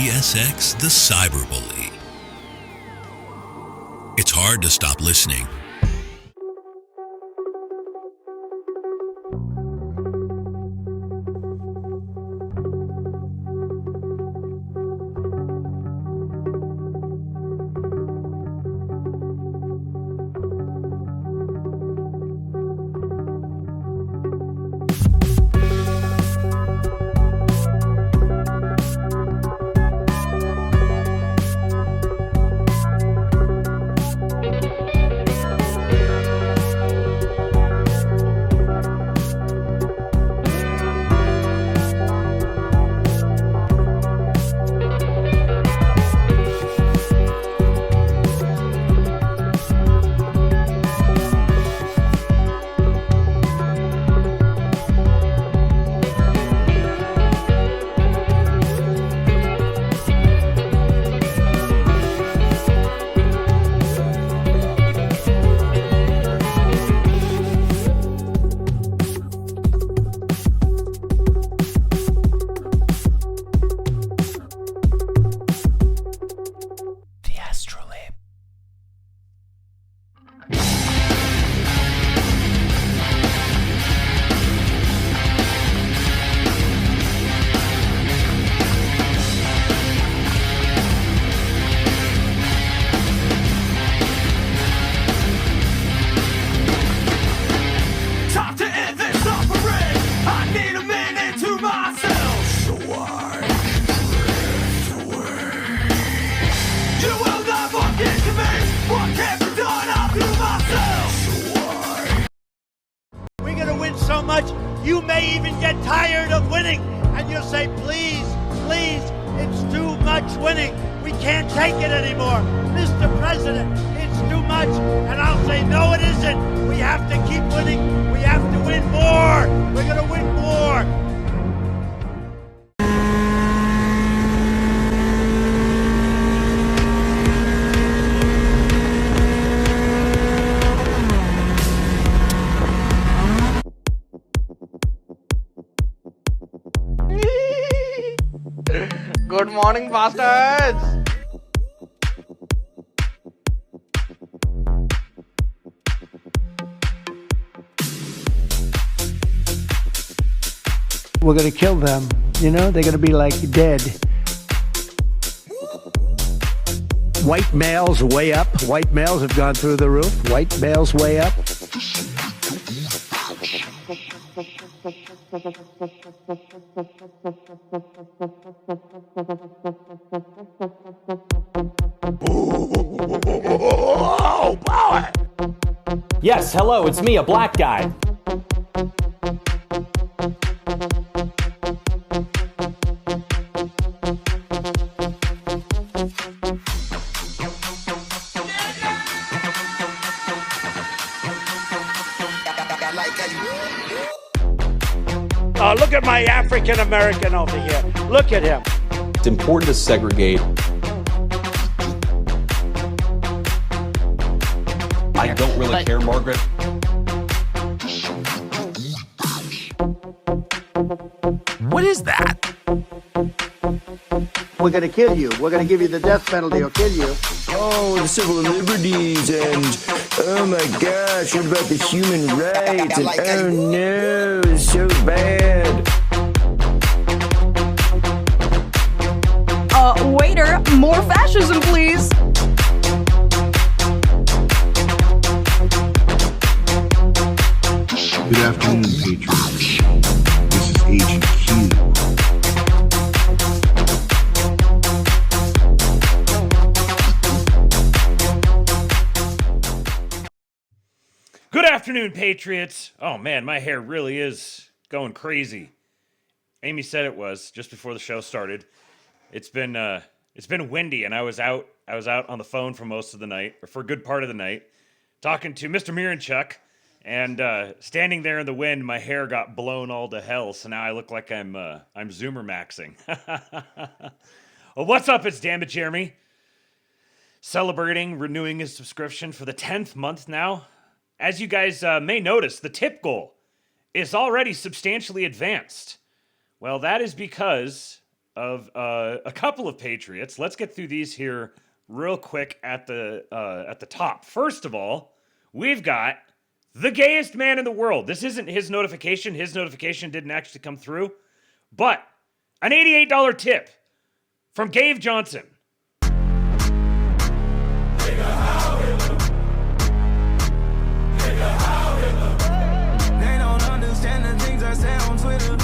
DSX the cyberbully. It's hard to stop listening. You may even get tired of winning, and you'll say, please, please, it's too much winning. We can't take it anymore. Mr. President, it's too much. And I'll say, no, it isn't. We have to keep winning. We have to win more. We're going to win more. Good morning, bastards! We're going to kill them. You know, they're going to be like dead. White males way up. White males have gone through the roof. White males way up. Oh, power! Yes, hello, it's me, a black guy. Oh, look at my African American over here. Look at him. It's important to segregate. I don't really care, Margaret. What is that? We're going to kill you. We're going to give you the death penalty or kill you. Oh, the civil liberties and oh my gosh, what about the human rights? And oh no, it's so bad. Waiter, more fascism, please. Good afternoon, Patriots. This is Agent Q. Good afternoon, Patriots. Oh man, my hair really is going crazy. Amy said it was just before the show started. It's been windy, and I was out on the phone for most of the night, or for a good part of the night, talking to Mr. Miranchuk, and standing there in the wind, my hair got blown all to hell. So now I look like I'm Zoomer maxing. Well, what's up? It's Damn It Jeremy, celebrating renewing his subscription for the 10th month now. As you guys may notice, the tip goal is already substantially advanced. Well, that is because of a couple of Patriots. Let's get through these here real quick at the top. First of all, we've got the gayest man in the world. This isn't his notification. His notification didn't actually come through, but an $88 tip from Gave Johnson. They don't understand the things I say on Twitter.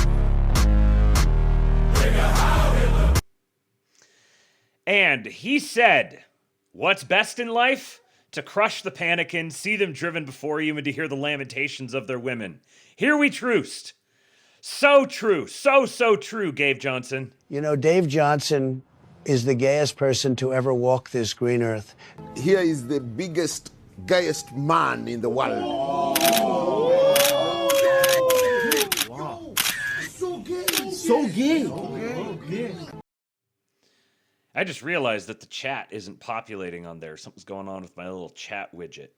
And he said, what's best in life? To crush the panicking, see them driven before you, and to hear the lamentations of their women. Here we truced. So true. So true, Gave Johnson. You know, Dave Johnson is the gayest person to ever walk this green earth. Here is the biggest, gayest man in the world. Wow. So gay. So gay. I just realized that the chat isn't populating on there. Something's going on with my little chat widget.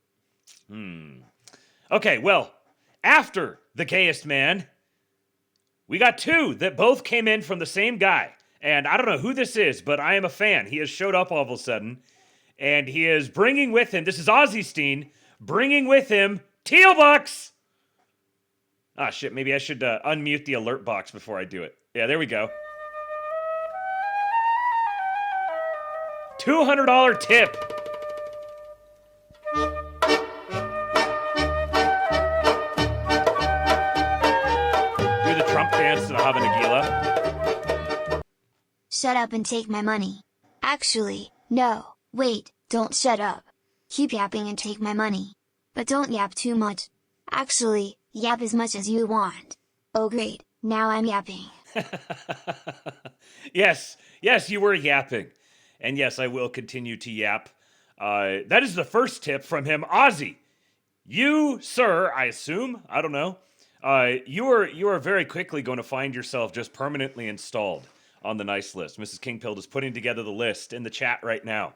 Okay, well, after the gayest man, we got two that both came in from the same guy. And I don't know who this is, but I am a fan. He has showed up all of a sudden. And he is bringing with him, this is Ozzy Steen, bringing with him Teal Bucks. Ah, shit, maybe I should unmute the alert box before I do it. Yeah, there we go. $200 tip. Do the Trump dance to the Hava Nagila. Shut up and take my money. Actually, no, wait, don't shut up. Keep yapping and take my money. But don't yap too much. Actually, yap as much as you want. Oh great, now I'm yapping. Yes, you were yapping. And yes, I will continue to yap. That is the first tip from him. Ozzy, you, sir, I assume, I don't know, you are very quickly going to find yourself just permanently installed on the nice list. Mrs. Kingpild is putting together the list in the chat right now.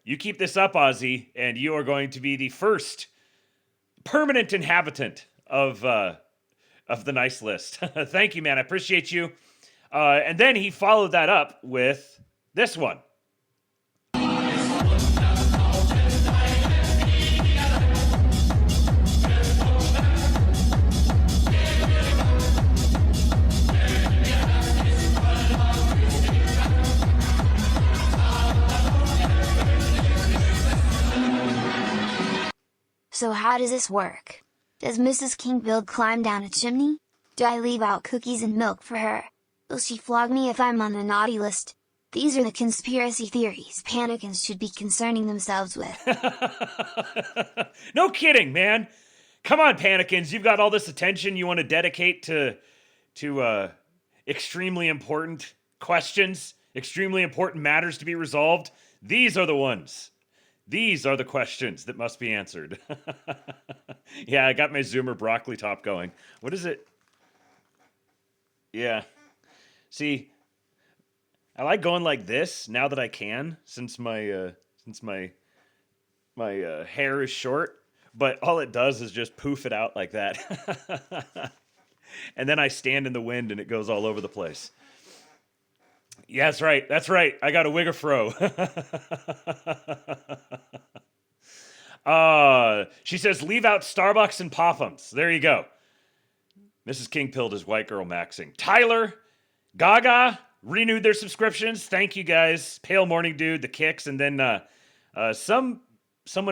You keep this up, Ozzy, and you are going to be the first permanent inhabitant of the nice list. Thank you, man. I appreciate you. And then he followed that up with this one. So how does this work? Does Mrs. Kingpild climb down a chimney? Do I leave out cookies and milk for her? Will she flog me if I'm on the naughty list? These are the conspiracy theories panicans should be concerning themselves with. No kidding, man. Come on, panicans. You've got all this attention you want to dedicate to extremely important questions, extremely important matters to be resolved. These are the ones. These are the questions that must be answered. Yeah, I got my Zoomer broccoli top going. What is it? Yeah. See, I like going like this now that I can, since my hair is short. But all it does is just poof it out like that, and then I stand in the wind and it goes all over the place. Yeah, that's right. That's right. I got a wig fro. She says, leave out Starbucks and Pop'ems. There you go. Mrs. Kingpild is white girl maxing. Tyler, Gaga renewed their subscriptions. Thank you guys. Pale Morning Dude, the Kicks, and then someone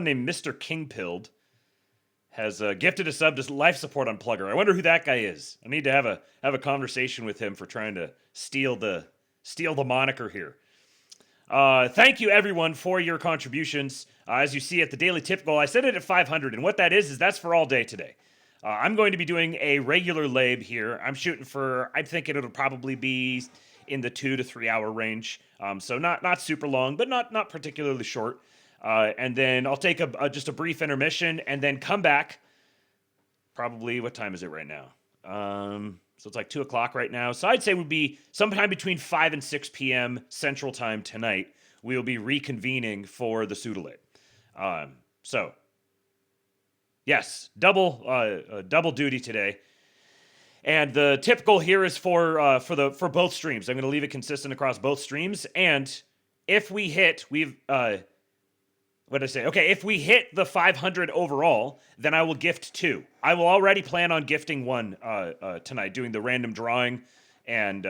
named Mr. Kingpild has gifted a sub to life support unplugger. I wonder who that guy is. I need to have a conversation with him for trying to steal the moniker here. Thank you everyone for your contributions. As you see at the daily tip goal, I set it at 500, and what that is that's for all day today. I'm going to be doing a regular lab here. I'm shooting for, I'm thinking it'll probably be in the 2 to 3 hour range. So not super long, but not particularly short. And then I'll take just a brief intermission and then come back. Probably, what time is it right now? So it's like 2 o'clock right now. So I'd say it would be sometime between 5 and 6 p.m. Central Time tonight. We will be reconvening for the Pseudolate. So, yes, double duty today. And the tip goal here is for both streams. I'm going to leave it consistent across both streams. And if we hit, what did I say? Okay, if we hit the 500 overall, then I will gift 2. I will already plan on gifting 1 tonight, doing the random drawing and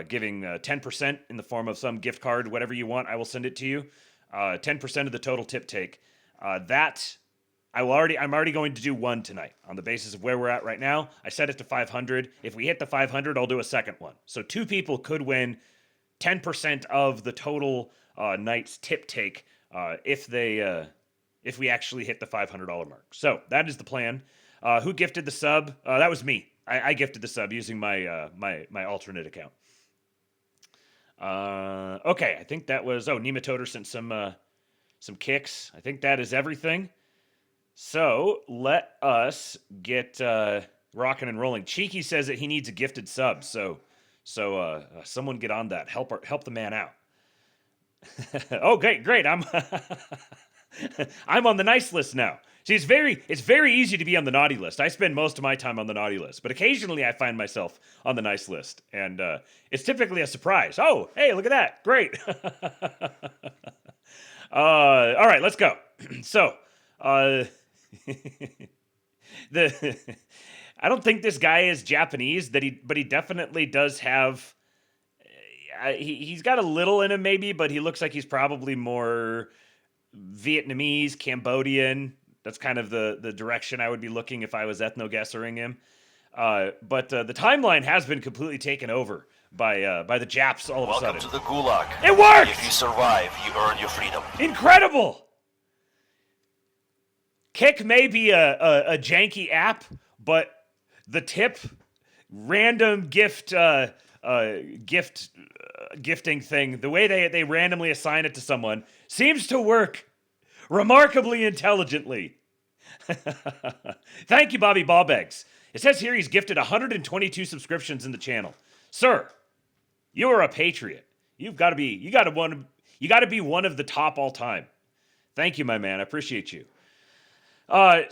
giving 10% in the form of some gift card, whatever you want. I will send it to you. 10% of the total tip take. I'm already going to do 1 tonight on the basis of where we're at right now. I set it to 500. If we hit the 500, I'll do a second one. So 2 people could win 10% of the total night's tip take if we actually hit the $500 mark. So that is the plan. Who gifted the sub? That was me. I gifted the sub using my my alternate account. Okay, I think that was. Nematoder sent some kicks. I think that is everything. So let us get rocking and rolling. Cheeky says that he needs a gifted sub. So someone get on that. Help the man out. Okay, great. I'm I'm on the nice list now. See, it's very easy to be on the naughty list. I spend most of my time on the naughty list, but occasionally I find myself on the nice list, and it's typically a surprise. Oh, hey, look at that! Great. All right, let's go. So, I don't think this guy is Japanese, but he definitely does have. He's got a little in him, maybe, but he looks like he's probably more Vietnamese, Cambodian. That's kind of the direction I would be looking if I was ethno-guessering him. But the timeline has been completely taken over by the Japs all of a sudden. Welcome to the Gulag. It worked! If you survive, you earn your freedom. Incredible! Kick may be a janky app, but the tip random gifting thing, the way they randomly assign it to someone, seems to work remarkably intelligently. Thank you, Bobby Ballbags. It says here he's gifted 122 subscriptions in the channel. Sir, you are a patriot. You got to be one of the top all time. Thank you, my man. I appreciate you. The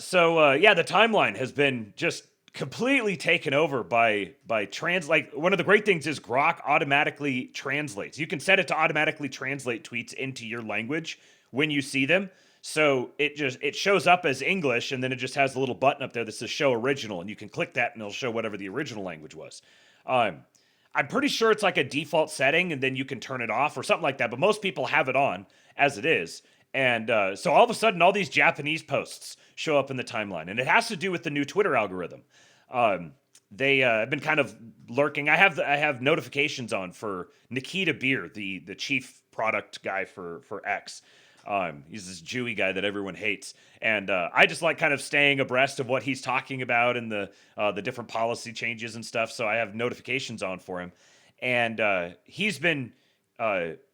timeline has been just completely taken over by one of the great things is Grok automatically translates. You can set it to automatically translate tweets into your language when you see them. So it shows up as English, and then it just has a little button up there that says show original, and you can click that and it'll show whatever the original language was. I'm pretty sure it's like a default setting, and then you can turn it off or something like that, but most people have it on as it is. And so all of a sudden, all these Japanese posts show up in the timeline, and it has to do with the new Twitter algorithm. They have been kind of lurking. I have notifications on for Nikita Beer, the chief product guy for X. He's this Jewy guy that everyone hates, and I just like kind of staying abreast of what he's talking about and the different policy changes and stuff. So I have notifications on for him, and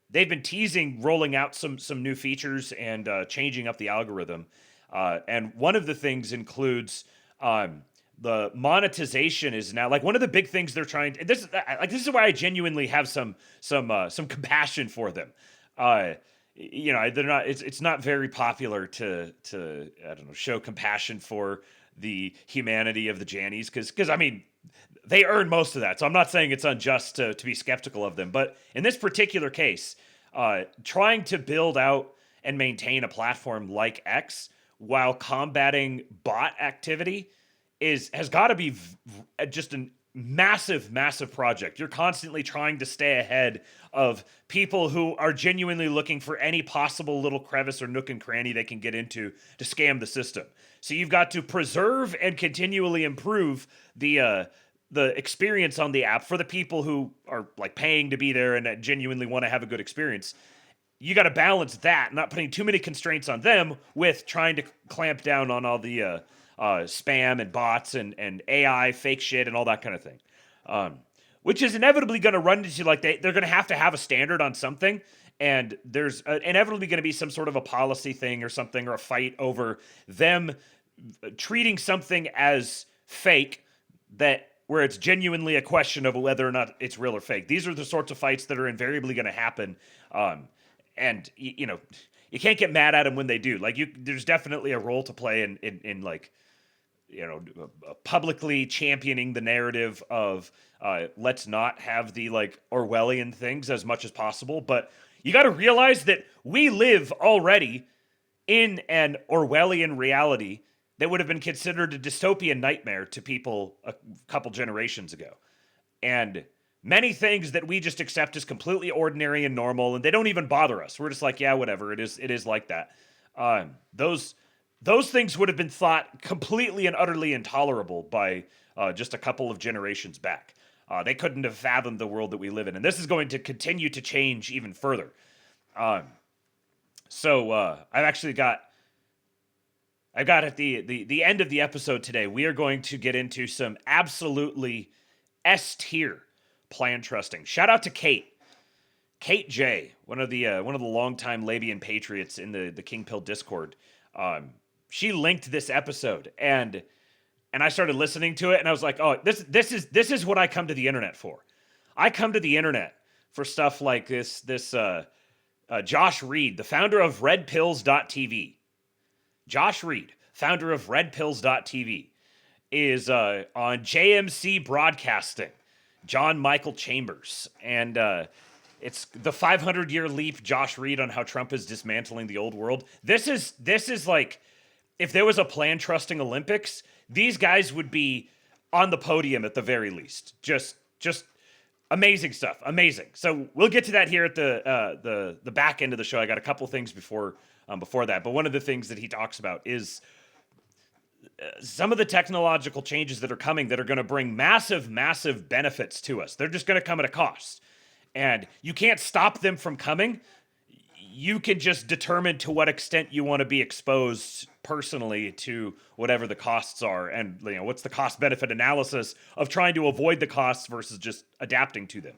they've been teasing rolling out some new features and changing up the algorithm. And one of the things includes the monetization is now like one of the big things they're trying to. This is why I genuinely have some compassion for them. They're not. It's not very popular to I don't know, show compassion for the humanity of the Jannies because I mean they earn most of that. So I'm not saying it's unjust to be skeptical of them, but in this particular case, trying to build out and maintain a platform like X while combating bot activity has got to be just a massive project. You're constantly trying to stay ahead of people who are genuinely looking for any possible little crevice or nook and cranny they can get into to scam the system. So you've got to preserve and continually improve the experience on the app for the people who are like paying to be there and genuinely want to have a good experience. You got to balance that, not putting too many constraints on them with trying to clamp down on all the spam and bots and AI fake shit and all that kind of thing, which is inevitably going to run into like they're going to have a standard on something, and there's inevitably going to be some sort of a policy thing or something or a fight over them treating something as fake where it's genuinely a question of whether or not it's real or fake. These are the sorts of fights that are invariably going to happen, and you can't get mad at them when they do. Like there's definitely a role to play in like publicly championing the narrative of let's not have the like Orwellian things as much as possible. But you got to realize that we live already in an Orwellian reality that would have been considered a dystopian nightmare to people a couple generations ago. And many things that we just accept as completely ordinary and normal, and they don't even bother us. We're just like, yeah, whatever. It is like that. Those things would have been thought completely and utterly intolerable by just a couple of generations back. They couldn't have fathomed the world that we live in. And this is going to continue to change even further. So I've got at the end of the episode today, we are going to get into some absolutely S-tier plan trusting. Shout out to Kate J, one of the longtime Labian patriots in the King Pill Discord. She linked this episode and I started listening to it and I was like, oh, this is what I come to the internet for. I come to the internet for stuff like this Josh Reed, the founder of redpills.tv. Josh Reed, founder of redpills.tv, is on JMC Broadcasting, John Michael Chambers. And it's the 500-year leap, Josh Reed, on how Trump is dismantling the old world. This is like, if there was a plan trusting Olympics, these guys would be on the podium at the very least. Just amazing stuff. Amazing. So we'll get to that here at the back end of the show. I got a couple things before that. But one of the things that he talks about is some of the technological changes that are coming that are going to bring massive, massive benefits to us. They're just going to come at a cost. And you can't stop them from coming. You can just determine to what extent you want to be exposed personally to whatever the costs are, and what's the cost benefit analysis of trying to avoid the costs versus just adapting to them.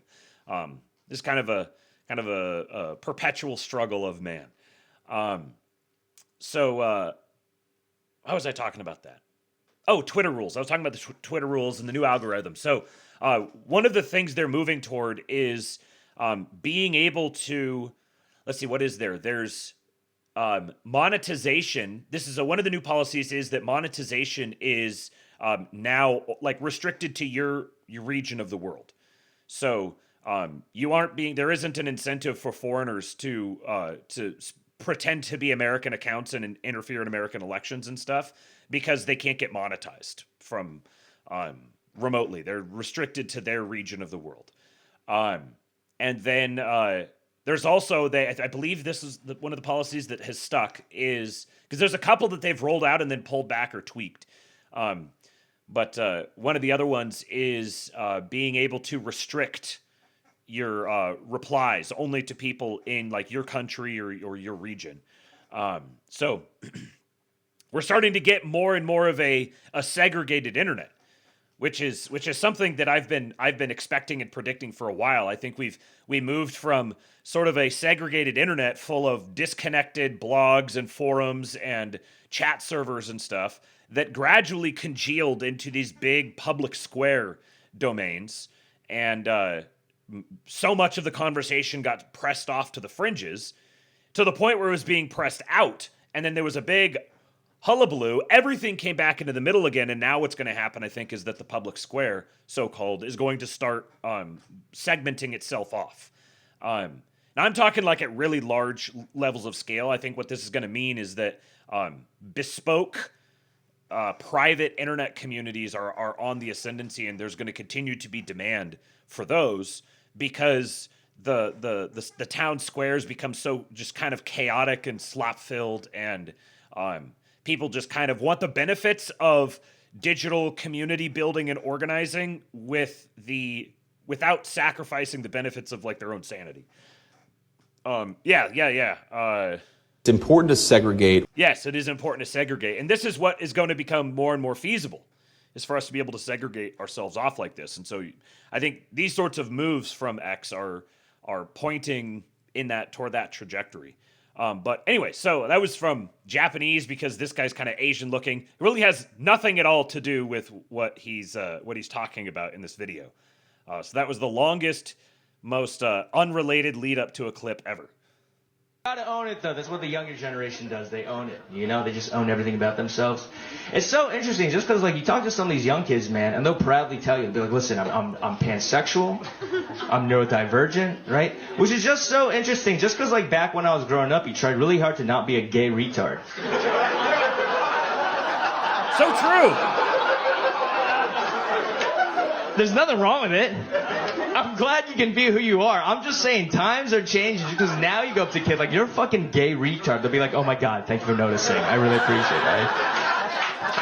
This is kind of a perpetual struggle of man. So how was I talking about that? Oh, Twitter rules. I was talking about the Twitter rules and the new algorithm. So one of the things they're moving toward is being able to, let's see, what is there? There's monetization. This is one of the new policies is that monetization is now like restricted to your region of the world. So there isn't an incentive for foreigners to pretend to be American accounts and interfere in American elections and stuff because they can't get monetized from remotely. They're restricted to their region of the world. And then there's also, I believe this is one of the policies that has stuck is, because there's a couple that they've rolled out and then pulled back or tweaked. But one of the other ones is being able to restrict your replies only to people in like your country or your region. So we're starting to get more and more of a segregated internet, which is something that I've been expecting and predicting for a while. I think we moved from sort of a segregated internet full of disconnected blogs and forums and chat servers and stuff that gradually congealed into these big public square domains, and so much of the conversation got pressed off to the fringes to the point where it was being pressed out, and then there was a big hullabaloo, everything came back into the middle again, and now what's going to happen, I think, is that the public square, so-called, is going to start segmenting itself off. Now, I'm talking like at really large levels of scale. I think what this is going to mean is that bespoke private internet communities are on the ascendancy, and there's going to continue to be demand for those because the town squares become so just kind of chaotic and slop-filled, and people just kind of want the benefits of digital community building and organizing without sacrificing the benefits of like their own sanity. It's important to segregate. Yes, it is important to segregate. And this is what is going to become more and more feasible, is for us to be able to segregate ourselves off like this. And so I think these sorts of moves from X are pointing toward that trajectory. But anyway, so that was from Japanese because this guy's kind of Asian looking. It really has nothing at all to do with what he's talking about in this video. So that was the longest, most unrelated lead up to a clip ever. Gotta own it, though. That's what the younger generation does. They own it. You know, they just own everything about themselves. It's so interesting, just because, like, you talk to some of these young kids, man, and they'll proudly tell you, they're like, listen, I'm pansexual, I'm neurodivergent, right? Which is just so interesting, just because, like, back when I was growing up, you tried really hard to not be a gay retard. So true. There's nothing wrong with it. I'm glad you can be who you are. I'm just saying times are changing because now you go up to kids like, you're a fucking gay retard. They'll be like, oh my God, thank you for noticing. I really appreciate it.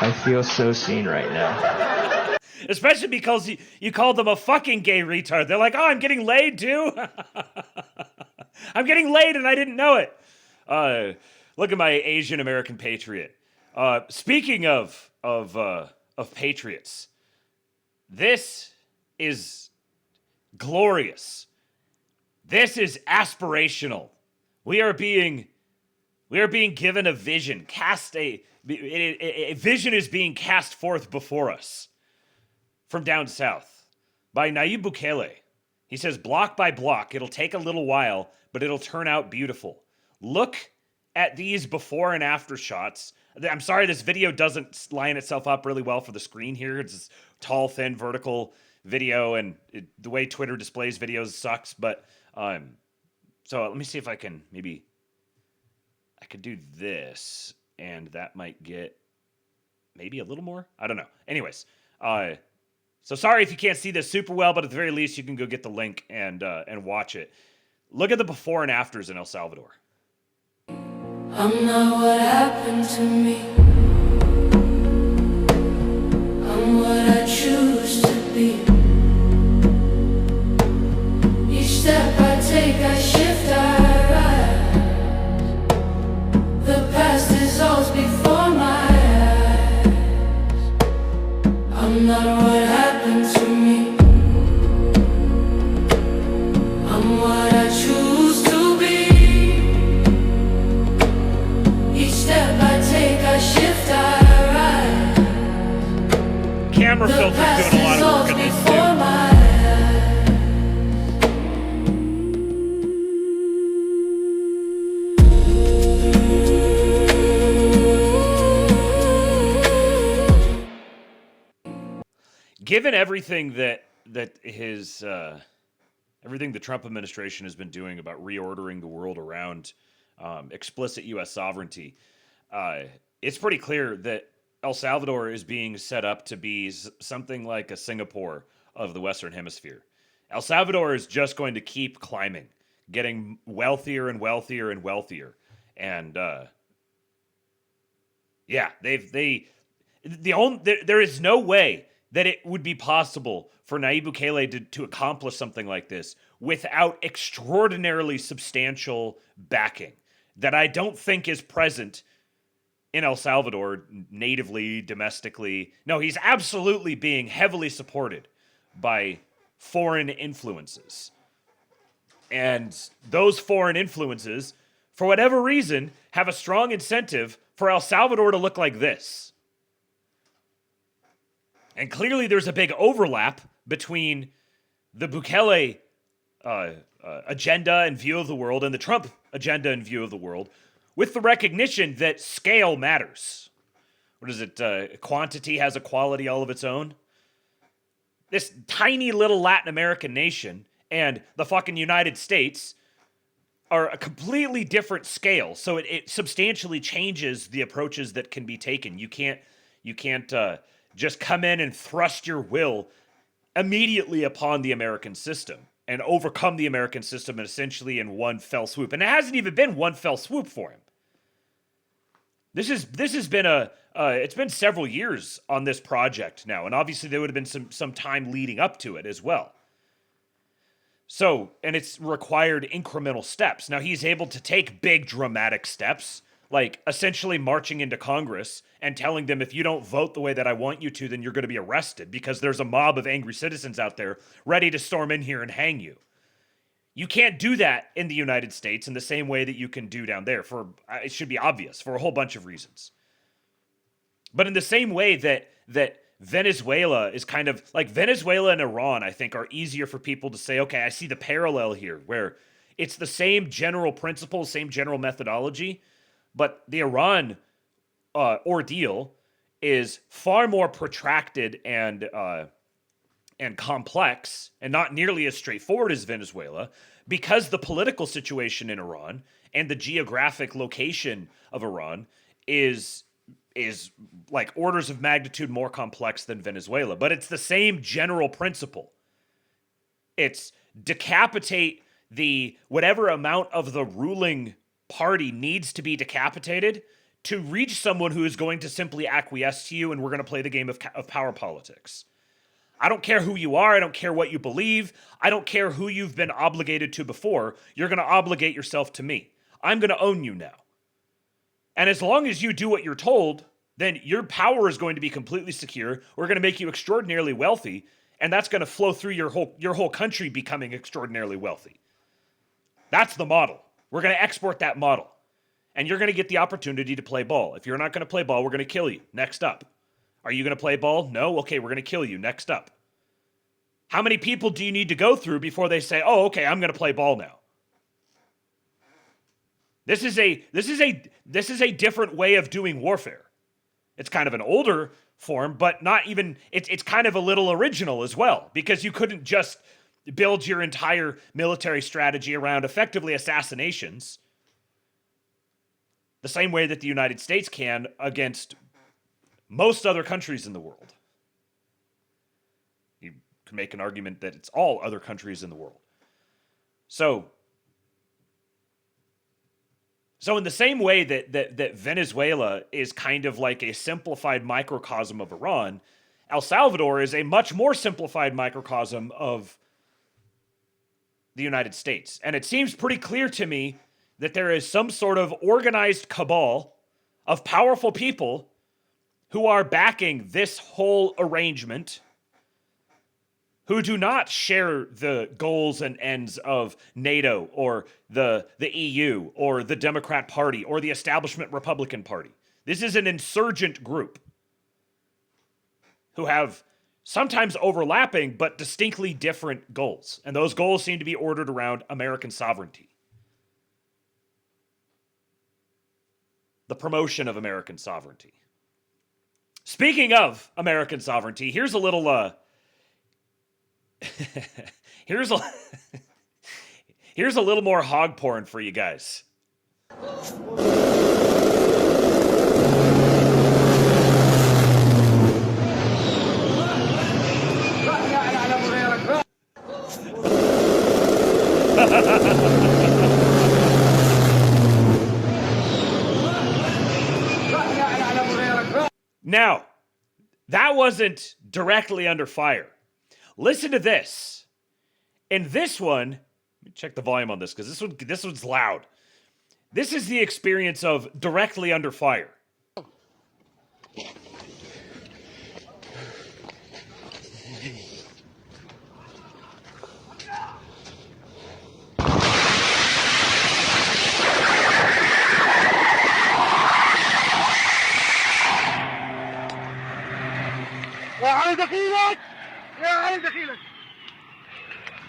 I feel so seen right now. Especially because you called them a fucking gay retard. They're like, oh, I'm getting laid too. I'm getting laid and I didn't know it. Look at my Asian American patriot. Speaking of patriots, this is glorious. This is aspirational. We are being given a vision. A vision is being cast forth before us from down south by Nayib Bukele. He says, block by block, it'll take a little while, but it'll turn out beautiful. Look at these before and after shots. I'm sorry, this video doesn't line itself up really well for the screen here. It's this tall, thin, vertical video, and the way Twitter displays videos sucks. But so let me see if I can I could do this, and that might get maybe a little more. I don't know. Anyways, so sorry if you can't see this super well, but at the very least, you can go get the link and watch it. Look at the before and afters in El Salvador. I'm not what happened to me. I'm what I choose to be. Each step I take, I shift, I rise. The past dissolves before my eyes. I'm not what happened to me. I'm what I choose to be. Step I take, I shift, I rise. Camera filter's doing a lot of work on this too. Given everything that his everything the Trump administration has been doing about reordering the world around explicit U.S. sovereignty, it's pretty clear that El Salvador is being set up to be something like a Singapore of the Western Hemisphere. El Salvador is just going to keep climbing, getting wealthier and wealthier and wealthier. And yeah, there is no way that it would be possible for Nayib Bukele to accomplish something like this without extraordinarily substantial backing that I don't think is present in El Salvador natively, domestically. No, he's absolutely being heavily supported by foreign influences. And those foreign influences, for whatever reason, have a strong incentive for El Salvador to look like this. And clearly there's a big overlap between the Bukele agenda and view of the world and the Trump agenda and view of the world, with the recognition that scale matters. What is it? Quantity has a quality all of its own. This tiny little Latin American nation and the fucking United States are a completely different scale. So it substantially changes the approaches that can be taken. You can't just come in and thrust your will immediately upon the American system and overcome the American system essentially in one fell swoop. And it hasn't even been one fell swoop for him. This has been it's been several years on this project now, and obviously there would have been some time leading up to it as well. So, and it's required incremental steps. Now he's able to take big dramatic steps, like essentially marching into Congress and telling them, if you don't vote the way that I want you to, then you're going to be arrested because there's a mob of angry citizens out there ready to storm in here and hang you. You can't do that in the United States in the same way that you can do down there. It should be obvious for a whole bunch of reasons. But in the same way that Venezuela is kind of like Venezuela and Iran, I think, are easier for people to say, okay, I see the parallel here, where It's the same general principle, same general methodology, but the Iran ordeal is far more protracted and complex and not nearly as straightforward as Venezuela, because the political situation in Iran and the geographic location of Iran is like orders of magnitude more complex than Venezuela. But it's the same general principle. It's decapitate the whatever amount of the ruling party needs to be decapitated to reach someone who is going to simply acquiesce to you, and we're going to play the game of power politics. I don't care who you are. I don't care what you believe. I don't care who you've been obligated to before. You're going to obligate yourself to me. I'm going to own you now. And as long as you do what you're told, then your power is going to be completely secure. We're going to make you extraordinarily wealthy, and that's going to flow through your whole country becoming extraordinarily wealthy. That's the model. We're going to export that model. And you're going to get the opportunity to play ball. If you're not going to play ball, we're going to kill you. Next up. Are you going to play ball? No? Okay, we're going to kill you. Next up. How many people do you need to go through before they say, oh, okay, I'm going to play ball now? This is a different way of doing warfare. It's kind of an older form, but not even, it's kind of a little original as well, because you couldn't just build your entire military strategy around effectively assassinations the same way that the United States can against most other countries in the world. You can make an argument that it's all other countries in the world. So in the same way that Venezuela is kind of like a simplified microcosm of Iran, El Salvador is a much more simplified microcosm of the United States. And it seems pretty clear to me that there is some sort of organized cabal of powerful people who are backing this whole arrangement, who do not share the goals and ends of NATO or the EU or the Democrat Party or the establishment Republican Party. This is an insurgent group who have sometimes overlapping but distinctly different goals. And those goals seem to be ordered around American sovereignty. The promotion of American sovereignty. Speaking of American sovereignty, here's a little here's a little more hog porn for you guys. Now, that wasn't directly under fire. Listen to this. In this one, let me check the volume on this because this one's loud. This is the experience of directly under fire.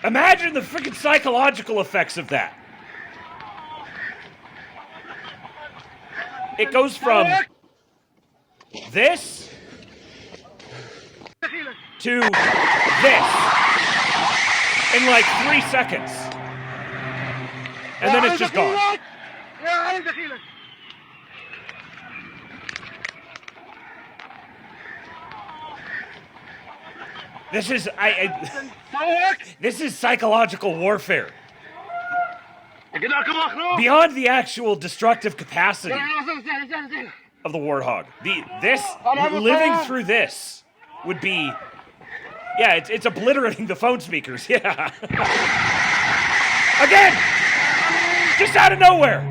Imagine the freaking psychological effects of that. It goes from this to this in like 3 seconds. And then it's just gone. This is this is psychological warfare. Beyond the actual destructive capacity of the warthog. Living through this would be, yeah, it's obliterating the phone speakers. Yeah. Again, just out of nowhere.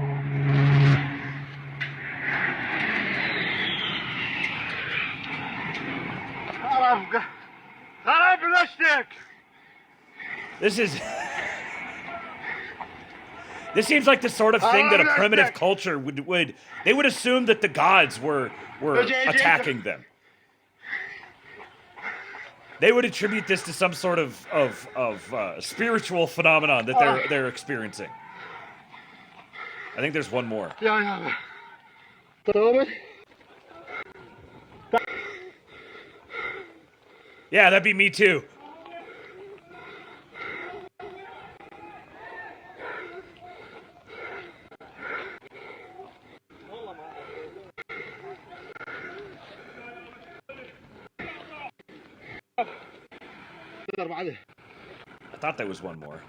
This seems like the sort of thing that a primitive culture would they would assume that the gods were attacking them. They would attribute this to some sort of spiritual phenomenon that they're experiencing. I think there's one more. Ja. Yeah, that'd be me too. I thought there was one more.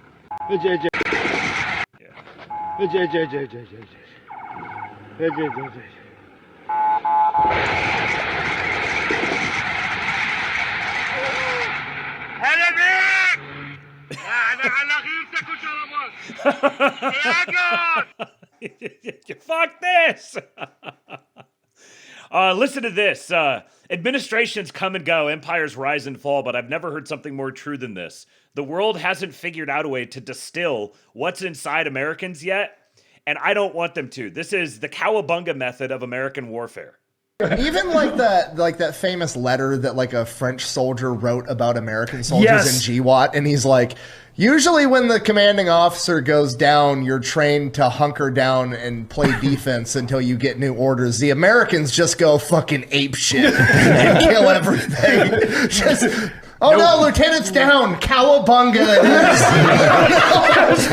Fuck this! Listen to this. Administrations come and go, empires rise and fall, but I've never heard something more true than this. The world hasn't figured out a way to distill what's inside Americans yet, and I don't want them to. This is the cowabunga method of American warfare. Even like that famous letter that like a French soldier wrote about American soldiers in GWAT, and he's like, usually when the commanding officer goes down, you're trained to hunker down and play defense until you get new orders. The Americans just go fucking ape shit and kill everything. Just, oh no, lieutenant's down. Cowabunga it is.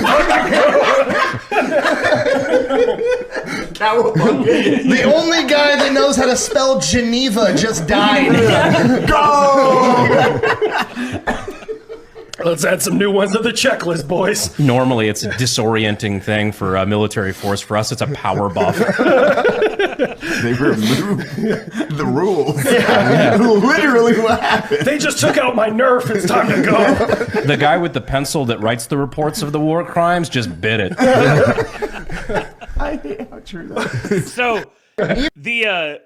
Cowabunga. The only guy that knows how to spell Geneva just died. Go! Let's add some new ones to the checklist, boys. Normally, it's a disorienting thing for a military force. For us, it's a power buff. They removed the rules. Yeah. Literally what happened. They just took out my Nerf. It's time to go. The guy with the pencil that writes the reports of the war crimes just bit it. I hate how true that is. So, the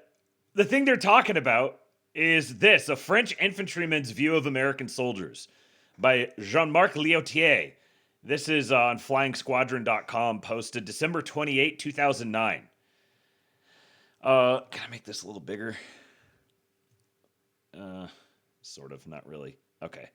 thing they're talking about is this: a French infantryman's view of American soldiers, by Jean-Marc Liotier. This is on FlyingSquadron.com, posted December 28, 2009. Can I make this a little bigger? Sort of, not really. Okay.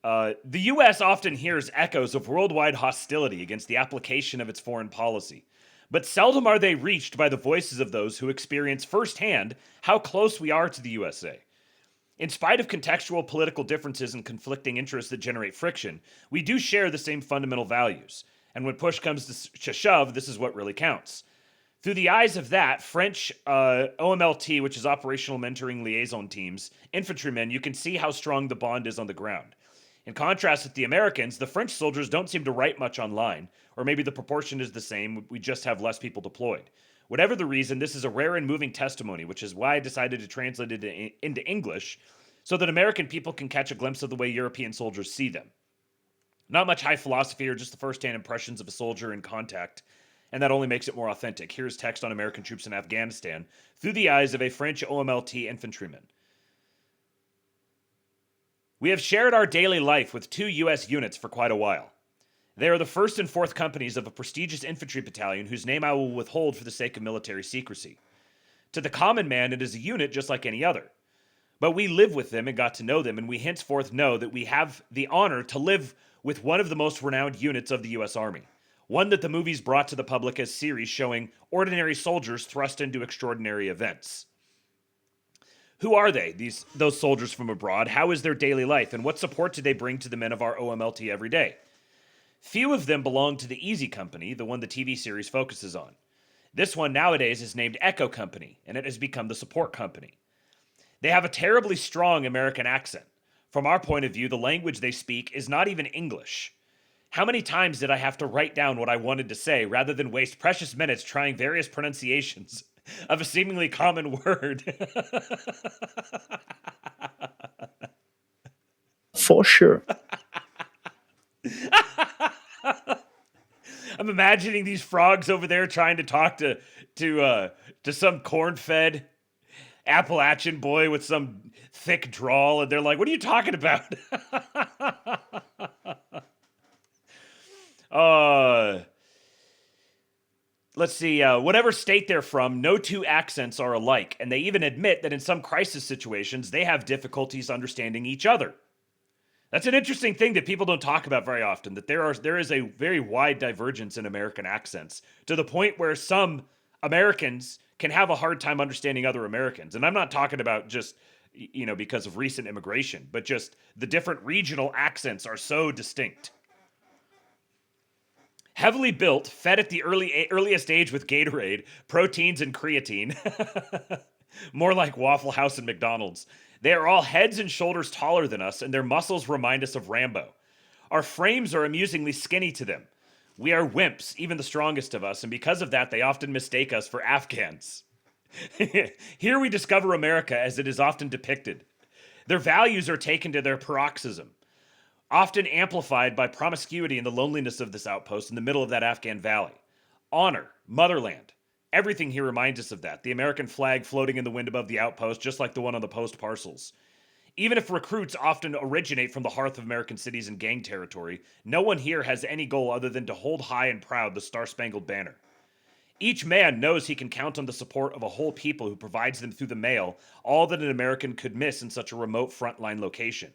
The U.S. often hears echoes of worldwide hostility against the application of its foreign policy, but seldom are they reached by the voices of those who experience firsthand how close we are to the USA. In spite of contextual political differences and conflicting interests that generate friction, we do share the same fundamental values. And when push comes to shove, this is what really counts. Through the eyes of that, French OMLT, which is Operational Mentoring Liaison Teams, infantrymen, you can see how strong the bond is on the ground. In contrast with the Americans, the French soldiers don't seem to write much online, or maybe the proportion is the same, we just have less people deployed. Whatever the reason, this is a rare and moving testimony, which is why I decided to translate it into English, so that American people can catch a glimpse of the way European soldiers see them. Not much high philosophy or just the first-hand impressions of a soldier in contact, and that only makes it more authentic. Here's text on American troops in Afghanistan through the eyes of a French OMLT infantryman. We have shared our daily life with 2 U.S. units for quite a while. They are the 1st and 4th companies of a prestigious infantry battalion whose name I will withhold for the sake of military secrecy. To the common man, it is a unit just like any other. But we live with them and got to know them, and we henceforth know that we have the honor to live with one of the most renowned units of the U.S. Army. One that the movies brought to the public as series showing ordinary soldiers thrust into extraordinary events. Who are they, those soldiers from abroad? How is their daily life? And what support do they bring to the men of our OMLT every day? Few of them belong to the Easy Company, the one the TV series focuses on. This one nowadays is named Echo Company, and it has become the support company. They have a terribly strong American accent. From our point of view, the language they speak is not even English. How many times did I have to write down what I wanted to say rather than waste precious minutes trying various pronunciations of a seemingly common word? For sure. I'm imagining these frogs over there trying to talk to some corn-fed Appalachian boy with some thick drawl, and they're like, "What are you talking about?" Let's see. Whatever state they're from, no 2 accents are alike, and they even admit that in some crisis situations they have difficulties understanding each other. That's an interesting thing that people don't talk about very often, that there is a very wide divergence in American accents to the point where some Americans can have a hard time understanding other Americans. And I'm not talking about just, because of recent immigration, but just the different regional accents are so distinct. Heavily built, fed at the earliest age with Gatorade, proteins, and creatine. More like Waffle House and McDonald's. They are all heads and shoulders taller than us, and their muscles remind us of Rambo. Our frames are amusingly skinny to them. We are wimps, even the strongest of us, and because of that, they often mistake us for Afghans. Here we discover America as it is often depicted. Their values are taken to their paroxysm, often amplified by promiscuity and the loneliness of this outpost in the middle of that Afghan valley. Honor, motherland. Everything here reminds us of that. The American flag floating in the wind above the outpost, just like the one on the post parcels. Even if recruits often originate from the hearth of American cities and gang territory, no one here has any goal other than to hold high and proud the Star-Spangled Banner. Each man knows he can count on the support of a whole people who provides them through the mail all that an American could miss in such a remote frontline location.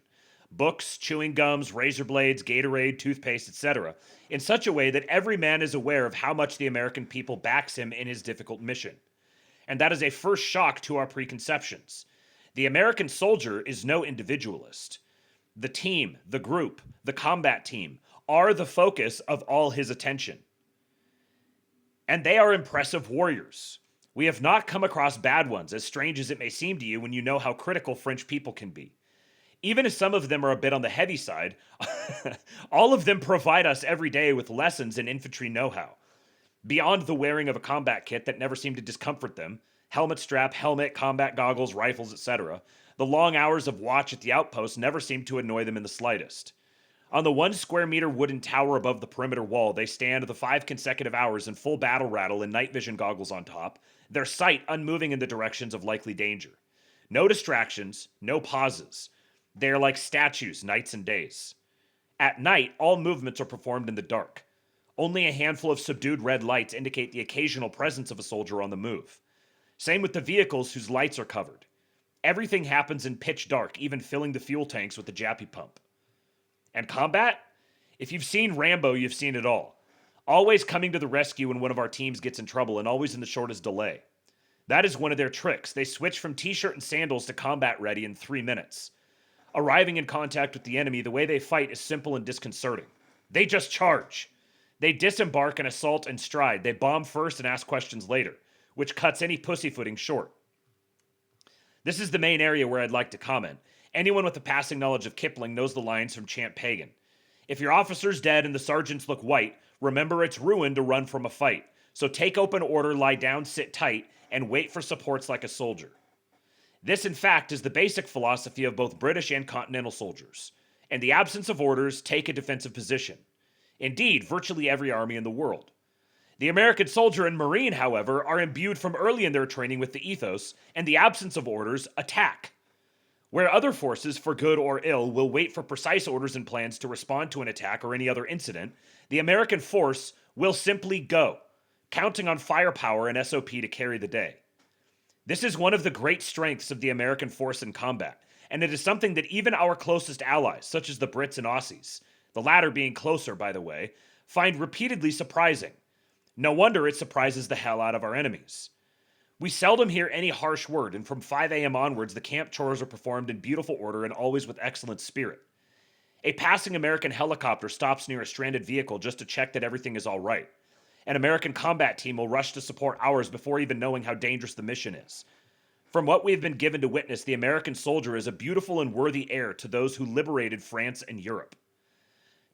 Books, chewing gums, razor blades, Gatorade, toothpaste, etc., in such a way that every man is aware of how much the American people backs him in his difficult mission. And that is a first shock to our preconceptions. The American soldier is no individualist. The team, the group, the combat team are the focus of all his attention. And they are impressive warriors. We have not come across bad ones, as strange as it may seem to you when you know how critical French people can be. Even if some of them are a bit on the heavy side, all of them provide us every day with lessons in infantry know-how. Beyond the wearing of a combat kit that never seemed to discomfort them, helmet strap, helmet, combat goggles, rifles, etc., the long hours of watch at the outpost never seemed to annoy them in the slightest. On the 1 square meter wooden tower above the perimeter wall, they stand the 5 consecutive hours in full battle rattle and night vision goggles on top, their sight unmoving in the directions of likely danger. No distractions, no pauses. They are like statues, nights and days. At night, all movements are performed in the dark. Only a handful of subdued red lights indicate the occasional presence of a soldier on the move. Same with the vehicles whose lights are covered. Everything happens in pitch dark, even filling the fuel tanks with the Jappy pump. And combat? If you've seen Rambo, you've seen it all. Always coming to the rescue when one of our teams gets in trouble, and always in the shortest delay. That is one of their tricks. They switch from t-shirt and sandals to combat ready in 3 minutes. Arriving in contact with the enemy, the way they fight is simple and disconcerting. They just charge. They disembark and assault and stride. They bomb first and ask questions later, which cuts any pussyfooting short. This is the main area where I'd like to comment. Anyone with a passing knowledge of Kipling knows the lines from Champ Pagan. If your officer's dead and the sergeants look white, remember it's ruin to run from a fight. So take open order, lie down, sit tight, and wait for supports like a soldier. This, in fact, is the basic philosophy of both British and continental soldiers. In the absence of orders, take a defensive position. Indeed, virtually every army in the world. The American soldier and Marine, however, are imbued from early in their training with the ethos, and the absence of orders, attack. Where other forces, for good or ill, will wait for precise orders and plans to respond to an attack or any other incident, the American force will simply go, counting on firepower and SOP to carry the day. This is one of the great strengths of the American force in combat, and it is something that even our closest allies, such as the Brits and Aussies, the latter being closer, by the way, find repeatedly surprising. No wonder it surprises the hell out of our enemies. We seldom hear any harsh word, and from 5 a.m. onwards, the camp chores are performed in beautiful order and always with excellent spirit. A passing American helicopter stops near a stranded vehicle just to check that everything is all right. An American combat team will rush to support ours before even knowing how dangerous the mission is. From what we have been given to witness, the American soldier is a beautiful and worthy heir to those who liberated France and Europe.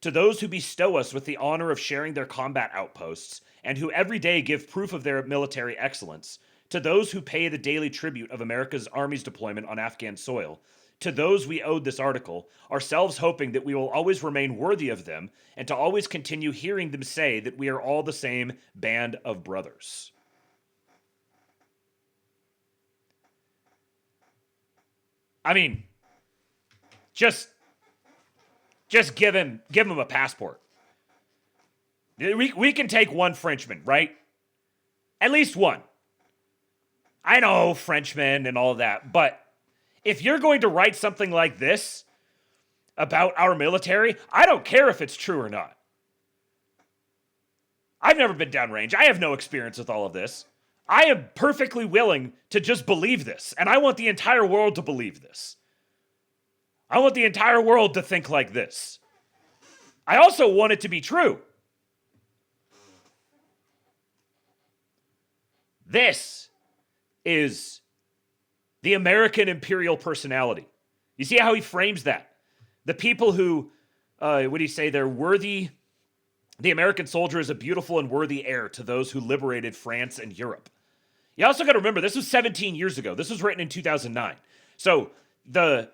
To those who bestow us with the honor of sharing their combat outposts, and who every day give proof of their military excellence, to those who pay the daily tribute of America's Army's deployment on Afghan soil, to those we owed this article, ourselves hoping that we will always remain worthy of them, and to always continue hearing them say that we are all the same band of brothers. I mean, just give him a passport. We can take one Frenchman, right? At least one. I know Frenchmen and all that, but if you're going to write something like this, about our military, I don't care if it's true or not. I've never been downrange. I have no experience with all of this. I am perfectly willing to just believe this, and I want the entire world to believe this. I want the entire world to think like this. I also want it to be true. This is the American imperial personality. You see how he frames that? The people who, what do you say, they're worthy. The American soldier is a beautiful and worthy heir to those who liberated France and Europe. You also got to remember, this was 17 years ago. This was written in 2009. So the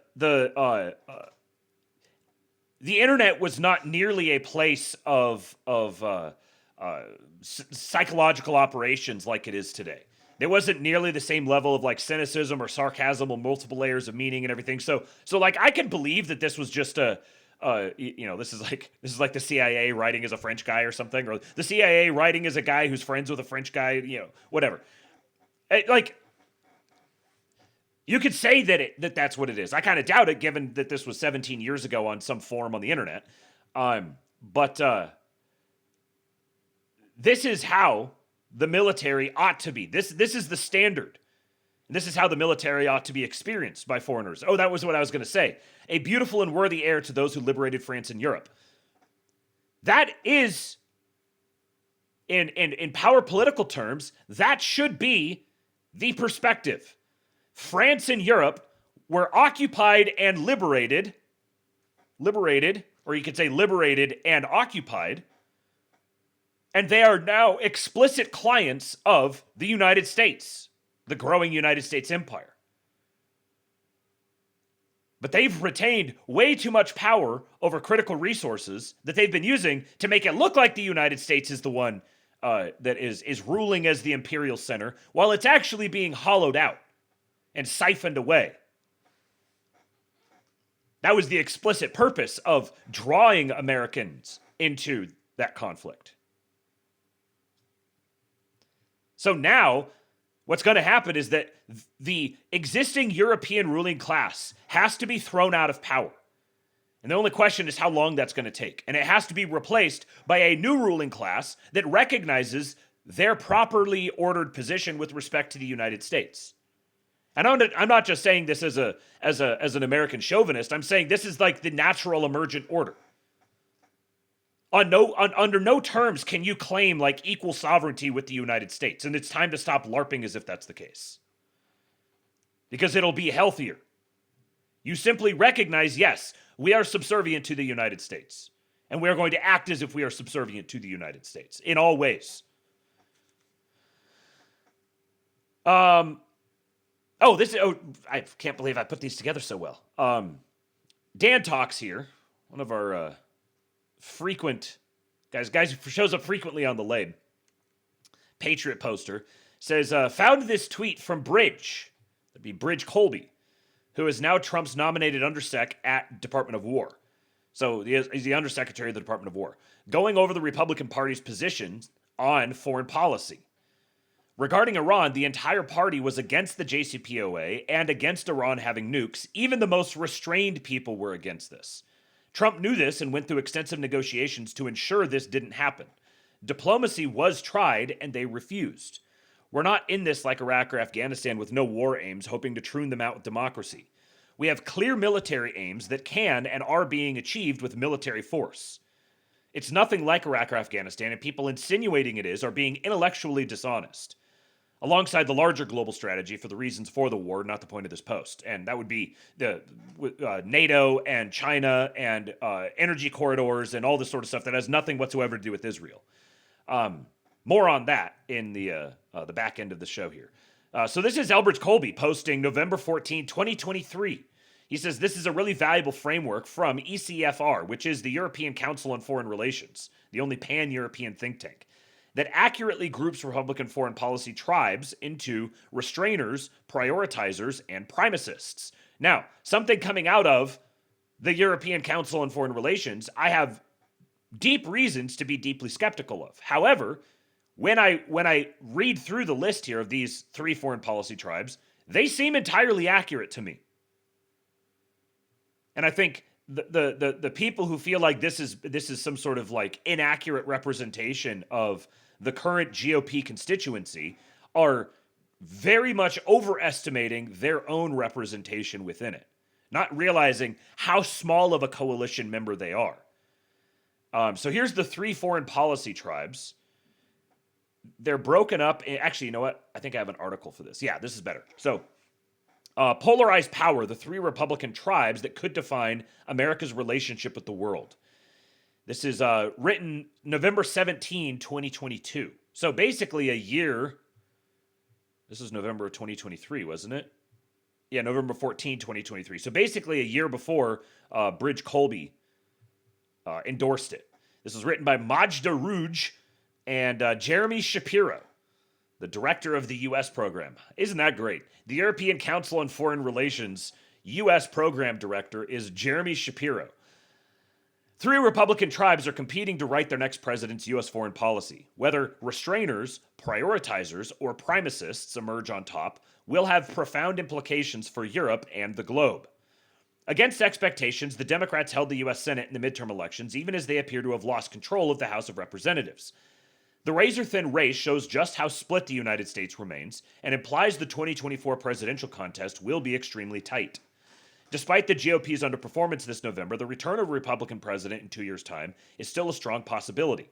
internet was not nearly a place of psychological operations like it is today. There wasn't nearly the same level of like cynicism or sarcasm or multiple layers of meaning and everything. So like I can believe that this was just this is like the CIA writing as a French guy or something, or the CIA writing as a guy who's friends with a French guy, whatever. Like, you could say that's what it is. I kind of doubt it, given that this was 17 years ago on some forum on the internet. But this is how the military ought to be. This is the standard. This is how the military ought to be experienced by foreigners. Oh, that was what I was going to say. A beautiful and worthy heir to those who liberated France and Europe. That is, in power political terms, that should be the perspective. France and Europe were occupied and liberated, or you could say liberated and occupied, and they are now explicit clients of the United States, the growing United States empire. But they've retained way too much power over critical resources that they've been using to make it look like the United States is the one that is ruling as the imperial center, while it's actually being hollowed out and siphoned away. That was the explicit purpose of drawing Americans into that conflict. So now, what's going to happen is that the existing European ruling class has to be thrown out of power. And the only question is how long that's going to take. And it has to be replaced by a new ruling class that recognizes their properly ordered position with respect to the United States. And I'm not just saying this as an American chauvinist. I'm saying this is like the natural emergent order. Under no terms can you claim like equal sovereignty with the United States. And it's time to stop LARPing as if that's the case. Because it'll be healthier. You simply recognize, yes, we are subservient to the United States. And we are going to act as if we are subservient to the United States in all ways. I can't believe I put these together so well. Dan Talks here, one of our frequent guys who shows up frequently on the Labe, Patriot poster, says, found this tweet from Bridge, that'd be Bridge Colby, who is now Trump's nominated undersec at Department of War. So he's the undersecretary of the Department of War, going over the Republican Party's position on foreign policy. Regarding Iran, the entire party was against the JCPOA and against Iran having nukes. Even the most restrained people were against this. Trump knew this and went through extensive negotiations to ensure this didn't happen. Diplomacy was tried and they refused. We're not in this like Iraq or Afghanistan with no war aims, hoping to tune them out with democracy. We have clear military aims that can and are being achieved with military force. It's nothing like Iraq or Afghanistan, and people insinuating it is are being intellectually dishonest. Alongside the larger global strategy for the reasons for the war, not the point of this post. And that would be the NATO and China and energy corridors and all this sort of stuff that has nothing whatsoever to do with Israel. More on that in the back end of the show here. So this is Elbridge Colby posting November 14, 2023. He says, this is a really valuable framework from ECFR, which is the European Council on Foreign Relations, the only pan-European think tank, that accurately groups Republican foreign policy tribes into restrainers, prioritizers, and primacists. Now, something coming out of the European Council on Foreign Relations, I have deep reasons to be deeply skeptical of. However, when I read through the list here of these three foreign policy tribes, they seem entirely accurate to me. And I think the people who feel like this is some sort of like inaccurate representation of the current GOP constituency are very much overestimating their own representation within it, not realizing how small of a coalition member they are. So here's the 3 foreign policy tribes. They're broken up. Actually, you know what? I think I have an article for this. Yeah, this is better. So, polarized power, the 3 Republican tribes that could define America's relationship with the world. This is written November 17, 2022. So basically a year. This is November of 2023, wasn't it? Yeah, November 14, 2023. So basically a year before Bridge Colby endorsed it. This was written by Majda Rouge and Jeremy Shapiro, the director of the U.S. program. Isn't that great? The European Council on Foreign Relations U.S. program director is Jeremy Shapiro. 3 Republican tribes are competing to write their next president's U.S. foreign policy. Whether restrainers, prioritizers, or primacists emerge on top will have profound implications for Europe and the globe. Against expectations, the Democrats held the U.S. Senate in the midterm elections, even as they appear to have lost control of the House of Representatives. The razor-thin race shows just how split the United States remains and implies the 2024 presidential contest will be extremely tight. Despite the GOP's underperformance this November, the return of a Republican president in 2 years' time is still a strong possibility.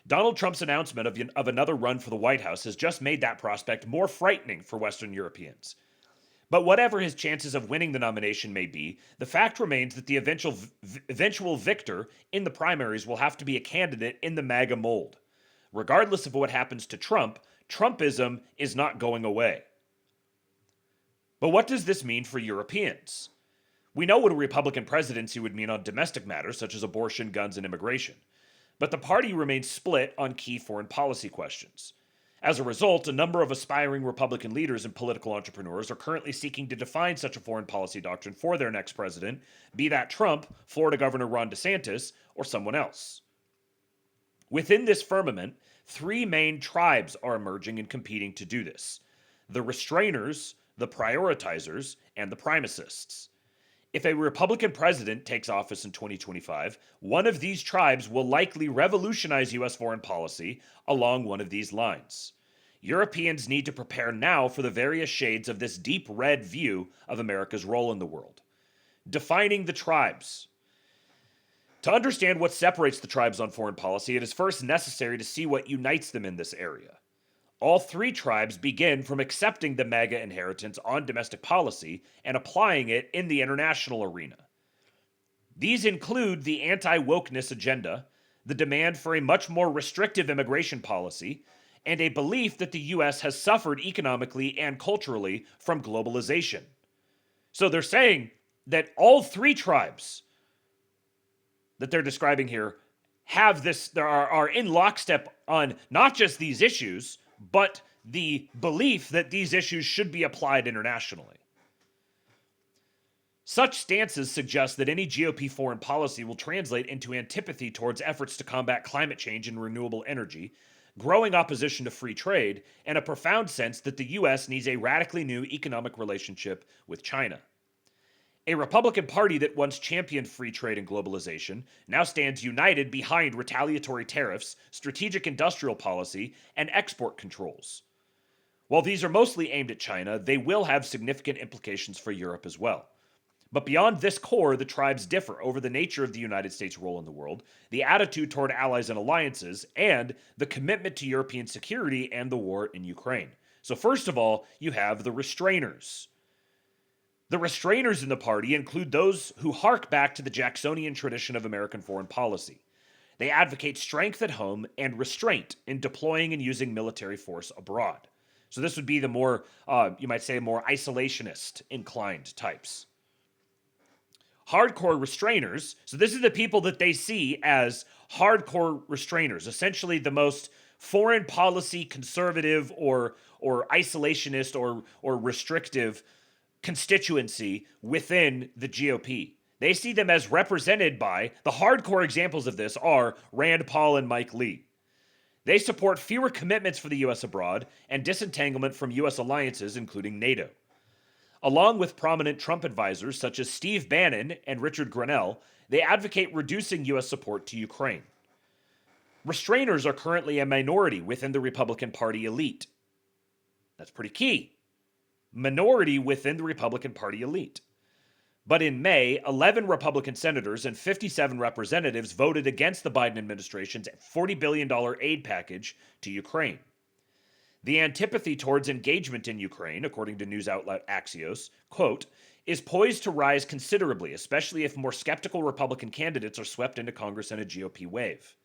Donald Trump's announcement of another run for the White House has just made that prospect more frightening for Western Europeans. But whatever his chances of winning the nomination may be, the fact remains that the eventual victor in the primaries will have to be a candidate in the MAGA mold. Regardless of what happens to Trump, Trumpism is not going away. But what does this mean for Europeans? We know what a Republican presidency would mean on domestic matters such as abortion, guns, and immigration. But the party remains split on key foreign policy questions. As a result, a number of aspiring Republican leaders and political entrepreneurs are currently seeking to define such a foreign policy doctrine for their next president, be that Trump, Florida Governor Ron DeSantis, or someone else. Within this firmament, 3 main tribes are emerging and competing to do this: the restrainers, the prioritizers, and the primacists. If a Republican president takes office in 2025, one of these tribes will likely revolutionize U.S. foreign policy along one of these lines. Europeans need to prepare now for the various shades of this deep red view of America's role in the world. Defining the tribes. To understand what separates the tribes on foreign policy, it is first necessary to see what unites them in this area. All 3 tribes begin from accepting the MAGA inheritance on domestic policy and applying it in the international arena. These include the anti-wokeness agenda, the demand for a much more restrictive immigration policy, and a belief that the U.S. has suffered economically and culturally from globalization. So they're saying that all 3 tribes that they're describing here have this, are in lockstep on not just these issues, but the belief that these issues should be applied internationally. Such stances suggest that any GOP foreign policy will translate into antipathy towards efforts to combat climate change and renewable energy, growing opposition to free trade, and a profound sense that the U.S. needs a radically new economic relationship with China. A Republican Party that once championed free trade and globalization now stands united behind retaliatory tariffs, strategic industrial policy, and export controls. While these are mostly aimed at China, they will have significant implications for Europe as well. But beyond this core, the tribes differ over the nature of the United States' role in the world, the attitude toward allies and alliances, and the commitment to European security and the war in Ukraine. So first of all, you have the restrainers. The restrainers in the party include those who hark back to the Jacksonian tradition of American foreign policy. They advocate strength at home and restraint in deploying and using military force abroad. So this would be the more, you might say, more isolationist inclined types. Hardcore restrainers, so this is the people that they see as hardcore restrainers, essentially the most foreign policy conservative or isolationist or restrictive constituency within the GOP. They see them as represented by, the hardcore examples of this are Rand Paul and Mike Lee. They support fewer commitments for the U.S. abroad and disentanglement from U.S. alliances, including NATO. Along with prominent Trump advisors such as Steve Bannon and Richard Grenell, they advocate reducing U.S. support to Ukraine. Restrainers are currently a minority within the Republican Party elite. That's pretty key. Minority within the Republican Party elite. But in May, 11 Republican senators and 57 representatives voted against the Biden administration's $40 billion aid package to Ukraine. The antipathy towards engagement in Ukraine, according to news outlet Axios, quote, is poised to rise considerably, especially if more skeptical Republican candidates are swept into Congress in a GOP wave.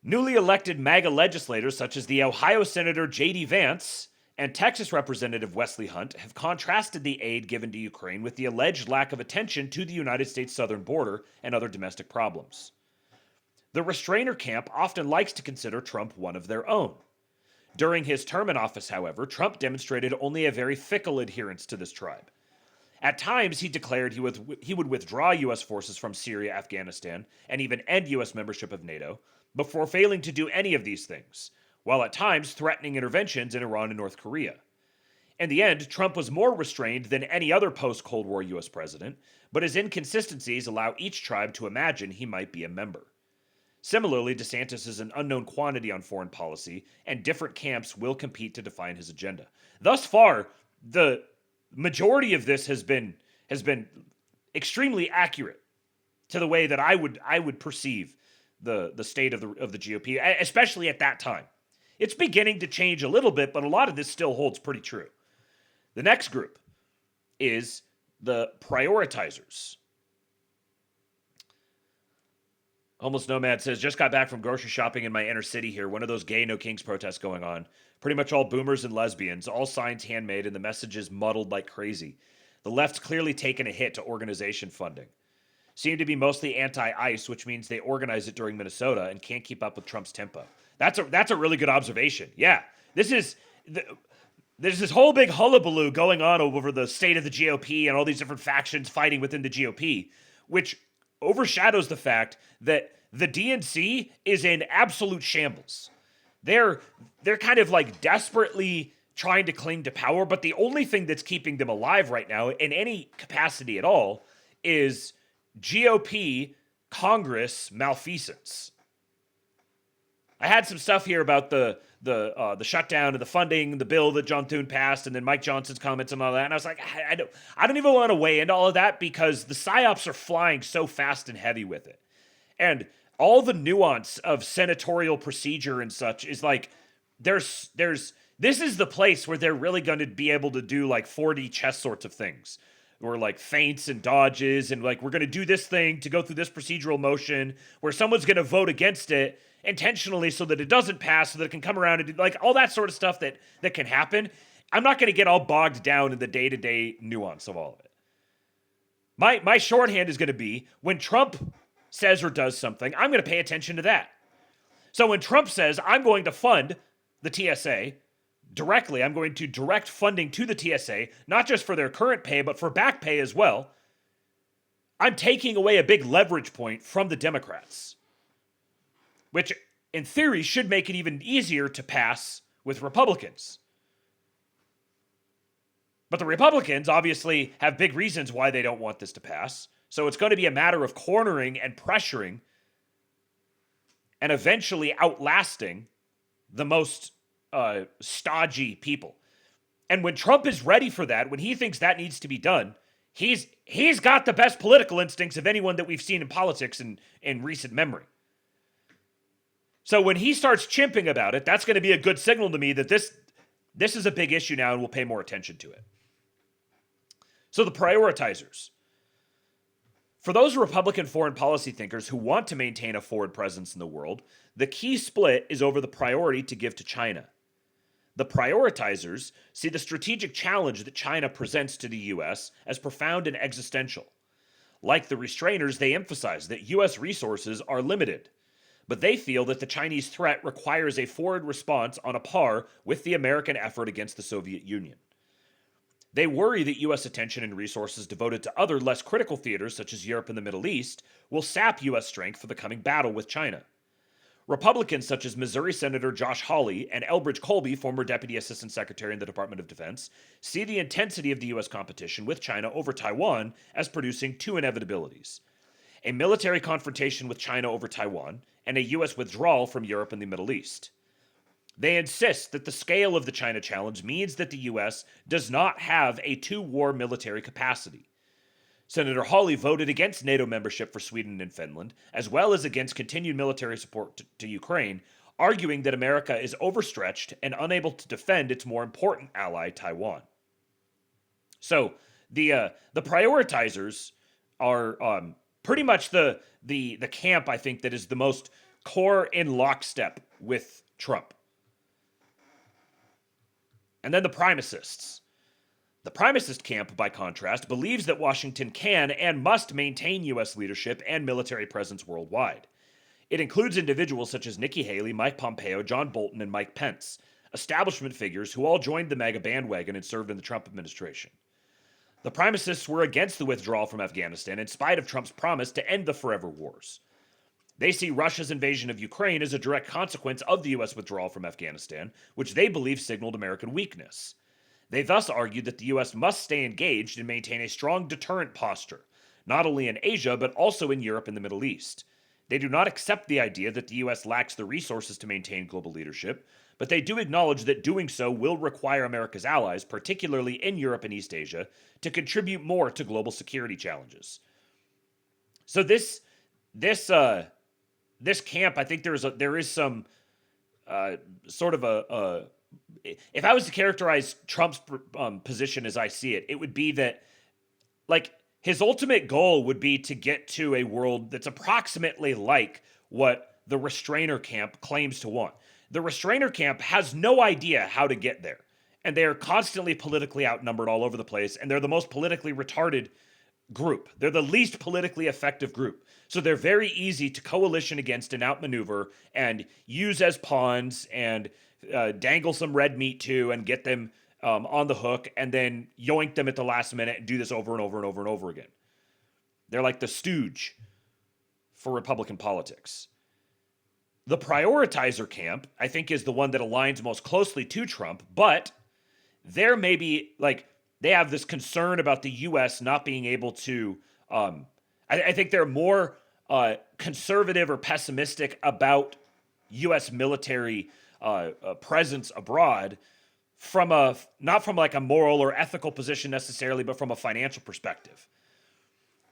Newly elected MAGA legislators such as the Ohio Senator J.D. Vance and Texas Representative Wesley Hunt have contrasted the aid given to Ukraine with the alleged lack of attention to the United States southern border and other domestic problems. The restrainer camp often likes to consider Trump one of their own. During his term in office, however, Trump demonstrated only a very fickle adherence to this tribe. At times, he declared he would withdraw U.S. forces from Syria, Afghanistan, and even end U.S. membership of NATO, before failing to do any of these things, while at times threatening interventions in Iran and North Korea. In the end, Trump was more restrained than any other post-Cold War U.S. president, but his inconsistencies allow each tribe to imagine he might be a member. Similarly, DeSantis is an unknown quantity on foreign policy, and different camps will compete to define his agenda. Thus far, the majority of this has been extremely accurate to the way that I would perceive the state of the GOP, especially at that time. It's beginning to change a little bit, but a lot of this still holds pretty true. The next group is the prioritizers. Almost Nomad says, just got back from grocery shopping in my inner city here. One of those gay no kings protests going on. Pretty much all boomers and lesbians, all signs handmade, and the messages muddled like crazy. The left's clearly taken a hit to organization funding. Seem to be mostly anti-ICE, which means they organize it during Minnesota and can't keep up with Trump's tempo. That's a really good observation. Yeah, there's this whole big hullabaloo going on over the state of the GOP and all these different factions fighting within the GOP, which overshadows the fact that the DNC is in absolute shambles. They're kind of like desperately trying to cling to power, but the only thing that's keeping them alive right now in any capacity at all is GOP Congress malfeasance. I had some stuff here about the shutdown and the funding, the bill that John Thune passed, and then Mike Johnson's comments and all that. And I was like, I don't even want to weigh into all of that because the psyops are flying so fast and heavy with it. And all the nuance of senatorial procedure and such is like, this is the place where they're really going to be able to do like 4D chess sorts of things. Or like feints and dodges, and like we're going to do this thing to go through this procedural motion where someone's going to vote against it intentionally so that it doesn't pass, so that it can come around and do like all that sort of stuff that can happen. I'm not going to get all bogged down in the day-to-day nuance of all of it. My shorthand is going to be when Trump says or does something, I'm going to pay attention to that. So when Trump says I'm going to fund the TSA directly, I'm going to direct funding to the TSA, not just for their current pay, but for back pay as well, I'm taking away a big leverage point from the Democrats, which in theory should make it even easier to pass with Republicans. But the Republicans obviously have big reasons why they don't want this to pass, so it's going to be a matter of cornering and pressuring and eventually outlasting the most stodgy people. And when Trump is ready for that, when he thinks that needs to be done, he's got the best political instincts of anyone that we've seen in politics in recent memory. So when he starts chimping about it, that's going to be a good signal to me that this is a big issue now and we'll pay more attention to it. So the prioritizers. For those Republican foreign policy thinkers who want to maintain a forward presence in the world, the key split is over the priority to give to China. The prioritizers see the strategic challenge that China presents to the U.S. as profound and existential. Like the restrainers, they emphasize that U.S. resources are limited, but they feel that the Chinese threat requires a forward response on a par with the American effort against the Soviet Union. They worry that U.S. attention and resources devoted to other less critical theaters such as Europe and the Middle East will sap U.S. strength for the coming battle with China. Republicans such as Missouri Senator Josh Hawley and Elbridge Colby, former Deputy Assistant Secretary in the Department of Defense, see the intensity of the U.S. competition with China over Taiwan as producing two inevitabilities: a military confrontation with China over Taiwan and a U.S. withdrawal from Europe and the Middle East. They insist that the scale of the China challenge means that the U.S. does not have a two-war military capacity. Senator Hawley voted against NATO membership for Sweden and Finland, as well as against continued military support to Ukraine, arguing that America is overstretched and unable to defend its more important ally, Taiwan. So the prioritizers are pretty much the camp, I think, that is the most core in lockstep with Trump. And then the primacists. The primacist camp, by contrast, believes that Washington can and must maintain U.S. leadership and military presence worldwide. It includes individuals such as Nikki Haley, Mike Pompeo, John Bolton, and Mike Pence, establishment figures who all joined the MAGA bandwagon and served in the Trump administration. The primacists were against the withdrawal from Afghanistan in spite of Trump's promise to end the forever wars. They see Russia's invasion of Ukraine as a direct consequence of the U.S. withdrawal from Afghanistan, which they believe signaled American weakness. They thus argued that the U.S. must stay engaged and maintain a strong deterrent posture, not only in Asia, but also in Europe and the Middle East. They do not accept the idea that the U.S. lacks the resources to maintain global leadership, but they do acknowledge that doing so will require America's allies, particularly in Europe and East Asia, to contribute more to global security challenges. So this camp, I think there is some sort of a if I was to characterize Trump's position as I see it, it would be that, like, his ultimate goal would be to get to a world that's approximately like what the restrainer camp claims to want. The restrainer camp has no idea how to get there, and they are constantly politically outnumbered all over the place, and they're the most politically retarded group. They're the least politically effective group. So they're very easy to coalition against and outmaneuver and use as pawns and dangle some red meat to and get them on the hook and then yoink them at the last minute and do this over and over and over and over again. They're like the stooge for Republican politics. The prioritizer camp, I think, is the one that aligns most closely to Trump, but there may be, like, they have this concern about the U.S. not being able to, I think they're more conservative or pessimistic about U.S. military presence abroad not from like a moral or ethical position necessarily, but from a financial perspective.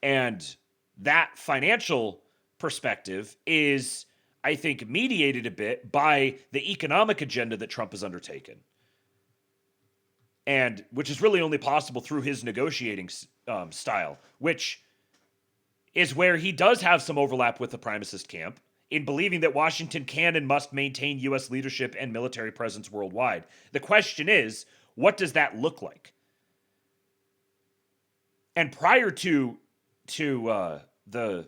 And that financial perspective is, I think, mediated a bit by the economic agenda that Trump has undertaken. And which is really only possible through his negotiating style, which is where he does have some overlap with the primacist camp in believing that Washington can and must maintain U.S. leadership and military presence worldwide. The question is, what does that look like? And prior to the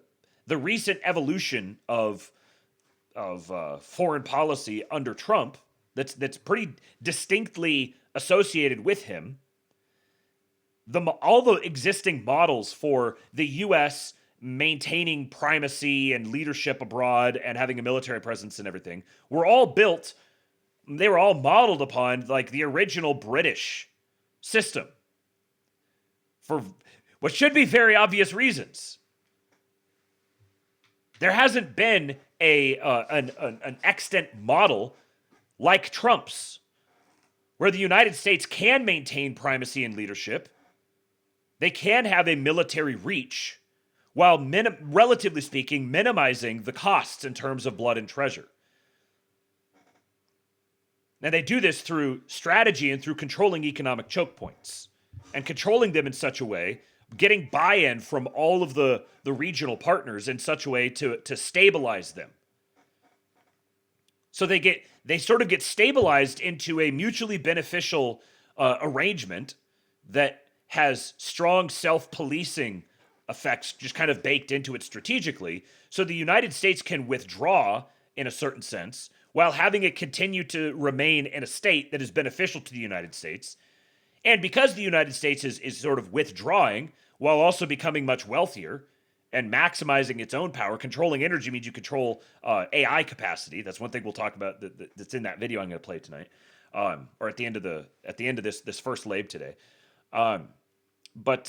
recent evolution of foreign policy under Trump, that's pretty distinctly associated with him, all the existing models for the U.S. maintaining primacy and leadership abroad and having a military presence and everything were all modeled upon like the original British system for what should be very obvious reasons. There hasn't been an extant model like Trump's, where the United States can maintain primacy and leadership. They can have a military reach while, relatively speaking, minimizing the costs in terms of blood and treasure. And they do this through strategy and through controlling economic choke points and controlling them in such a way, getting buy-in from all of the regional partners in such a way to stabilize them. So they sort of get stabilized into a mutually beneficial arrangement that has strong self-policing effects just kind of baked into it strategically. So the United States can withdraw in a certain sense while having it continue to remain in a state that is beneficial to the United States. And because the United States is sort of withdrawing while also becoming much wealthier and maximizing its own power. Controlling energy means you control AI capacity. That's one thing we'll talk about that's in that video I'm going to play tonight, or at the end of this first lab today. But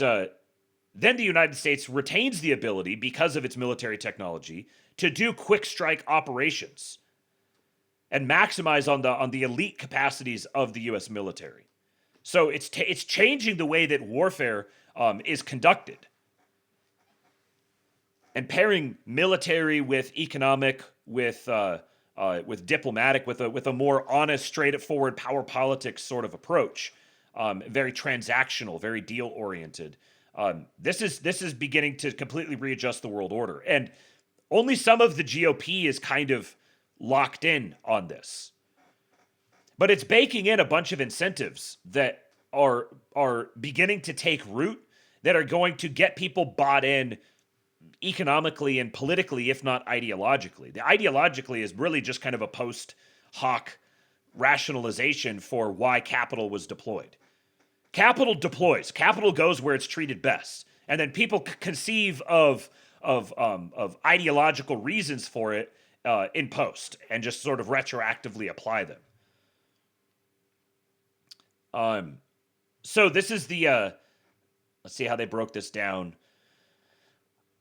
then the United States retains the ability, because of its military technology, to do quick strike operations and maximize on the elite capacities of the U.S. military. So it's changing the way that warfare is conducted, and pairing military with economic, with diplomatic, with a more honest, straightforward power politics sort of approach. Very transactional, very deal oriented. This is beginning to completely readjust the world order, and only some of the GOP is kind of locked in on this. But it's baking in a bunch of incentives that are beginning to take root, that are going to get people bought in economically and politically, if not ideologically. The ideologically is really just kind of a post hoc rationalization for why capital was deployed. Capital deploys. Capital goes where it's treated best, and then people conceive of ideological reasons for it in post, and just sort of retroactively apply them. So this is the let's see how they broke this down.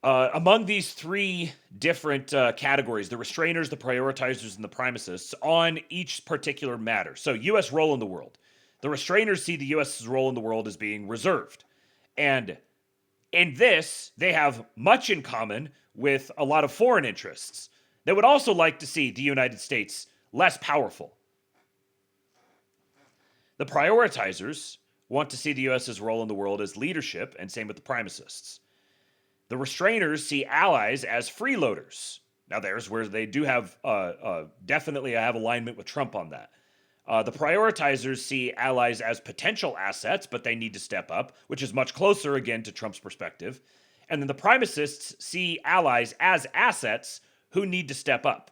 Among these three different categories, the restrainers, the prioritizers, and the primacists, on each particular matter. So U.S. role in the world. The restrainers see the U.S.'s role in the world as being reserved. And in this, they have much in common with a lot of foreign interests that would also like to see the United States less powerful. The prioritizers want to see the U.S.'s role in the world as leadership, and same with the primacists. The restrainers see allies as freeloaders. Now, there's where they do have definitely have alignment with Trump on that. The prioritizers see allies as potential assets, but they need to step up, which is much closer, again, to Trump's perspective. And then the primacists see allies as assets who need to step up.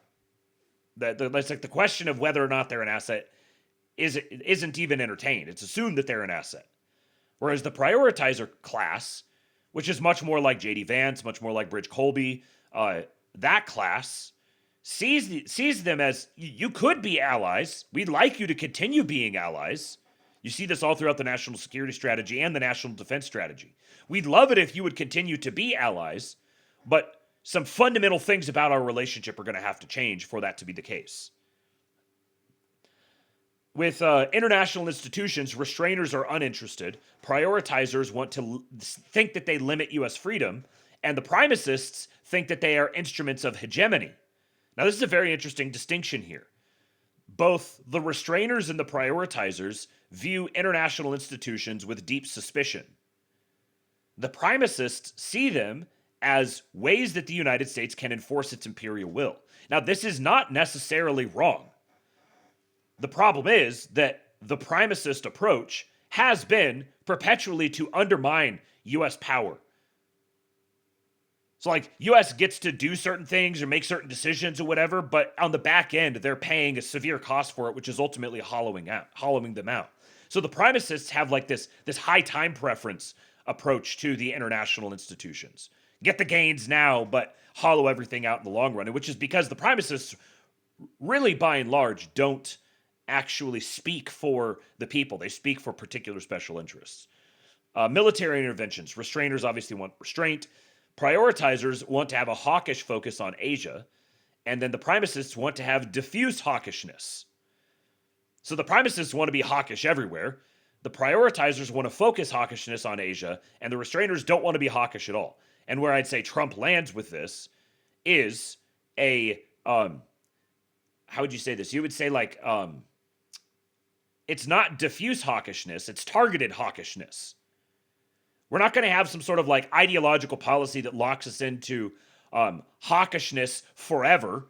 That's like the question of whether or not they're an asset isn't even entertained. It's assumed that they're an asset. Whereas the prioritizer class, which is much more like J.D. Vance, much more like Bridge Colby, that class sees them as, you could be allies. We'd like you to continue being allies. You see this all throughout the national security strategy and the national defense strategy. We'd love it if you would continue to be allies, but some fundamental things about our relationship are going to have to change for that to be the case. With international institutions, restrainers are uninterested. Prioritizers want to think that they limit U.S. freedom, and the primacists think that they are instruments of hegemony. Now, this is a very interesting distinction here. Both the restrainers and the prioritizers view international institutions with deep suspicion. The primacists see them as ways that the United States can enforce its imperial will. Now, this is not necessarily wrong. The problem is that the primacist approach has been perpetually to undermine U.S. power. So, like, U.S. gets to do certain things or make certain decisions or whatever, but on the back end, they're paying a severe cost for it, which is ultimately hollowing them out. So the primacists have like this high time preference approach to the international institutions. Get the gains now, but hollow everything out in the long run, which is because the primacists really, by and large, don't actually speak for the people. They speak for particular special interests. Military interventions. Restrainers obviously want restraint. Prioritizers want to have a hawkish focus on Asia. And then the primacists want to have diffuse hawkishness. So the primacists want to be hawkish everywhere. The prioritizers want to focus hawkishness on Asia. And the restrainers don't want to be hawkish at all. And where I'd say Trump lands with this is a, how would you say this? You would say like, it's not diffuse hawkishness, it's targeted hawkishness. We're not going to have some sort of like ideological policy that locks us into hawkishness forever.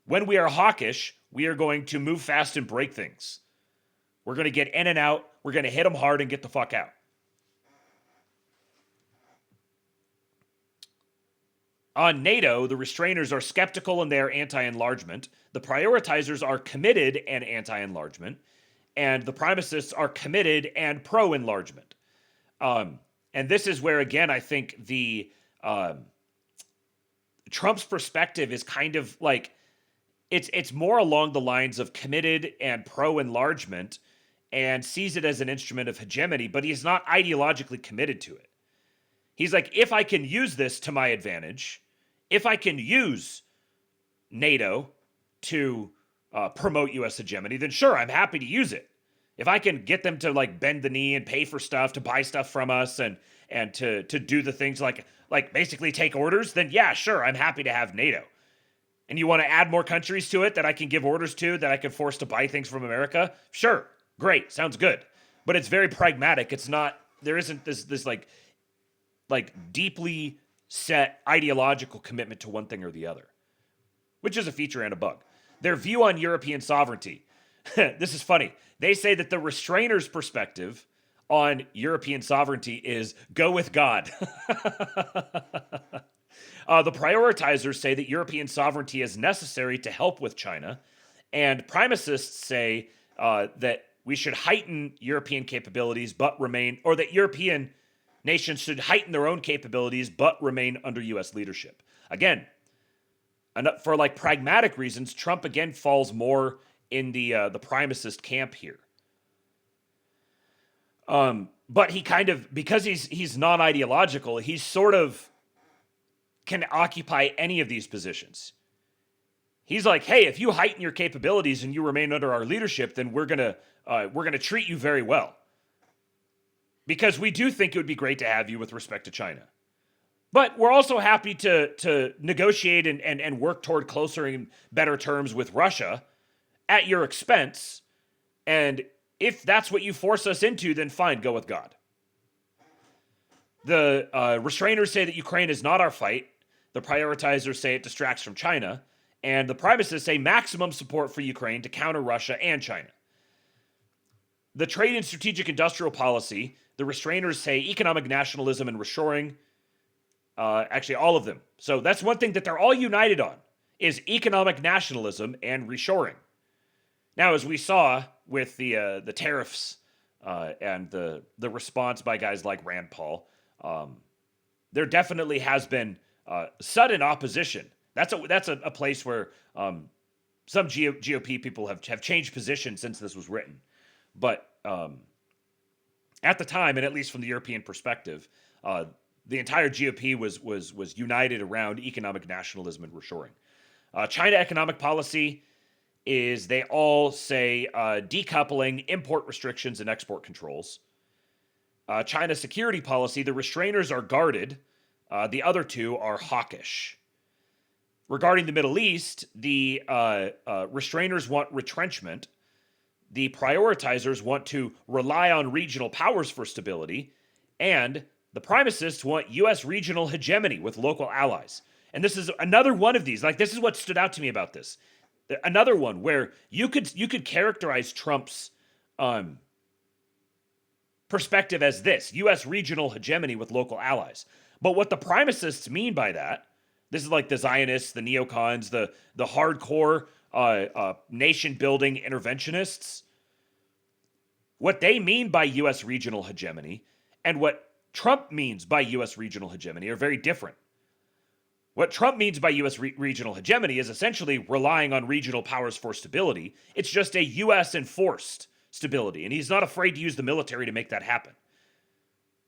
When we are hawkish, we are going to move fast and break things. We're going to get in and out. We're going to hit them hard and get the fuck out. On NATO, the restrainers are skeptical and they are anti-enlargement. The prioritizers are committed and anti-enlargement. And the primacists are committed and pro-enlargement. And this is where, again, I think the Trump's perspective is kind of like it's more along the lines of committed and pro-enlargement and sees it as an instrument of hegemony, but he's not ideologically committed to it. He's like, if I can use this to my advantage, if I can use NATO to promote U.S. hegemony, then sure, I'm happy to use it. If I can get them to like bend the knee and pay for stuff, to buy stuff from us, and to do the things like basically take orders, then yeah, sure, I'm happy to have NATO. And you want to add more countries to it that I can give orders to, that I can force to buy things from America? Sure, great, sounds good. But it's very pragmatic. It's not, there isn't this like deeply set ideological commitment to one thing or the other, which is a feature and a bug. Their view on European sovereignty. This is funny. They say that the restrainers' perspective on European sovereignty is go with God. The prioritizers say that European sovereignty is necessary to help with China, and primacists say that we should heighten European capabilities but remain, or that European nations should heighten their own capabilities but remain under U.S. leadership. Again, for like pragmatic reasons, Trump again falls more in the primacist camp here. But he kind of, because he's non-ideological, he's sort of can occupy any of these positions. He's like, hey, if you heighten your capabilities and you remain under our leadership, then we're gonna treat you very well, because we do think it would be great to have you with respect to China. But we're also happy to negotiate and work toward closer and better terms with Russia at your expense. And if that's what you force us into, then fine, go with God. The restrainers say that Ukraine is not our fight. The prioritizers say it distracts from China. And the primacists say maximum support for Ukraine to counter Russia and China. The trade and strategic industrial policy, the restrainers say economic nationalism and reshoring. Actually, all of them. So that's one thing that they're all united on, is economic nationalism and reshoring. Now, as we saw with the tariffs and the response by guys like Rand Paul, there definitely has been sudden opposition. That's a place where some GOP people have changed position since this was written. But at the time, and at least from the European perspective, the entire GOP was united around economic nationalism and reshoring. China economic policy is, they all say decoupling, import restrictions, and export controls. China security policy, the restrainers are guarded. The other two are hawkish. Regarding the Middle East, the restrainers want retrenchment. The prioritizers want to rely on regional powers for stability. And the primacists want U.S. regional hegemony with local allies. And this is another one of these. Like, this is what stood out to me about this. Another one where you could characterize Trump's perspective as this: U.S. regional hegemony with local allies. But what the primacists mean by that, this is like the Zionists, the neocons, the hardcore nation-building interventionists. What they mean by U.S. regional hegemony and what Trump means by U.S. regional hegemony are very different. What Trump means by U.S. regional hegemony is essentially relying on regional powers for stability. It's just a U.S. enforced stability, and he's not afraid to use the military to make that happen.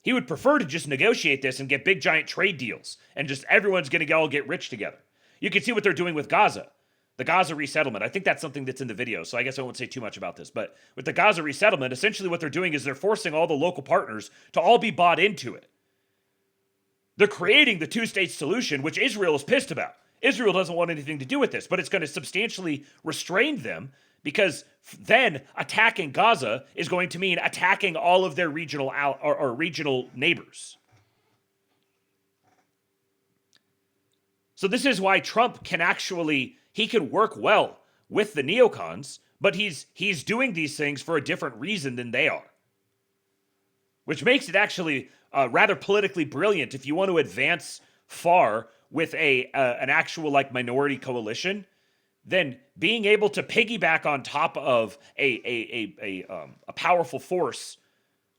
He would prefer to just negotiate this and get big giant trade deals, and just everyone's going to all get rich together. You can see what they're doing with Gaza. The Gaza resettlement. I think that's something that's in the video, so I guess I won't say too much about this. But with the Gaza resettlement, essentially what they're doing is they're forcing all the local partners to all be bought into it. They're creating the two-state solution, which Israel is pissed about. Israel doesn't want anything to do with this, but it's going to substantially restrain them, because then attacking Gaza is going to mean attacking all of their regional regional neighbors. So this is why Trump can actually, he can work well with the neocons, but he's doing these things for a different reason than they are. Which makes it actually rather politically brilliant if you want to advance far with an actual like minority coalition. Then being able to piggyback on top of a powerful force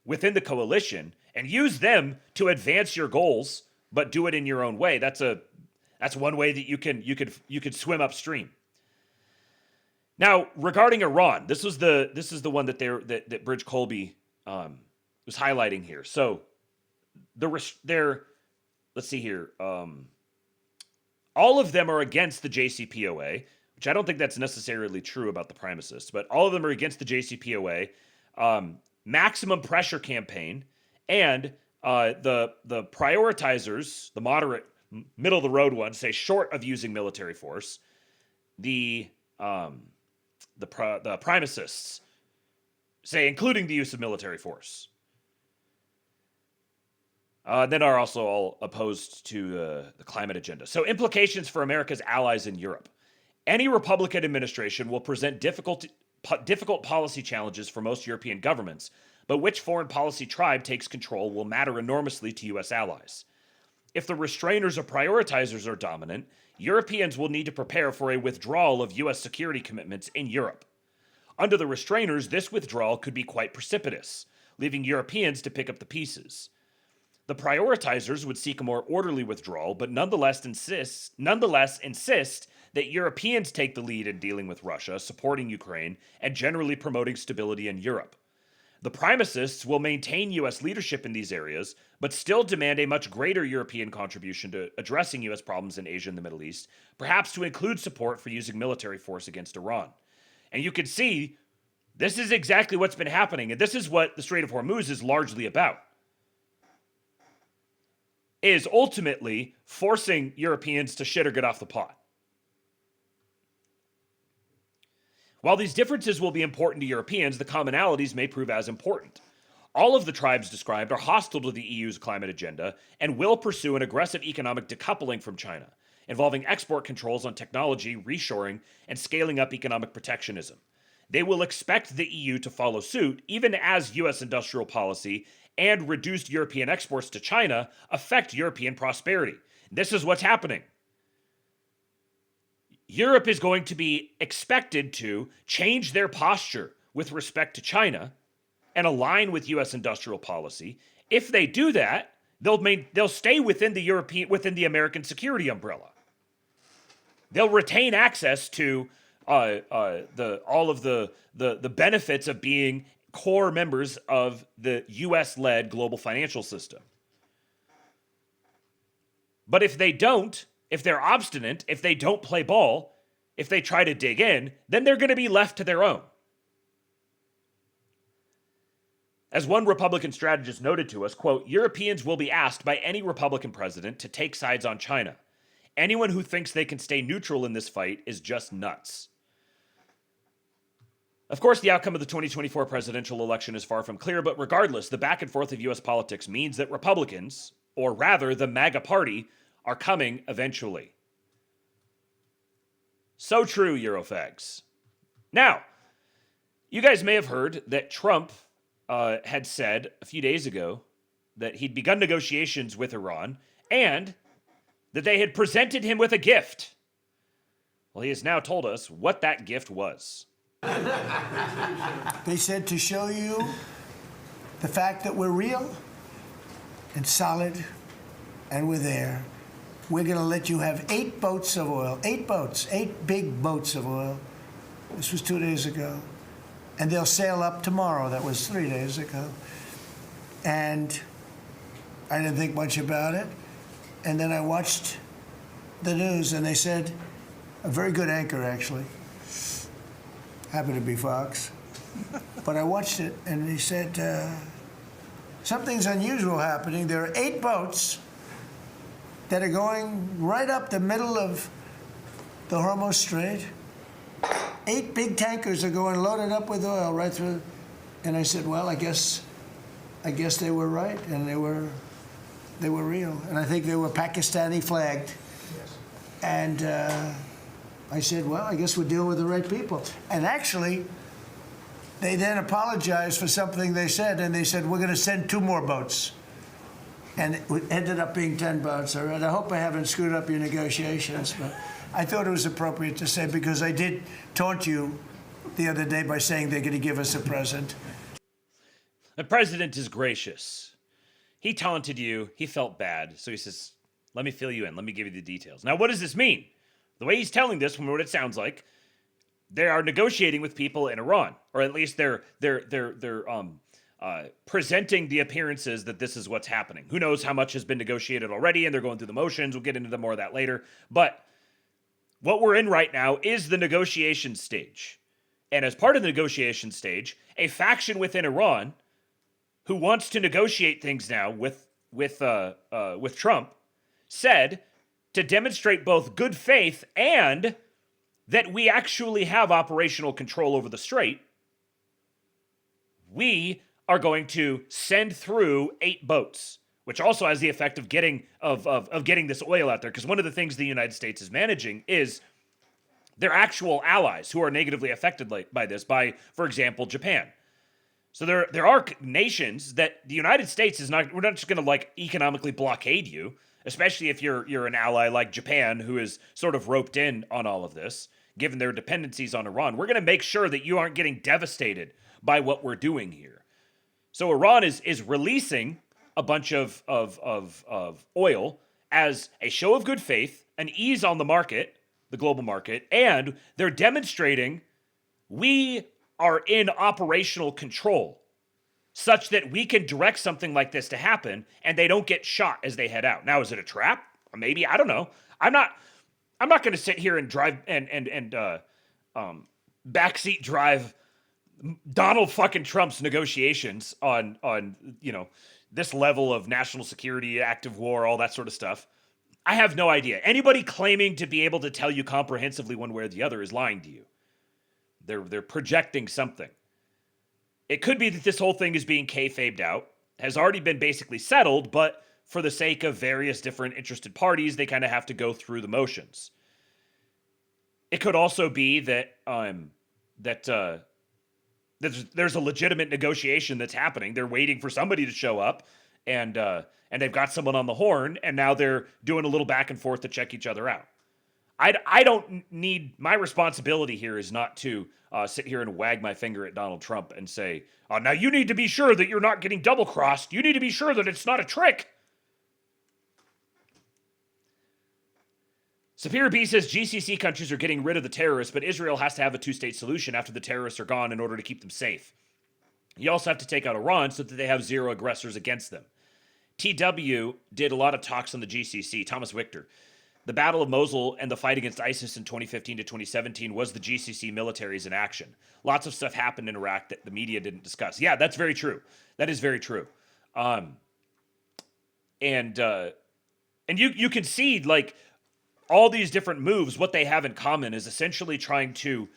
within the coalition and use them to advance your goals but do it in your own way. That's one way that you could swim upstream. Now, regarding Iran, this is the one that Bridge Colby was highlighting here. So let's see here. All of them are against the JCPOA, which I don't think that's necessarily true about the primicists, but all of them are against the JCPOA, maximum pressure campaign, and the prioritizers, the moderate, middle of the road ones, say short of using military force. The primicists say including the use of military force. Then are also all opposed to the climate agenda. So implications for America's allies in Europe. Any Republican administration will present difficult policy challenges for most European governments, but which foreign policy tribe takes control will matter enormously to U.S. allies. If the restrainers or prioritizers are dominant, Europeans will need to prepare for a withdrawal of U.S. security commitments in Europe. Under the restrainers, this withdrawal could be quite precipitous, leaving Europeans to pick up the pieces. The prioritizers would seek a more orderly withdrawal, but nonetheless insist that Europeans take the lead in dealing with Russia, supporting Ukraine, and generally promoting stability in Europe. The primicists will maintain U.S. leadership in these areas, but still demand a much greater European contribution to addressing U.S. problems in Asia and the Middle East, perhaps to include support for using military force against Iran. And you can see this is exactly what's been happening, and this is what the Strait of Hormuz is largely about. Is ultimately forcing Europeans to shit or get off the pot. While these differences will be important to Europeans, the commonalities may prove as important. All of the tribes described are hostile to the EU's climate agenda and will pursue an aggressive economic decoupling from China, involving export controls on technology, reshoring, and scaling up economic protectionism. They will expect the EU to follow suit, even as U.S. industrial policy and reduced European exports to China affect European prosperity. This is what's happening. Europe is going to be expected to change their posture with respect to China and align with U.S. industrial policy. If they do that, they'll stay within the American security umbrella. They'll retain access to all of the benefits of being core members of the U.S.-led global financial system. But if they don't, if they're obstinate, if they don't play ball, if they try to dig in, then they're going to be left to their own. As one Republican strategist noted to us, quote, Europeans will be asked by any Republican president to take sides on China. Anyone who thinks they can stay neutral in this fight is just nuts. Of course, the outcome of the 2024 presidential election is far from clear, but regardless, the back and forth of U.S. politics means that Republicans, or rather the MAGA party, are coming eventually. So true, Eurofags. Now, you guys may have heard that Trump had said a few days ago that he'd begun negotiations with Iran and that they had presented him with a gift. Well, he has now told us what that gift was. They said to show you the fact that we're real and solid and we're there. We're going to let you have 8 boats of oil, 8 boats, 8 big boats of oil. This was 2 days ago. And they'll sail up tomorrow. That was 3 days ago. And I didn't think much about it. And then I watched the news and they said, a very good anchor actually, happened to be Fox. But I watched it and he said, something's unusual happening. There are 8 boats that are going right up the middle of the Hormuz Strait. 8 big tankers are going loaded up with oil right through. And I said, well, I guess they were right and they were real. And I think they were Pakistani flagged. Yes. And I said, well, I guess we're dealing with the right people. And actually, they then apologized for something they said, and they said, we're going to send 2 more boats. And it ended up being 10 boats. All right, I hope I haven't screwed up your negotiations, but I thought it was appropriate to say, because I did taunt you the other day by saying they're going to give us a present. The president is gracious. He taunted you. He felt bad. So he says, Let me fill you in. Let me give you the details. Now, what does this mean? The way he's telling this, from what it sounds like, they are negotiating with people in Iran, or at least they're presenting the appearances that this is what's happening. Who knows how much has been negotiated already, and they're going through the motions. We'll get into more of that later. But what we're in right now is the negotiation stage. And as part of the negotiation stage, a faction within Iran who wants to negotiate things now with Trump said to demonstrate both good faith and that we actually have operational control over the strait, we are going to send through 8 boats, which also has the effect of getting this oil out there. Because one of the things the United States is managing is their actual allies who are negatively affected by this, by, for example, Japan. So there are nations that the United States is not. We're not just going to like economically blockade you, especially if you're an ally like Japan, who is sort of roped in on all of this, given their dependencies on Iran. We're going to make sure that you aren't getting devastated by what we're doing here. So Iran is releasing a bunch of oil as a show of good faith, an ease on the market, the global market, and they're demonstrating we are in operational control such that we can direct something like this to happen and they don't get shot as they head out. Now, is it a trap? Or maybe, I don't know. I'm not going to sit here and drive and backseat drive Donald fucking Trump's negotiations on this level of national security, active war, all that sort of stuff. I have no idea. Anybody claiming to be able to tell you comprehensively one way or the other is lying to you. They're projecting something. It could be that this whole thing is being kayfabed out, has already been basically settled, but for the sake of various different interested parties, they kind of have to go through the motions. It could also be that there's a legitimate negotiation that's happening. They're waiting for somebody to show up, and they've got someone on the horn, and now they're doing a little back and forth to check each other out. I don't need, my responsibility here is not to sit here and wag my finger at Donald Trump and say, oh, now you need to be sure that you're not getting double-crossed. You need to be sure that it's not a trick. Superior B says GCC countries are getting rid of the terrorists, but Israel has to have a two-state solution after the terrorists are gone in order to keep them safe. You also have to take out Iran so that they have zero aggressors against them. TW did a lot of talks on the GCC. Thomas Victor. The Battle of Mosul and the fight against ISIS in 2015 to 2017 was the GCC militaries in action. Lots of stuff happened in Iraq that the media didn't discuss. Yeah, that's very true. That is very true. And you can see, like, all these different moves, what they have in common is essentially trying to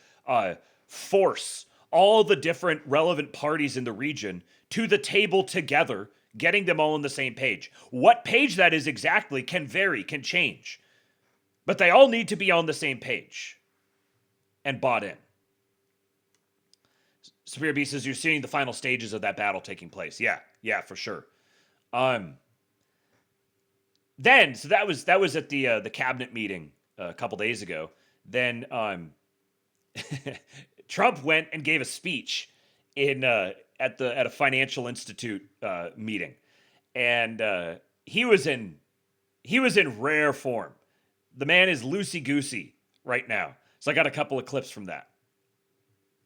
force all the different relevant parties in the region to the table together, getting them all on the same page. What page that is exactly can vary, can change. But they all need to be on the same page and bought in. Superior B says, you're seeing the final stages of that battle taking place. Yeah, for sure. Then, so that was at the cabinet meeting a couple days ago. Then Trump went and gave a speech at a financial institute meeting, and he was in rare form. The man is loosey-goosey right now. So I got a couple of clips from that.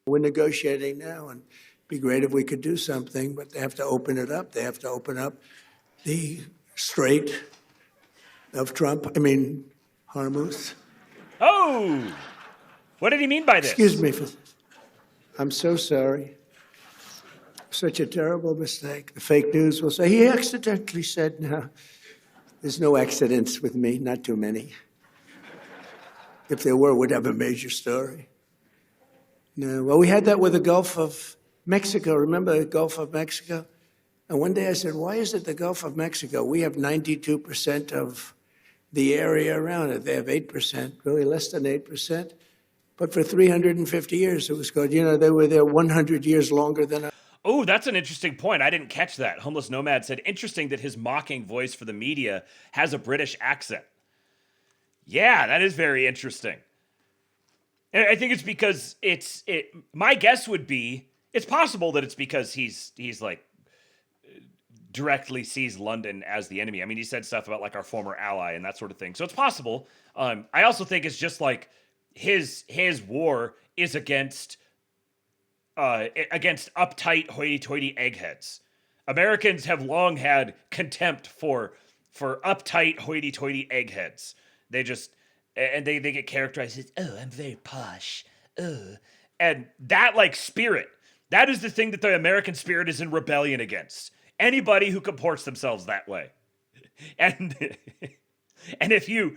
We're negotiating now, and it'd be great if we could do something, but they have to open it up. They have to open up the Strait of Hormuz. Oh! What did he mean by this? Excuse me. I'm so sorry. Such a terrible mistake. The fake news will say, he accidentally said, no. There's no accidents with me, not too many. If there were, we'd have a major story. No, well, we had that with the Gulf of Mexico. Remember the Gulf of Mexico? And one day I said, why is it the Gulf of Mexico? We have 92% of the area around it. They have 8%, really less than 8%. But for 350 years, it was good. You know, they were there 100 years longer than us. Oh, that's an interesting point. I didn't catch that. Homeless Nomad said, interesting that his mocking voice for the media has a British accent. Yeah, that is very interesting. And I think it's because my guess would be, it's possible that it's because he's like directly sees London as the enemy. I mean, he said stuff about like our former ally and that sort of thing. So it's possible. I also think it's just like his war is against uptight hoity-toity eggheads. Americans have long had contempt for uptight hoity-toity eggheads. They just they get characterized as, oh, I'm very posh. Oh. And that like spirit, that is the thing that the American spirit is in rebellion against. Anybody who comports themselves that way. And if you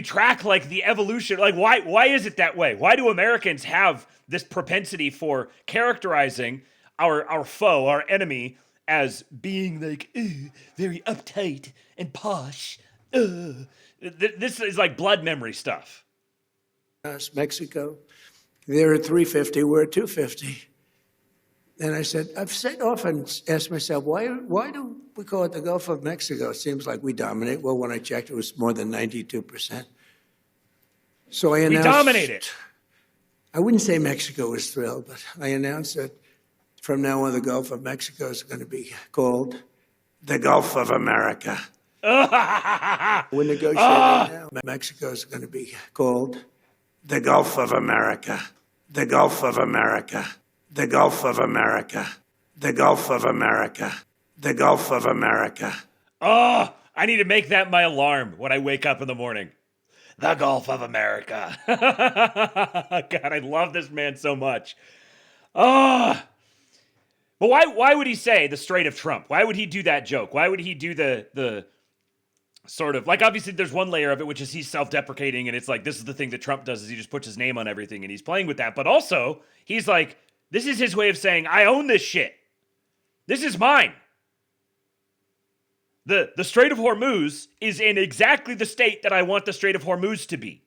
track like the evolution, like why is it that way? Why do Americans have this propensity for characterizing our foe, our enemy, as being like very uptight and posh? This is like blood memory stuff. Mexico, they're at 350, we're at 250. And I said, often asked myself, why do we call it the Gulf of Mexico? It seems like we dominate. Well, when I checked, it was more than 92%. So I announced... We dominate it. I wouldn't say Mexico was thrilled, but I announced that from now on, the Gulf of Mexico is going to be called the Gulf of America. We're negotiating now. Mexico is going to be called the Gulf of America. The Gulf of America. The Gulf of America. The Gulf of America. The Gulf of America. Oh, I need to make that my alarm when I wake up in the morning. The Gulf of America. God, I love this man so much. Oh. But why would he say the Strait of Trump? Why would he do that joke? Why would he do the sort of, like, obviously there's one layer of it, which is he's self-deprecating, and it's like, this is the thing that Trump does, is he just puts his name on everything, and he's playing with that. But also, he's like, this is his way of saying, I own this shit. This is mine. The Strait of Hormuz is in exactly the state that I want the Strait of Hormuz to be.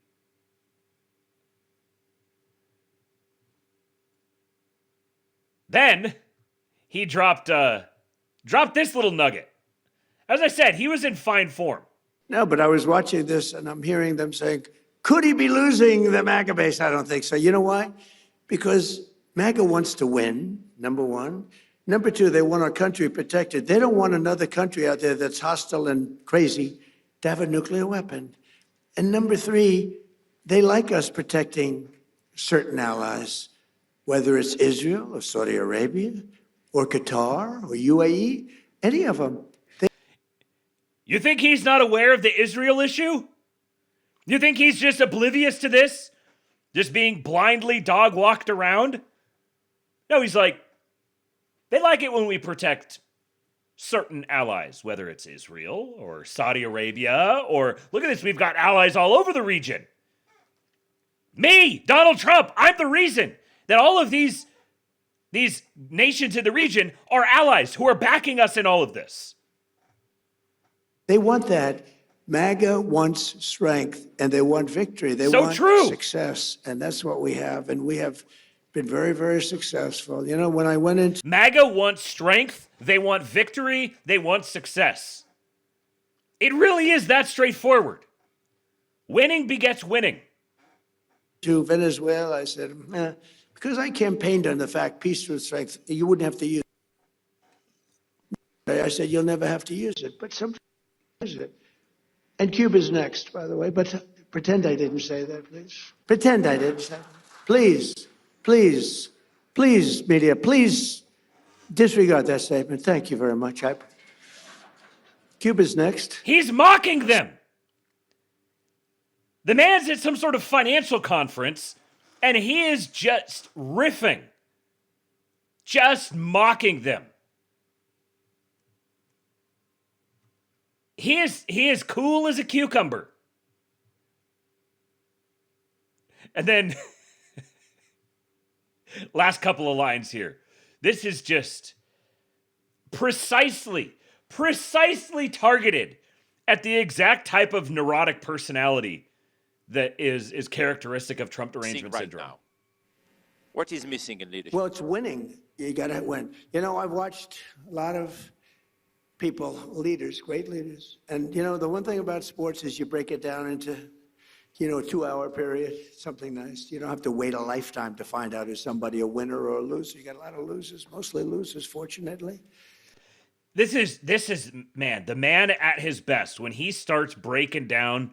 Then he dropped this little nugget. As I said, he was in fine form. No, but I was watching this and I'm hearing them saying, could he be losing the MAGA base? I don't think so. You know why? Because MAGA wants to win, number one. Number two, they want our country protected. They don't want another country out there that's hostile and crazy to have a nuclear weapon. And number three, they like us protecting certain allies, whether it's Israel or Saudi Arabia or Qatar or UAE, any of them. You think he's not aware of the Israel issue? You think he's just oblivious to this? Just being blindly dog-walked around? No, he's like, they like it when we protect certain allies, whether it's Israel or Saudi Arabia or, look at this, we've got allies all over the region. Me, Donald Trump, I'm the reason that all of these nations in the region are allies who are backing us in all of this. They want that. MAGA wants strength and they want victory. They want success. And that's what we have. And we have been very, very successful. You know, when I went into MAGA wants strength, they want victory, they want success. It really is that straightforward. Winning begets winning. To Venezuela, I said, because I campaigned on the fact peace through strength, you wouldn't have to use it. I said, you'll never have to use it. But sometimes it. And Cuba's next, by the way, but pretend I didn't say that, please. Pretend I didn't say that. Please, please, please, media, please disregard that statement. Thank you very much. Cuba's next. He's mocking them. The man's at some sort of financial conference, and he is just riffing, just mocking them. He is cool as a cucumber. And then, last couple of lines here. This is just precisely targeted at the exact type of neurotic personality that is characteristic of Trump derangement syndrome. Now. What is missing in leadership? Well, it's winning. You got to win. You know, I've watched a lot of people, leaders, great leaders. And, you know, the one thing about sports is you break it down into, 2-hour period, something nice. You don't have to wait a lifetime to find out is somebody a winner or a loser. You got a lot of losers, mostly losers, fortunately. This is man, the man at his best when he starts breaking down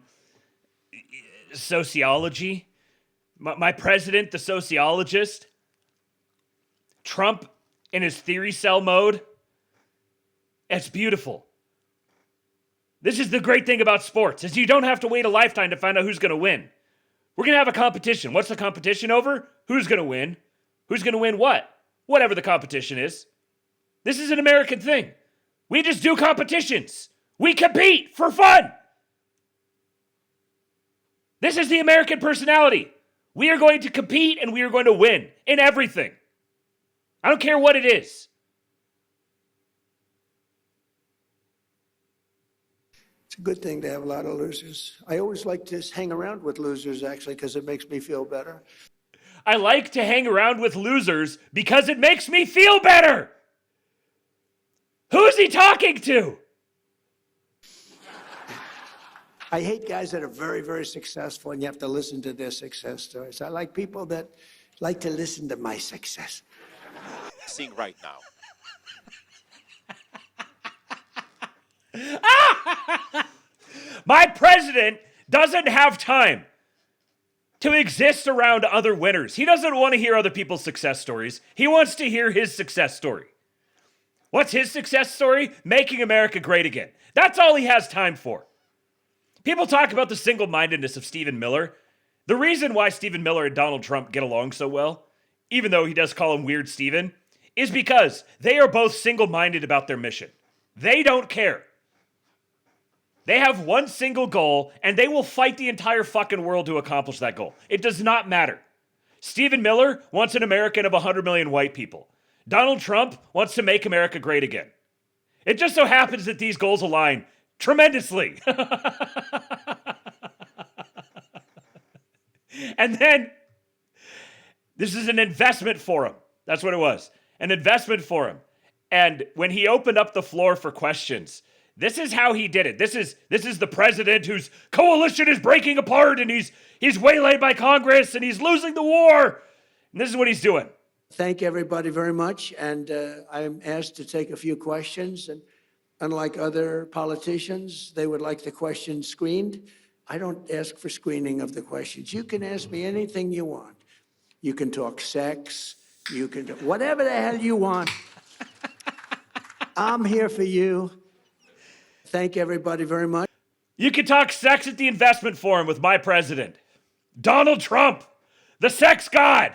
sociology. My president, the sociologist, Trump in his theory cell mode. It's beautiful. This is the great thing about sports, is you don't have to wait a lifetime to find out who's going to win. We're going to have a competition. What's the competition over? Who's going to win? Who's going to win what? Whatever the competition is. This is an American thing. We just do competitions. We compete for fun. This is the American personality. We are going to compete and we are going to win in everything. I don't care what it is. It's a good thing to have a lot of losers. I always like to hang around with losers, actually, because it makes me feel better. I like to hang around with losers because it makes me feel better. Who's he talking to? I hate guys that are very, very successful and you have to listen to their success stories. I like people that like to listen to my success. Sing right now. My president doesn't have time to exist around other winners. He doesn't want to hear other people's success stories. He wants to hear his success story. What's his success story? Making America great again. That's all he has time for. People talk about the single-mindedness of Stephen Miller. The reason why Stephen Miller and Donald Trump get along so well, even though he does call him Weird Stephen, is because they are both single-minded about their mission. They don't care. They have one single goal, and they will fight the entire fucking world to accomplish that goal. It does not matter. Stephen Miller wants an American of 100 million white people. Donald Trump wants to make America great again. It just so happens that these goals align tremendously. And then, this is an investment for him. That's what it was. An investment for him. And when he opened up the floor for questions, this is how he did it. This is the president whose coalition is breaking apart and he's waylaid by Congress and he's losing the war. And this is what he's doing. Thank everybody very much. And I'm asked to take a few questions. And unlike other politicians, they would like the questions screened. I don't ask for screening of the questions. You can ask me anything you want. You can talk sex. You can do whatever the hell you want. I'm here for you. Thank everybody very much. You can talk sex at the investment forum with my president, Donald Trump, the sex god,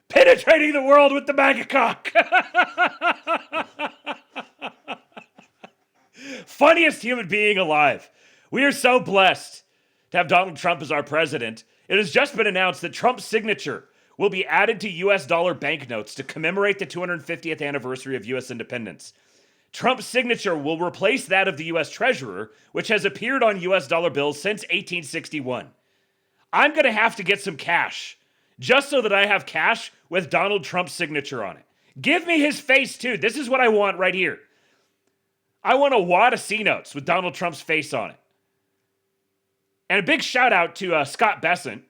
penetrating the world with the MAGA cock. Funniest human being alive. We are so blessed to have Donald Trump as our president. It has just been announced that Trump's signature will be added to US dollar banknotes to commemorate the 250th anniversary of US independence. Trump's signature will replace that of the US Treasurer, which has appeared on US dollar bills since 1861. I'm going to have to get some cash, just so that I have cash with Donald Trump's signature on it. Give me his face, too. This is what I want right here. I want a wad of C-notes with Donald Trump's face on it. And a big shout out to Scott Bessent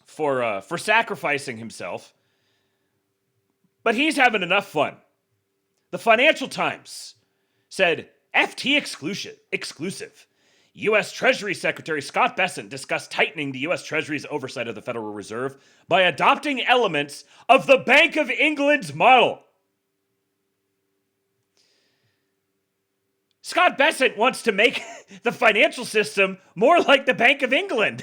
for sacrificing himself. But he's having enough fun. The Financial Times said, FT exclusive. U.S. Treasury Secretary Scott Bessent discussed tightening the U.S. Treasury's oversight of the Federal Reserve by adopting elements of the Bank of England's model. Scott Bessent wants to make the financial system more like the Bank of England.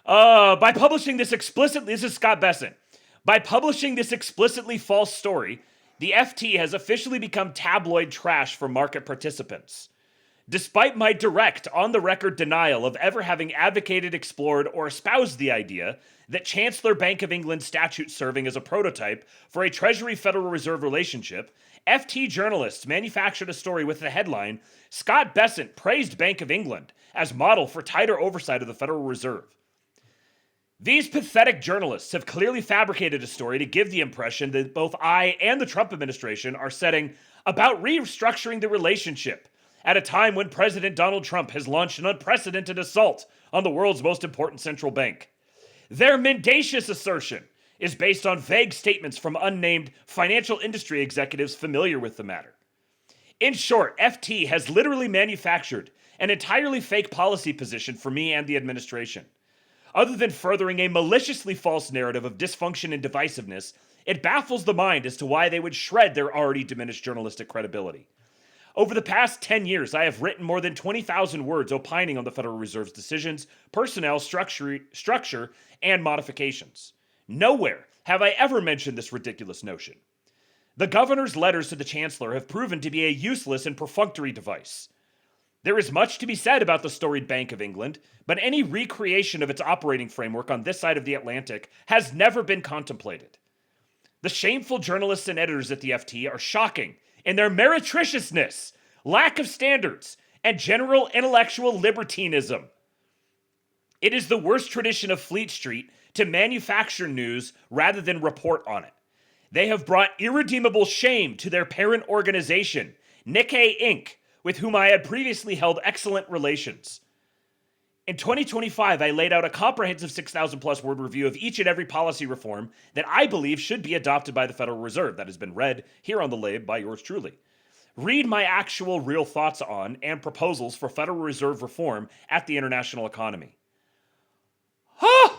By publishing this explicitly, this is Scott Bessent. By publishing this explicitly false story, the FT has officially become tabloid trash for market participants. Despite my direct, on-the-record denial of ever having advocated, explored, or espoused the idea that Chancellor Bank of England statute serving as a prototype for a Treasury-Federal Reserve relationship, FT journalists manufactured a story with the headline, Scott Bessent praised Bank of England as model for tighter oversight of the Federal Reserve. These pathetic journalists have clearly fabricated a story to give the impression that both I and the Trump administration are setting about restructuring the relationship at a time when President Donald Trump has launched an unprecedented assault on the world's most important central bank. Their mendacious assertion is based on vague statements from unnamed financial industry executives familiar with the matter. In short, FT has literally manufactured an entirely fake policy position for me and the administration. Other than furthering a maliciously false narrative of dysfunction and divisiveness, it baffles the mind as to why they would shred their already diminished journalistic credibility. Over the past 10 years, I have written more than 20,000 words opining on the Federal Reserve's decisions, personnel, structure, and modifications. Nowhere have I ever mentioned this ridiculous notion. The governor's letters to the chancellor have proven to be a useless and perfunctory device. There is much to be said about the storied Bank of England, but any recreation of its operating framework on this side of the Atlantic has never been contemplated. The shameful journalists and editors at the FT are shocking in their meretriciousness, lack of standards, and general intellectual libertinism. It is the worst tradition of Fleet Street to manufacture news rather than report on it. They have brought irredeemable shame to their parent organization, Nikkei Inc., with whom I had previously held excellent relations. In 2025, I laid out a comprehensive 6,000 plus word review of each and every policy reform that I believe should be adopted by the Federal Reserve that has been read here on the Labe by yours truly. Read my actual real thoughts on and proposals for Federal Reserve reform at the international economy. Huh!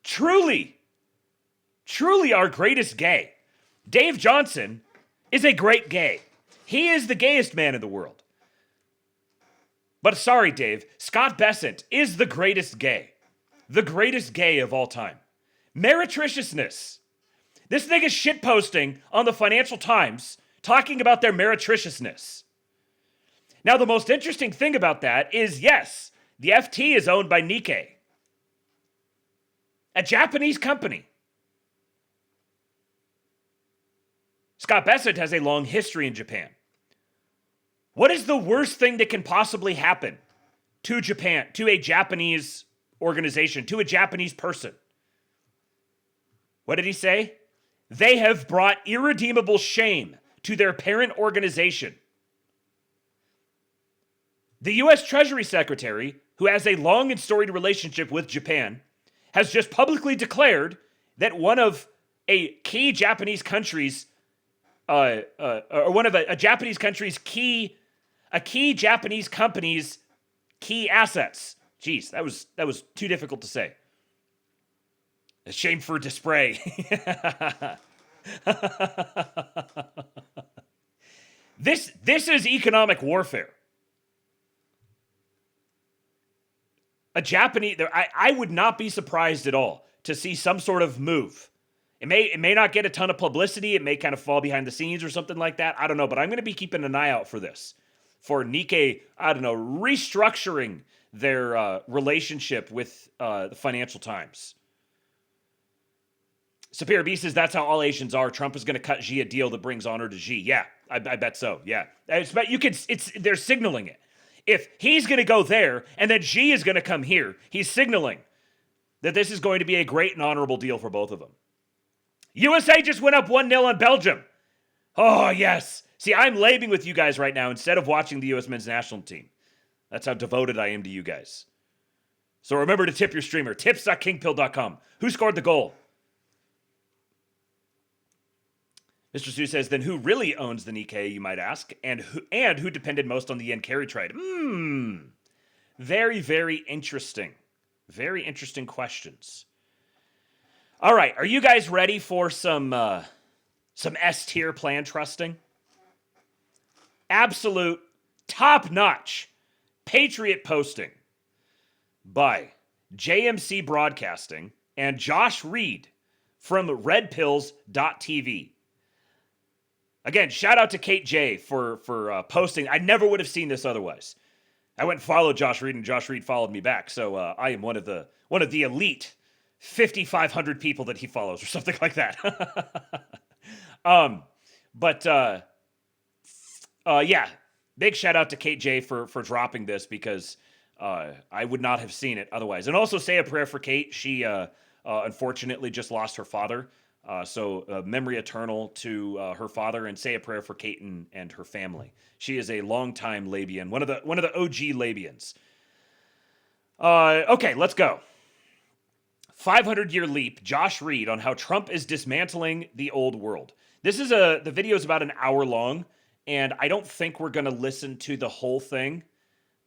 Truly our greatest gay. Dave Johnson is a great gay. He is the gayest man in the world. But sorry, Dave, Scott Bessent is the greatest gay. The greatest gay of all time. Meretriciousness. This nigga shitposting on the Financial Times talking about their meretriciousness. Now, the most interesting thing about that is, yes, the FT is owned by Nikkei, a Japanese company. Scott Bessent has a long history in Japan. What is the worst thing that can possibly happen to Japan, to a Japanese organization, to a Japanese person? What did he say? They have brought irredeemable shame to their parent organization. The U.S. Treasury Secretary, who has a long and storied relationship with Japan, has just publicly declared that one of a key Japanese country's a key Japanese company's key assets. Jeez, that was too difficult to say. A shame for display. This is economic warfare. A Japanese, I would not be surprised at all to see some sort of move. It may not get a ton of publicity. It may kind of fall behind the scenes or something like that. I don't know, but I'm going to be keeping an eye out for this. For Nikkei, restructuring their relationship with the Financial Times. Superior B says that's how all Asians are. Trump is going to cut Xi a deal that brings honor to Xi. Yeah, I bet so. Yeah, they're signaling it. If he's going to go there and then Xi is going to come here, he's signaling that this is going to be a great and honorable deal for both of them. USA just went up 1-0 on Belgium. Oh, yes. See, I'm labing with you guys right now instead of watching the U.S. men's national team. That's how devoted I am to you guys. So remember to tip your streamer. Tips.kingpill.com. Who scored the goal? Mr. Sue says, then who really owns the Nikkei, you might ask? And who depended most on the yen carry trade? Very, very interesting. Very interesting questions. All right, are you guys ready for some S-tier plan trusting? Absolute top-notch Patriot posting by JMC Broadcasting and Josh Reed from redpills.tv. Again, shout out to Kate J for posting. I never would have seen this otherwise. I went and followed Josh Reed, and Josh Reed followed me back. So I am one of the elite 5,500 people that he follows, or something like that. Yeah, big shout out to Kate J for dropping this because I would not have seen it otherwise. And also say a prayer for Kate. She unfortunately just lost her father So memory eternal to her father, and say a prayer for Kate and her family. She is a longtime Labian, one of the OG Labians. Okay, let's go. 500-year leap, Josh Reed on how Trump is dismantling the old world. This is the video is about an hour long, and I don't think we're going to listen to the whole thing.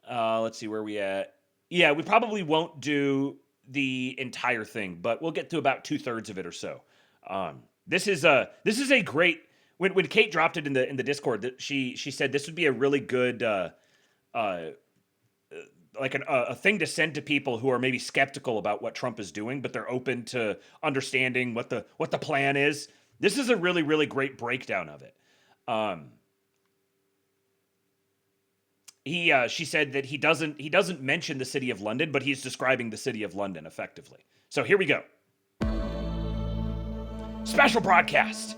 Let's see where we at. Yeah, we probably won't do the entire thing, but we'll get to about 2/3 of it or so. This is a great. When Kate dropped it in the Discord, she said this would be a really good like a thing to send to people who are maybe skeptical about what Trump is doing, but they're open to understanding what the plan is. This is a really, really great breakdown of it. She said that he doesn't mention the city of London, but he's describing the city of London effectively. So here we go. Special broadcast.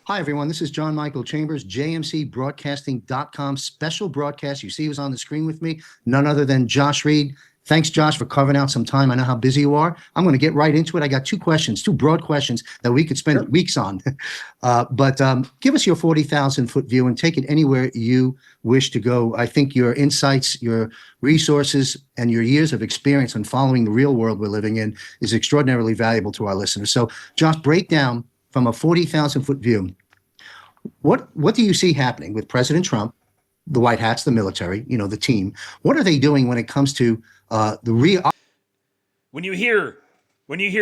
Hi, everyone. This is John Michael Chambers, JMCBroadcasting.com special broadcast. You see who's on the screen with me? None other than Josh Reed. Thanks, Josh, for carving out some time. I know how busy you are. I'm going to get right into it. I got two broad questions that we could spend weeks on. But give us your 40,000-foot view and take it anywhere you wish to go. I think your insights, your resources, and your years of experience in following the real world we're living in is extraordinarily valuable to our listeners. So, Josh, break down from a 40,000-foot view, what do you see happening with President Trump, the White Hats, the military, the team? What are they doing when it comes to the real? When you hear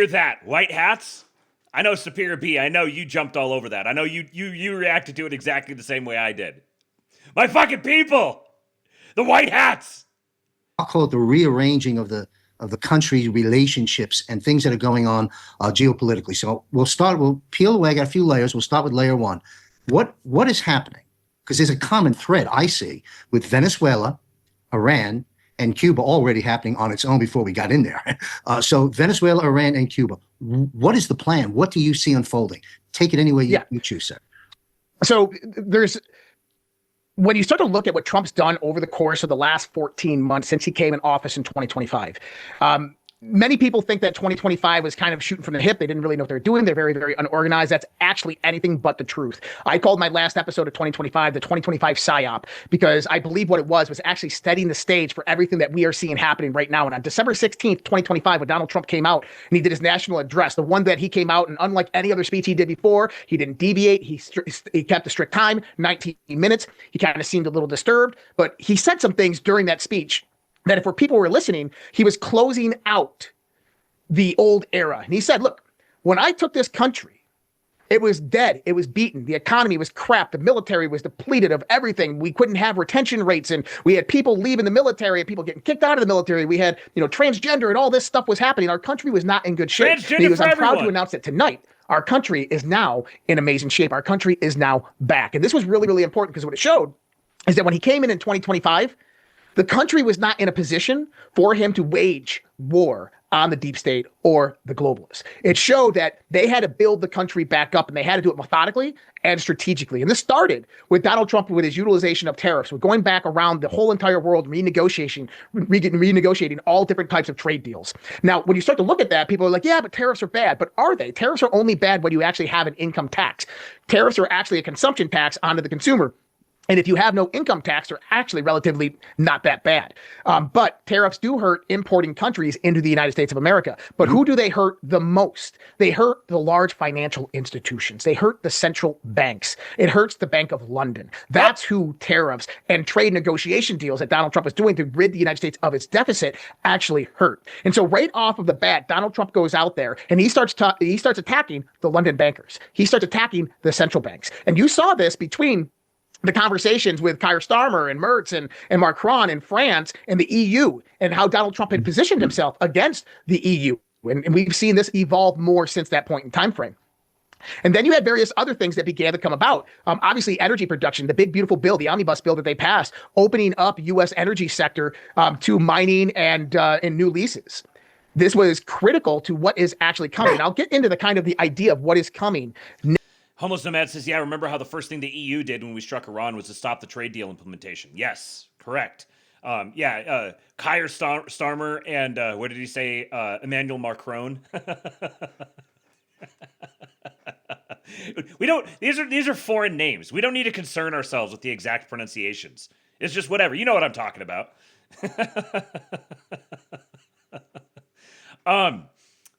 that, White Hats, I know Superior B, I know you jumped all over that. I know you reacted to it exactly the same way I did. My fucking people, the White Hats. I'll call it the rearranging of the country's relationships and things that are going on geopolitically. So we'll peel away. I got a few layers. We'll start with layer one. What is happening? Because there's a common thread I see with Venezuela, Iran, and Cuba already happening on its own before we got in there. So Venezuela, Iran, and Cuba. What is the plan? What do you see unfolding? Take it any way you choose, sir. So when you start to look at what Trump's done over the course of the last 14 months since he came in office in 2025, many people think that 2025 was kind of shooting from the hip. They didn't really know what they were doing. They're very, very unorganized. That's actually anything but the truth. I called my last episode of 2025 the 2025 PSYOP because I believe what it was actually setting the stage for everything that we are seeing happening right now. And on December 16th, 2025, when Donald Trump came out and he did his national address, the one that he came out and unlike any other speech he did before, he didn't deviate. He kept a strict time, 19 minutes. He kind of seemed a little disturbed, but he said some things during that speech that if people were listening, he was closing out the old era. And he said, look, when I took this country, it was dead. It was beaten. The economy was crap. The military was depleted of everything. We couldn't have retention rates. And we had people leaving the military and people getting kicked out of the military. We had, transgender and all this stuff was happening. Our country was not in good shape. I'm proud to announce that tonight, our country is now in amazing shape. Our country is now back. And this was really, really important because what it showed is that when he came in 2025, the country was not in a position for him to wage war on the deep state or the globalists. It showed that they had to build the country back up and they had to do it methodically and strategically. And this started with Donald Trump with his utilization of tariffs, with going back around the whole entire world, renegotiating all different types of trade deals. Now, when you start to look at that, people are like, yeah, but tariffs are bad. But are they? Tariffs are only bad when you actually have an income tax. Tariffs are actually a consumption tax onto the consumer. And if you have no income tax, they're actually relatively not that bad. But tariffs do hurt importing countries into the United States of America. But who do they hurt the most? They hurt the large financial institutions. They hurt the central banks. It hurts the Bank of London. That's who tariffs and trade negotiation deals that Donald Trump is doing to rid the United States of its deficit actually hurt. And so right off of the bat, Donald Trump goes out there and he starts attacking the London bankers. He starts attacking the central banks. And you saw this between the conversations with Keir Starmer and Merz and Macron in France and the EU and how Donald Trump had positioned himself against the EU. And we've seen this evolve more since that point in time frame. And then you had various other things that began to come about. Obviously, energy production, the big, beautiful bill, the omnibus bill that they passed, opening up U.S. energy sector to mining and in new leases. This was critical to what is actually coming. I'll get into the idea of what is coming. Homeless Nomad says, yeah, remember how the first thing the EU did when we struck Iran was to stop the trade deal implementation? Yes, correct. Keir Starmer and what did he say? Emmanuel Macron. We don't. These are foreign names. We don't need to concern ourselves with the exact pronunciations. It's just whatever. You know what I'm talking about.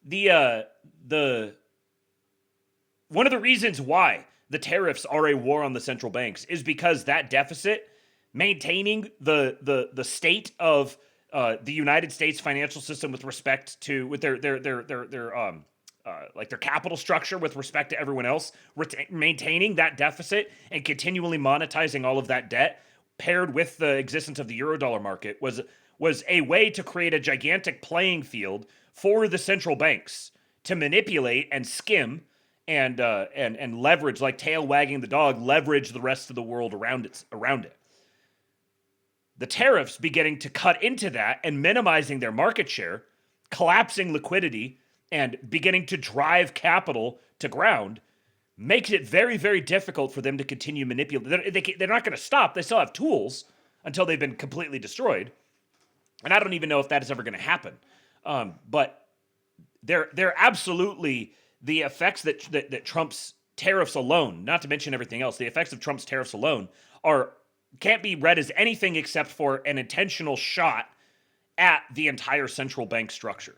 The one of the reasons why the tariffs are a war on the central banks is because that deficit, maintaining the state of the United States financial system with respect to their capital structure with respect to everyone else, maintaining that deficit and continually monetizing all of that debt, paired with the existence of the eurodollar market, was a way to create a gigantic playing field for the central banks to manipulate and skim and leverage, like tail wagging the dog, leverage the rest of the world around it. The tariffs beginning to cut into that and minimizing their market share, collapsing liquidity, and beginning to drive capital to ground makes it very, very difficult for them to continue manipulating. They're not going to stop. They still have tools until they've been completely destroyed. And I don't even know if that is ever going to happen. But they're absolutely the effects that Trump's tariffs alone, not to mention everything else, the effects of Trump's tariffs alone can't be read as anything except for an intentional shot at the entire central bank structure.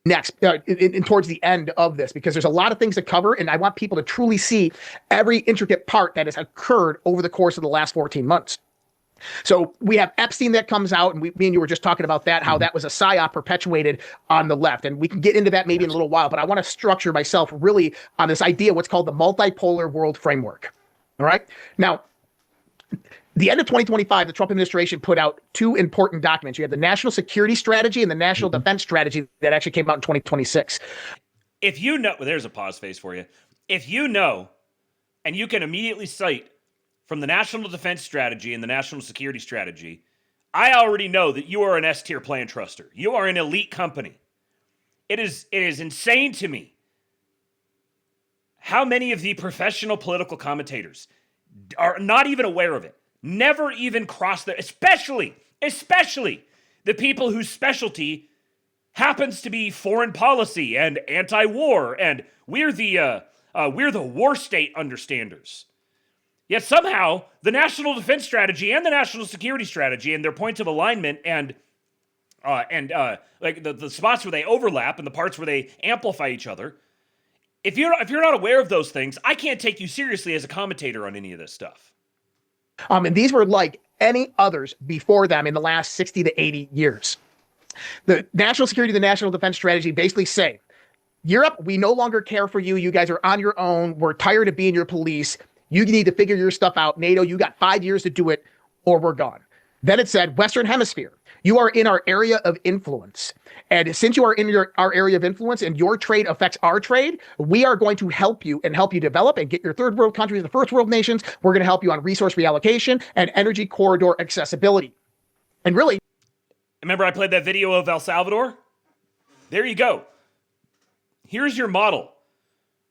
Next, towards the end of this, because there's a lot of things to cover, and I want people to truly see every intricate part that has occurred over the course of the last 14 months. So we have Epstein that comes out, and me and you were just talking about that, how that was a psyop perpetuated on the left. And we can get into that maybe in a little while, but I want to structure myself really on this idea, what's called the multipolar world framework. All right. Now, the end of 2025, the Trump administration put out two important documents. You have the National Security Strategy and the National Defense Strategy that actually came out in 2026. If you know, there's a pause phase for you. If you know, and you can immediately cite from the National Defense Strategy and the National Security Strategy, I already know that you are an S-tier plan truster. You are an elite company. It is insane to me how many of the professional political commentators are not even aware of it. Never even cross their, especially the people whose specialty happens to be foreign policy and anti-war, and we're the war state understanders. Yet somehow the National Defense Strategy and the National Security Strategy and their points of alignment and like the spots where they overlap and the parts where they amplify each other. If you're not aware of those things, I can't take you seriously as a commentator on any of this stuff. And these were like any others before them in the last 60 to 80 years. The national security, the national defense strategy basically say, Europe, we no longer care for you. You guys are on your own. We're tired of being your police. You need to figure your stuff out. NATO, you got 5 years to do it or we're gone. Then it said, Western Hemisphere, you are in our area of influence. And since you are in our area of influence and your trade affects our trade, we are going to help you develop and get your third world countries, the first world nations. We're going to help you on resource reallocation and energy corridor accessibility. And really, remember I played that video of El Salvador? There you go. Here's your model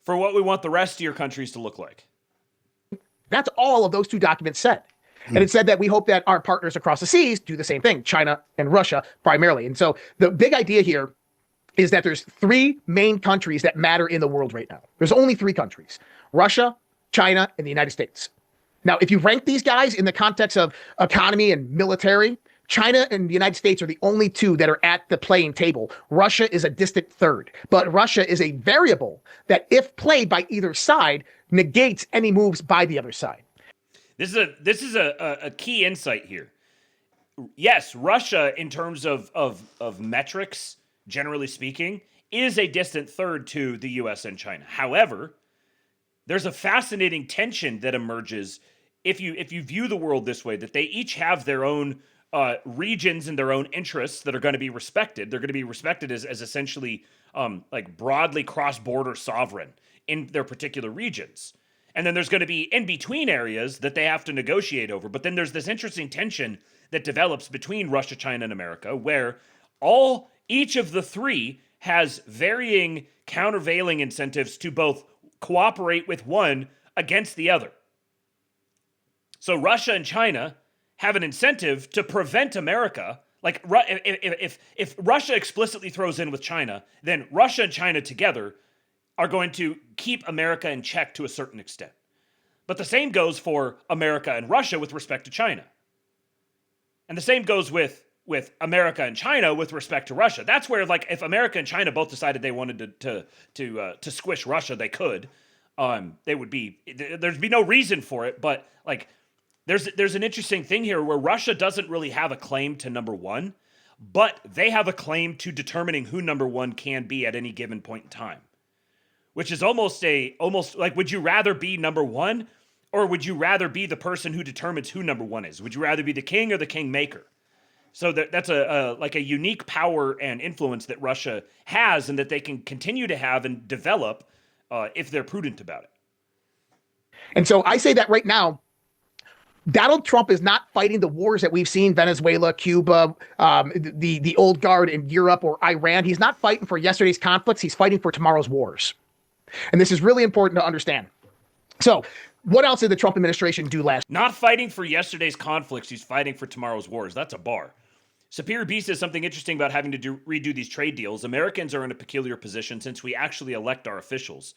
for what we want the rest of your countries to look like. That's all of those two documents said. And it said that we hope that our partners across the seas do the same thing, China and Russia primarily. And so the big idea here is that there's three main countries that matter in the world right now. There's only three countries, Russia, China, and the United States. Now, if you rank these guys in the context of economy and military, China and the United States are the only two that are at the playing table. Russia is a distant third, but Russia is a variable that, if played by either side, negates any moves by the other side. This is a key insight here. Yes, Russia, in terms of metrics, generally speaking, is a distant third to the U.S. and China. However, there's a fascinating tension that emerges if you view the world this way, that they each have their own regions and their own interests that are going to be respected. They're going to be respected as essentially like broadly cross-border sovereign in their particular regions. And then there's going to be in-between areas that they have to negotiate over. But then there's this interesting tension that develops between Russia, China, and America, where each of the three has varying countervailing incentives to both cooperate with one against the other. So Russia and China have an incentive to prevent America. Like, if Russia explicitly throws in with China, then Russia and China together are going to keep America in check to a certain extent. But the same goes for America and Russia with respect to China. And the same goes with America and China with respect to Russia. That's where, like, if America and China both decided they wanted to squish Russia, they could. There'd be no reason for it, but like, there's an interesting thing here where Russia doesn't really have a claim to number one, but they have a claim to determining who number one can be at any given point in time, which is almost like, would you rather be number one, or would you rather be the person who determines who number one is? Would you rather be the king or the kingmaker? So that's a unique power and influence that Russia has, and that they can continue to have and develop if they're prudent about it. And so I say that right now, Donald Trump is not fighting the wars that we've seen, Venezuela, Cuba, the old guard in Europe or Iran. He's not fighting for yesterday's conflicts. He's fighting for tomorrow's wars. And this is really important to understand. So what else did the Trump administration do last? Not fighting for yesterday's conflicts. He's fighting for tomorrow's wars. That's a bar. Superior B says something interesting about having to redo these trade deals. Americans are in a peculiar position since we actually elect our officials.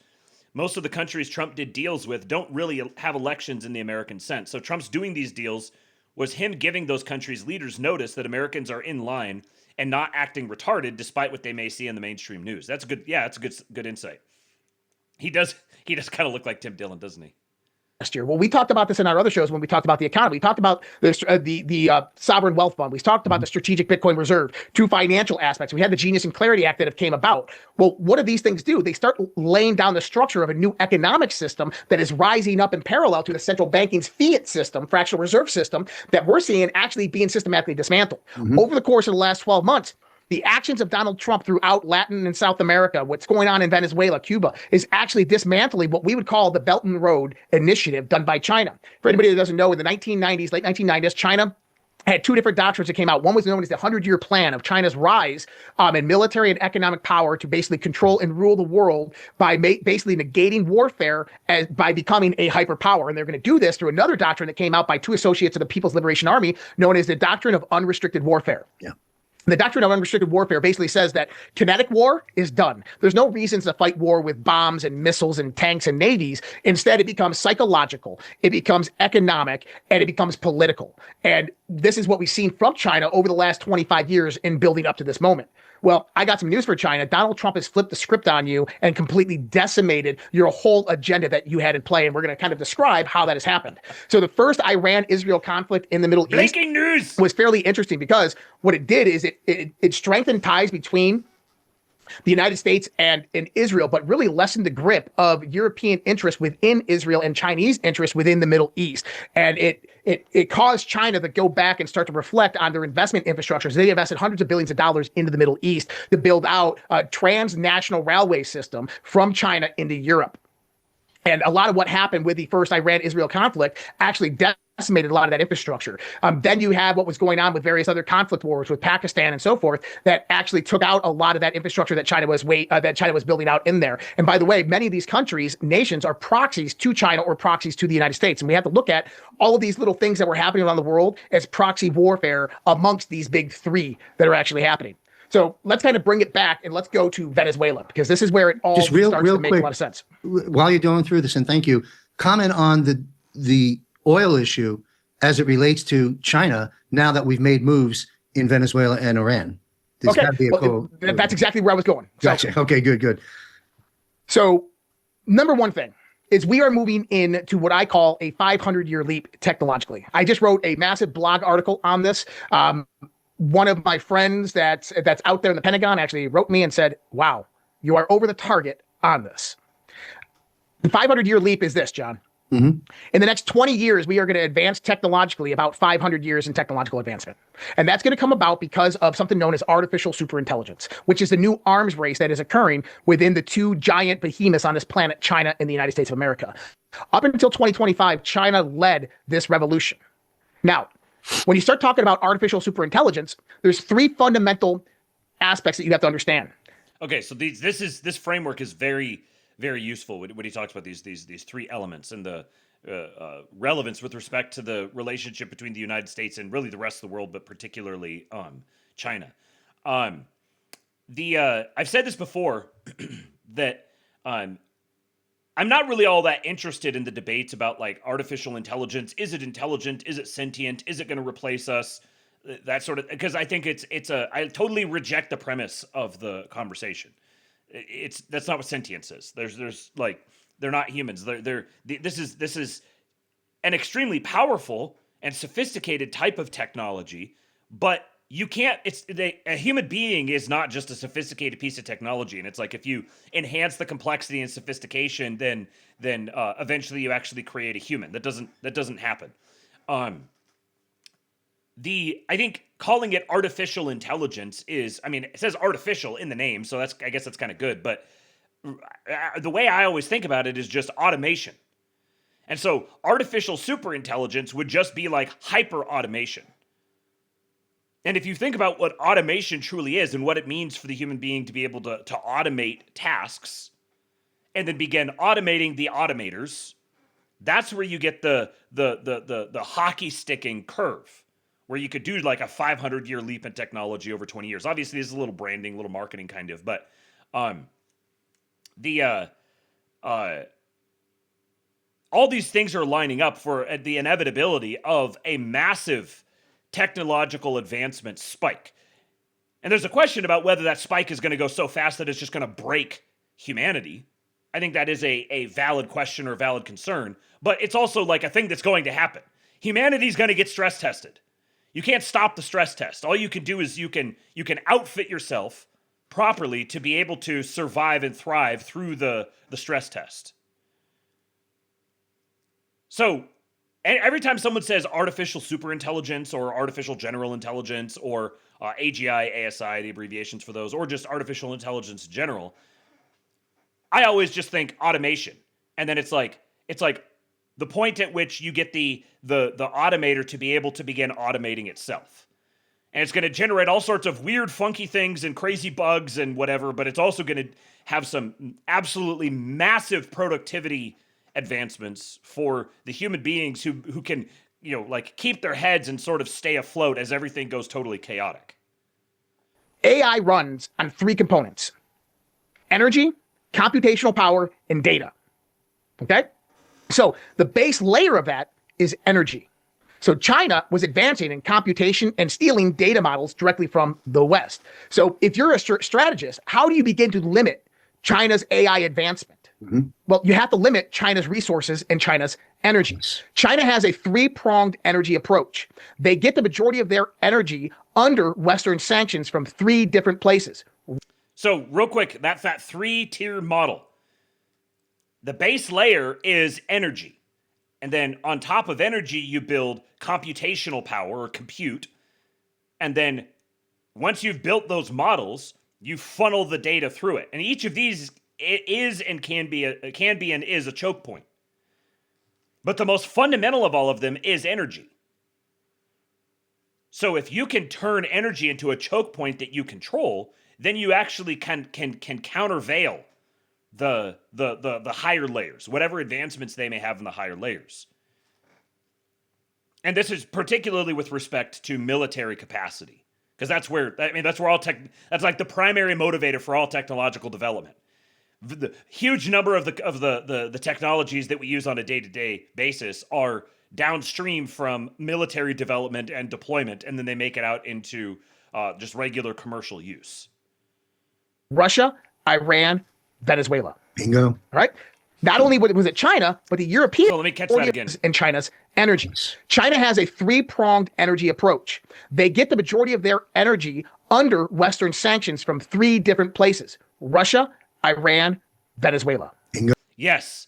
Most of the countries Trump did deals with don't really have elections in the American sense. So Trump's doing these deals was him giving those countries' leaders notice that Americans are in line and not acting retarded despite what they may see in the mainstream news. That's good. Yeah, that's a good insight. He does kind of look like Tim Dillon, doesn't he? Last year. Well, we talked about this in our other shows when we talked about the economy. We talked about the sovereign wealth fund. We talked about the strategic Bitcoin reserve, two financial aspects. We had the Genius and Clarity Act that have came about. Well, what do these things do? They start laying down the structure of a new economic system that is rising up in parallel to the central banking's fiat system, fractional reserve system, that we're seeing actually being systematically dismantled. Over the course of the last 12 months, the actions of Donald Trump throughout Latin and South America, what's going on in Venezuela, Cuba, is actually dismantling what we would call the Belt and Road Initiative done by China. For anybody that doesn't know, in the 1990s, late 1990s, China had two different doctrines that came out. One was known as the 100-year plan of China's rise in military and economic power to basically control and rule the world by basically negating warfare by becoming a hyperpower. And they're going to do this through another doctrine that came out by two associates of the People's Liberation Army, known as the doctrine of unrestricted warfare. Yeah. The doctrine of unrestricted warfare basically says that kinetic war is done. There's no reasons to fight war with bombs and missiles and tanks and navies. Instead, it becomes psychological, it becomes economic, and it becomes political. And this is what we've seen from China over the last 25 years in building up to this moment. Well, I got some news for China. Donald Trump has flipped the script on you and completely decimated your whole agenda that you had in play. And we're going to kind of describe how that has happened. So the first Iran-Israel conflict in the Middle East news was fairly interesting because what it did is it strengthened ties between the United States and Israel, but really lessened the grip of European interest within Israel and Chinese interest within the Middle East. And it caused China to go back and start to reflect on their investment infrastructure. So they invested hundreds of billions of dollars into the Middle East to build out a transnational railway system from China into Europe. And a lot of what happened with the first Iran-Israel conflict actually decimated a lot of that infrastructure. Then you have what was going on with various other conflict wars with Pakistan and so forth that actually took out a lot of that infrastructure that China was building out in there. And by the way, many of these countries, nations, are proxies to China or proxies to the United States. And we have to look at all of these little things that were happening around the world as proxy warfare amongst these big three that are actually happening. So let's kind of bring it back and let's go to Venezuela, because this is where it all starts to make a lot of sense. While you're going through this, and thank you, comment on the oil issue as it relates to China now that we've made moves in Venezuela and Iran. Okay, that's exactly where I was going. Gotcha. Okay, good. So number one thing is we are moving into what I call a 500-year leap technologically. I just wrote a massive blog article on this. One of my friends that's out there in the Pentagon actually wrote me and said, wow, you are over the target on this. The 500-year leap is this, John. In the next 20 years, we are going to advance technologically about 500 years in technological advancement. And that's going to come about because of something known as artificial superintelligence, which is the new arms race that is occurring within the two giant behemoths on this planet, China and the United States of America. Up until 2025, China led this revolution. Now, when you start talking about artificial superintelligence, there's three fundamental aspects that you have to understand. Okay, so this framework is very, very useful when he talks about these three elements. And the relevance with respect to the relationship between the United States and really the rest of the world, but particularly China. I've said this before that I'm not really all that interested in the debates about like artificial intelligence. Is it intelligent? Is it sentient? Is it going to replace us? That sort of, because I think I totally reject the premise of the conversation. That's not what sentience is. There's like, they're not humans. This is an extremely powerful and sophisticated type of technology, but you can't. A human being is not just a sophisticated piece of technology. And it's like if you enhance the complexity and sophistication, then eventually you actually create a human. That doesn't happen. I think calling it artificial intelligence is, I mean, it says artificial in the name, so I guess that's kind of good. But the way I always think about it is just automation. And so artificial superintelligence would just be like hyper automation. And if you think about what automation truly is and what it means for the human being to be able to automate tasks and then begin automating the automators, that's where you get the hockey sticking curve, where you could do like a 500-year leap in technology over 20 years. Obviously, this is a little branding, a little marketing kind of, but all these things are lining up for the inevitability of a massive technological advancement spike. And there's a question about whether that spike is going to go so fast that it's just going to break humanity. I think that is a valid question or a valid concern, but it's also like a thing that's going to happen. Humanity's going to get stress tested. You can't stop the stress test. All you can do is you can outfit yourself properly to be able to survive and thrive through the stress test. So every time someone says artificial superintelligence or artificial general intelligence or AGI, ASI, the abbreviations for those, or just artificial intelligence in general, I always just think automation. And then it's like the point at which you get the automator to be able to begin automating itself. And it's going to generate all sorts of weird, funky things and crazy bugs and whatever, but it's also going to have some absolutely massive productivity advancements for the human beings who can, like keep their heads and sort of stay afloat as everything goes totally chaotic. AI runs on 3 components: energy, computational power, and data. Okay? So the base layer of that is energy. So China was advancing in computation and stealing data models directly from the West. So if you're a strategist, how do you begin to limit China's AI advancement? Mm-hmm. Well, you have to limit China's resources and China's energy. China has a 3-pronged energy approach. They get the majority of their energy under Western sanctions from 3 different places. So real quick, that's that 3-tier model. The base layer is energy. And then on top of energy, you build computational power or compute. And then once you've built those models, you funnel the data through it. And each of these is and can be and is a choke point. But the most fundamental of all of them is energy. So if you can turn energy into a choke point that you control, then you actually can countervail the higher layers, whatever advancements they may have in the higher layers. And this is particularly with respect to military capacity, because that's where that's like the primary motivator for all technological development. The huge number of the technologies that we use on a day-to-day basis are downstream from military development and deployment, and then they make it out into just regular commercial use. Russia, Iran, Venezuela. Bingo. All right. Not only was it China, but the European. So let me catch that again. And China's energy. China has a 3-pronged energy approach. They get the majority of their energy under Western sanctions from 3 different places: Russia, Iran, Venezuela. Bingo. Yes.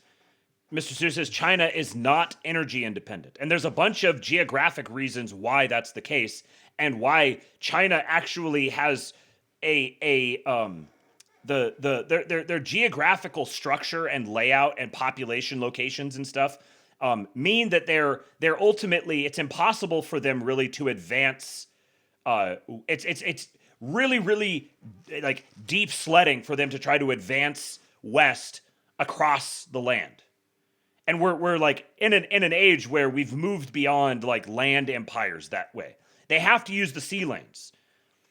Mr. Sue says China is not energy independent. And there's a bunch of geographic reasons why that's the case and why China actually has their geographical structure and layout and population locations and stuff mean that they're ultimately, it's impossible for them really to advance. It's really, really like deep sledding for them to try to advance west across the land. And we're like in an age where we've moved beyond like land empires that way. They have to use the sea lanes.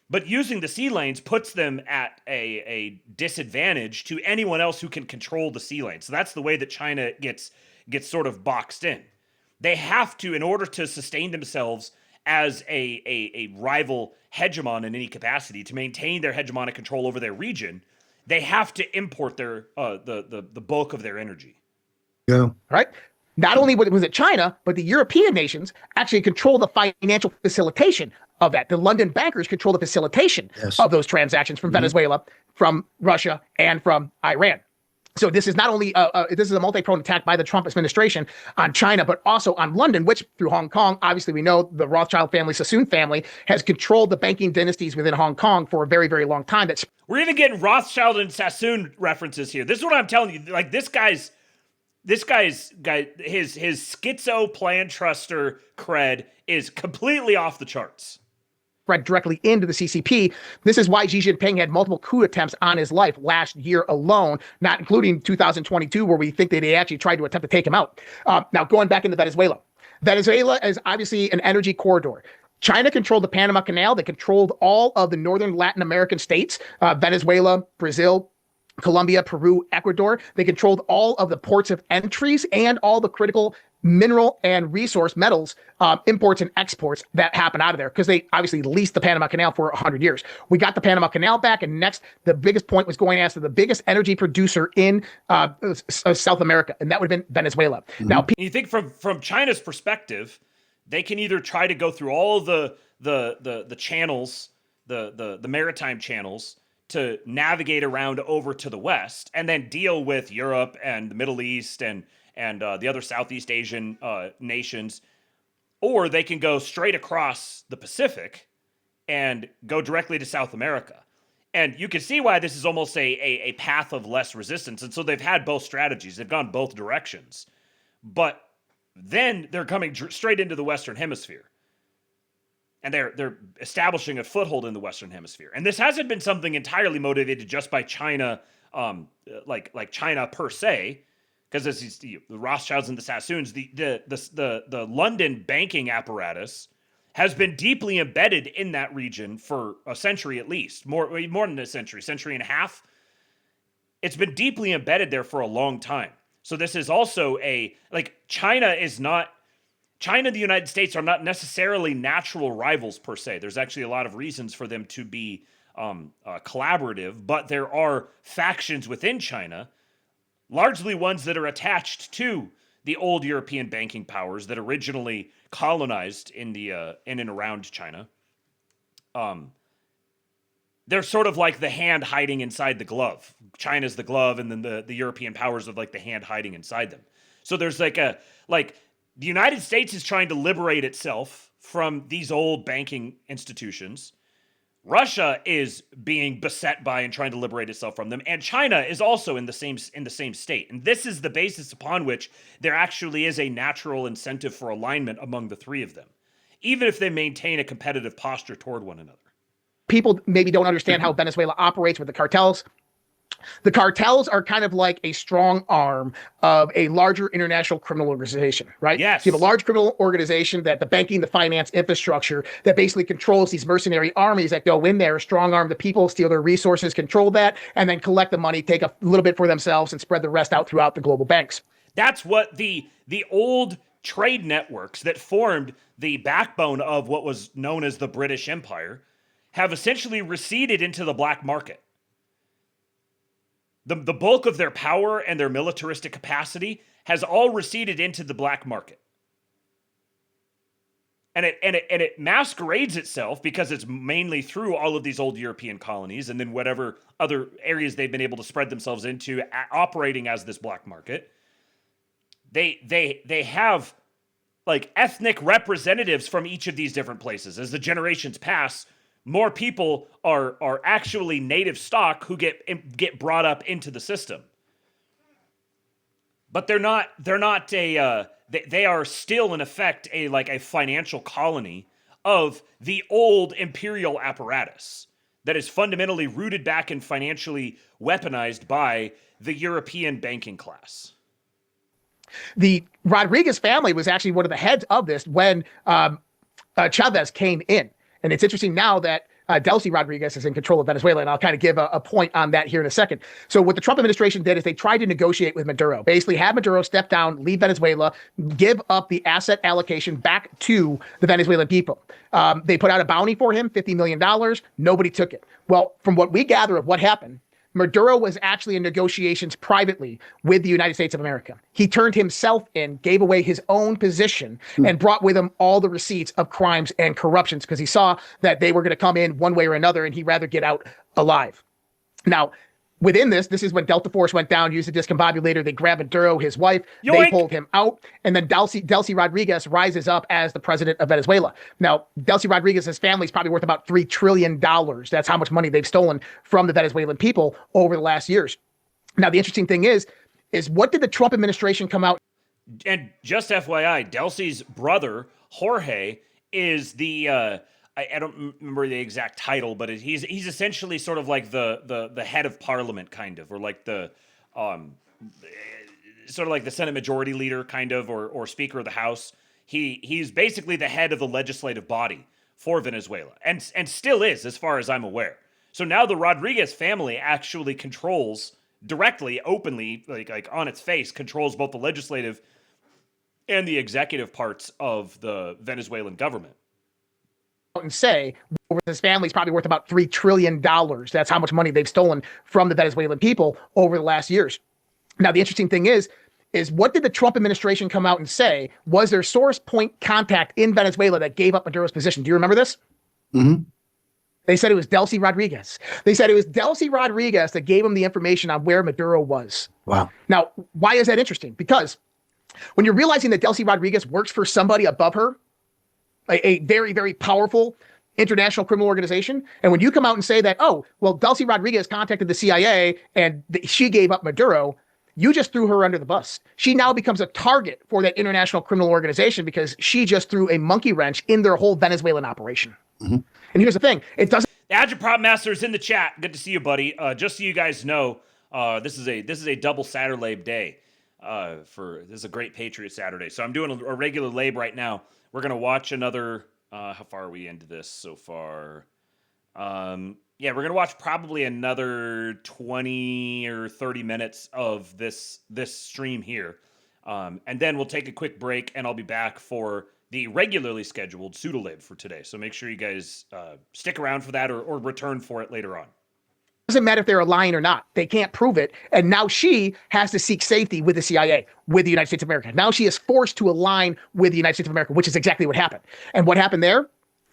But using the sea lanes puts them at a disadvantage to anyone else who can control the sea lanes. So that's the way that China gets sort of boxed in. They have to, in order to sustain themselves as a rival hegemon in any capacity, to maintain their hegemonic control over their region, they have to import their the bulk of their energy. Yeah. Right? Not only was it China, but the European nations actually control the financial facilitation of that. The London bankers control the facilitation of those transactions from Venezuela, from Russia, and from Iran. So this is not only this is a multi-pronged attack by the Trump administration on China, but also on London, which through Hong Kong, obviously we know the Rothschild family, Sassoon family, has controlled the banking dynasties within Hong Kong for a very, very long time. We're even getting Rothschild and Sassoon references here. This is what I'm telling you. Like his schizo plan truster cred is completely off the charts. Spread directly into the CCP. This is why Xi Jinping had multiple coup attempts on his life last year alone, not including 2022, where we think that they actually tried to attempt to take him out. Now, going back into Venezuela. Venezuela is obviously an energy corridor. China controlled the Panama Canal. They controlled all of the northern Latin American states, Venezuela, Brazil, Colombia, Peru, Ecuador. They controlled all of the ports of entries and all the critical mineral and resource metals imports and exports that happen out of there, because they obviously leased the Panama Canal for 100 years. We got the Panama Canal back, and next, the biggest point was going after the biggest energy producer in South America, and that would have been Venezuela. Now, you think from China's perspective, they can either try to go through all the channels, the maritime channels, to navigate around over to the west, and then deal with Europe and the Middle East and the other Southeast Asian nations, or they can go straight across the Pacific and go directly to South America. And you can see why this is almost a path of less resistance. And so they've had both strategies. They've gone both directions. But then they're coming straight into the Western Hemisphere. And they're establishing a foothold in the Western Hemisphere. And this hasn't been something entirely motivated just by China, like China per se, because as the Rothschilds and the Sassoons, the London banking apparatus has been deeply embedded in that region for a century at least, more than a century and a half. It's been deeply embedded there for a long time. So this is also China and the United States are not necessarily natural rivals per se. There's actually a lot of reasons for them to be collaborative, but there are factions within China, largely ones that are attached to the old European banking powers that originally colonized in and around China. They're sort of like the hand hiding inside the glove. China's the glove, and then the European powers are like the hand hiding inside them. So there's the United States is trying to liberate itself from these old banking institutions. Russia is being beset by and trying to liberate itself from them, and China is also in the same state. And this is the basis upon which there actually is a natural incentive for alignment among the three of them, even if they maintain a competitive posture toward one another. People maybe don't understand how Venezuela operates with the cartels. The cartels are kind of like a strong arm of a larger international criminal organization, right? Yes. So you have a large criminal organization that the banking, the finance infrastructure that basically controls these mercenary armies that go in there, strong arm the people, steal their resources, control that, and then collect the money, take a little bit for themselves, and spread the rest out throughout the global banks. That's what the old trade networks that formed the backbone of what was known as the British Empire have essentially receded into the black market. The bulk of their power and their militaristic capacity has all receded into the black market. And it masquerades itself because it's mainly through all of these old European colonies and then whatever other areas they've been able to spread themselves into operating as this black market. They have like ethnic representatives from each of these different places. As the generations pass, more people are actually native stock who get brought up into the system. But they are still in effect a financial colony of the old imperial apparatus that is fundamentally rooted back and financially weaponized by the European banking class. The Rodriguez family was actually one of the heads of this when Chavez came in. And it's interesting now that Delcy Rodriguez is in control of Venezuela, and I'll kind of give a point on that here in a second. So what the Trump administration did is they tried to negotiate with Maduro, basically have Maduro step down, leave Venezuela, give up the asset allocation back to the Venezuelan people. They put out a bounty for him, $50 million. Nobody took it. Well, from what we gather of what happened, Maduro was actually in negotiations privately with the United States of America. He turned himself in, gave away his own position, and brought with him all the receipts of crimes and corruptions because he saw that they were going to come in one way or another, and he'd rather get out alive. Now, within this is when Delta Force went down, used a discombobulator. They grabbed Maduro, his wife. Yoink! They pulled him out. And then Delcy Rodriguez rises up as the president of Venezuela. Now, Delcy Rodriguez's family is probably worth about $3 trillion. That's how much money they've stolen from the Venezuelan people over the last years. Now, the interesting thing is what did the Trump administration come out? And just FYI, Delcy's brother, Jorge, is the... I don't remember the exact title, but he's essentially sort of like the head of parliament, kind of, or like the sort of like the Senate Majority Leader, kind of, or Speaker of the House. He's basically the head of the legislative body for Venezuela, and still is, as far as I'm aware. So now the Rodriguez family actually controls directly, openly, like on its face, controls both the legislative and the executive parts of the Venezuelan government. And say his family's probably worth about $3 trillion. That's how much money they've stolen from the Venezuelan people over the last years. Now, the interesting thing is what did the Trump administration come out and say was their source point contact in Venezuela that gave up Maduro's position? Do you remember this? Mm-hmm. They said it was Delcy Rodriguez. They said it was Delcy Rodriguez that gave them the information on where Maduro was. Wow. Now, why is that interesting? Because when you're realizing that Delcy Rodriguez works for somebody above her, a very, very powerful international criminal organization. And when you come out and say that, oh, well, Delcy Rodriguez contacted the CIA and she gave up Maduro, you just threw her under the bus. She now becomes a target for that international criminal organization because she just threw a monkey wrench in their whole Venezuelan operation. Mm-hmm. And here's the thing. It doesn't. The Agitprop Master is in the chat. Good to see you, buddy. Just so you guys know, this is a double Saturday day. This is a great Patriot Saturday. So I'm doing a regular lab right now. We're going to watch another, how far are we into this so far? Yeah, we're going to watch probably another 20 or 30 minutes of this stream here. And then we'll take a quick break, and I'll be back for the regularly scheduled pseudolib for today. So make sure you guys stick around for that or return for it later on. Doesn't matter if they're lying or not. They can't prove it. And now she has to seek safety with the CIA, with the United States of America. Now she is forced to align with the United States of America, which is exactly what happened. And what happened there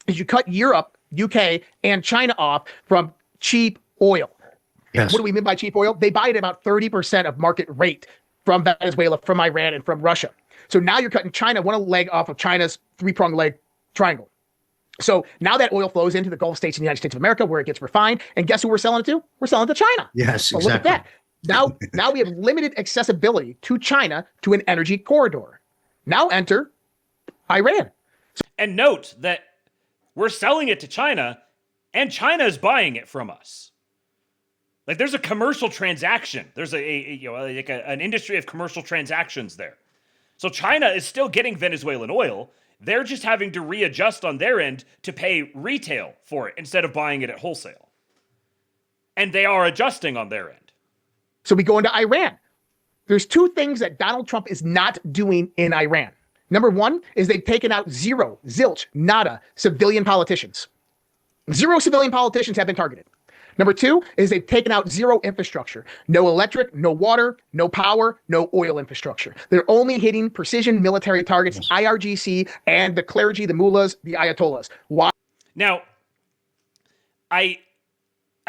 is you cut Europe, UK, and China off from cheap oil. Yes. What do we mean by cheap oil? They buy it at about 30% of market rate from Venezuela, from Iran, and from Russia. So now you're cutting China, one leg off of China's three-pronged leg triangle. So now that oil flows into the Gulf states in the United States of America where it gets refined. And guess who we're selling it to? We're selling it to China. Yes, well, exactly. Look at that. Now we have limited accessibility to China to an energy corridor. Now enter Iran. And note that we're selling it to China and China is buying it from us. Like there's a commercial transaction. There's an industry of commercial transactions there. So China is still getting Venezuelan oil. They're just having to readjust on their end to pay retail for it instead of buying it at wholesale. And they are adjusting on their end. So we go into Iran. There's two things that Donald Trump is not doing in Iran. Number one is they've taken out zilch, nada, civilian politicians. 0 civilian politicians have been targeted. Number two is they've taken out zero infrastructure. No electric, no water, no power, no oil infrastructure. They're only hitting precision military targets, IRGC, and the clergy, the mullahs, the ayatollahs. Why? Now, I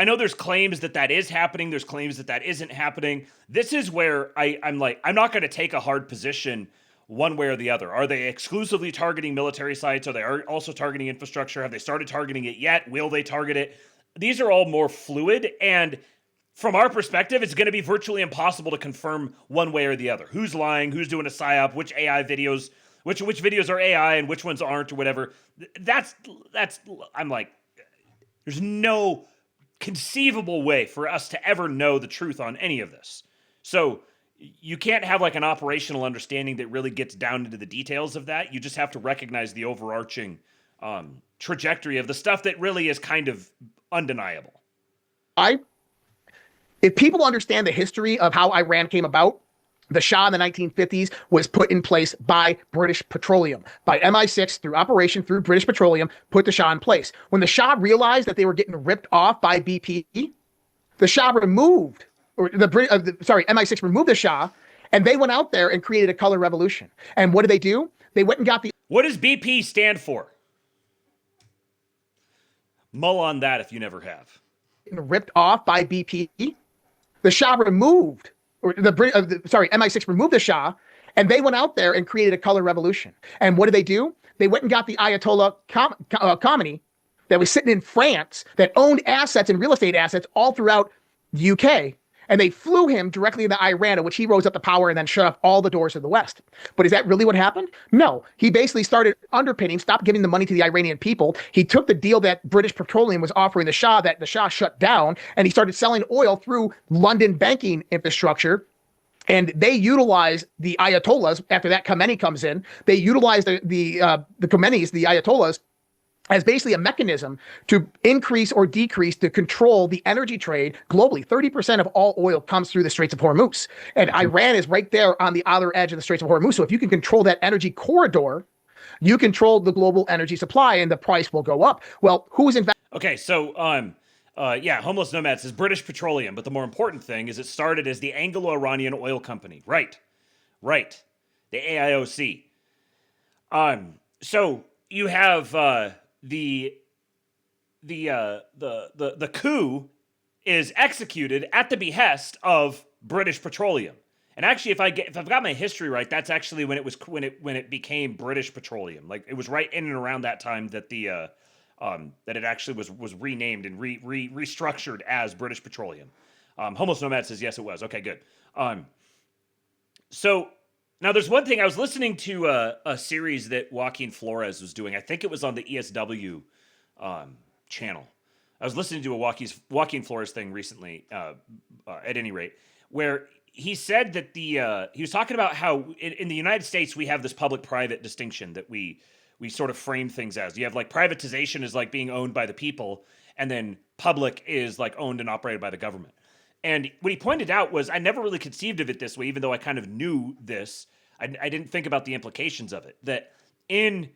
know there's claims that is happening. There's claims that isn't happening. This is where I'm not going to take a hard position one way or the other. Are they exclusively targeting military sites? Are they also targeting infrastructure? Have they started targeting it yet? Will they target it? These are all more fluid, and from our perspective, it's going to be virtually impossible to confirm one way or the other. Who's lying? Who's doing a psyop? Which AI videos? Which videos are AI and which ones aren't, or whatever. That's. I'm like, there's no conceivable way for us to ever know the truth on any of this. So you can't have like an operational understanding that really gets down into the details of that. You just have to recognize the overarching trajectory of the stuff that really is kind of undeniable. If people understand the history of how Iran came about, the Shah in the 1950s was put in place by British Petroleum, by MI6 through British Petroleum, put the Shah in place. When the Shah realized that they were getting ripped off by BP, the Shah removed, MI6 removed the Shah, and they went out there and created a color revolution. And what did they do? They went and got the... What does BP stand for? Mull on that if you never have. Ripped off by BP. The Shah removed, MI6 removed the Shah, and they went out there and created a color revolution. And what did they do? They went and got the Ayatollah Khomeini that was sitting in France that owned assets and real estate assets all throughout the UK. And they flew him directly into Iran, in which he rose up to power and then shut off all the doors of the West. But is that really what happened? No. He basically started underpinning, stopped giving the money to the Iranian people. He took the deal that British Petroleum was offering the Shah, that the Shah shut down, and he started selling oil through London banking infrastructure. And they utilize the Ayatollahs. After that, Khomeini comes in. They utilize the Khomeinis, the Ayatollahs, as basically a mechanism to increase or decrease to control the energy trade globally. 30% of all oil comes through the Straits of Hormuz. And Iran is right there on the other edge of the Straits of Hormuz. So if you can control that energy corridor, you control the global energy supply and the price will go up. Well, who's investing? Okay, so Homeless Nomad says British Petroleum, but the more important thing is it started as the Anglo-Iranian Oil Company. Right. The AIOC. So you have the coup is executed at the behest of British Petroleum. And actually, if I've got my history right, that's actually when it became British Petroleum. Like it was right in and around that time that that it actually was renamed and restructured as British Petroleum. Homeless Nomad says yes, it was. Okay, good. So now there's one thing. I was listening to a series that Joaquin Flores was doing. I think it was on the ESW channel. I was listening to a Joaquin Flores thing recently, at any rate, where he said that he was talking about how in the United States we have this public-private distinction that we sort of frame things as. You have like privatization is like being owned by the people, and then public is like owned and operated by the government. And what he pointed out was, I never really conceived of it this way, even though I kind of knew this. I didn't think about the implications of it. That in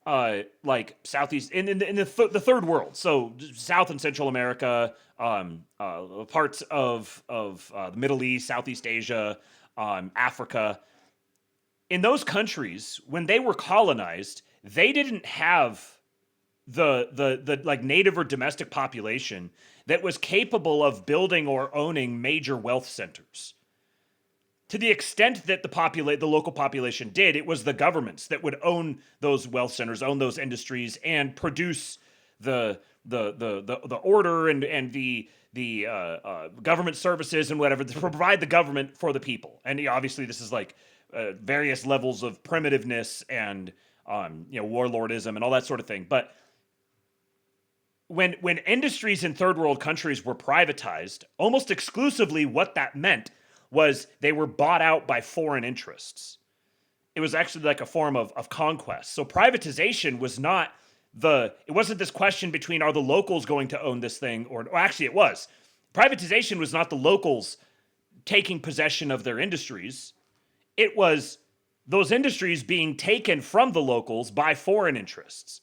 like Southeast, in the third world, so South and Central America, parts of the Middle East, Southeast Asia, Africa, in those countries, when they were colonized, they didn't have the like native or domestic population that was capable of building or owning major wealth centers. To the extent that the local population did, it was the governments that would own those wealth centers, own those industries, and produce the order and the government services and whatever to provide the government for the people. And obviously, this is like various levels of primitiveness and warlordism and all that sort of thing. But when industries in third world countries were privatized, almost exclusively what that meant was they were bought out by foreign interests. It was actually like a form of conquest. So privatization was not it wasn't this question between, are the locals going to own this thing? Or actually it was. Privatization was not the locals taking possession of their industries. It was those industries being taken from the locals by foreign interests.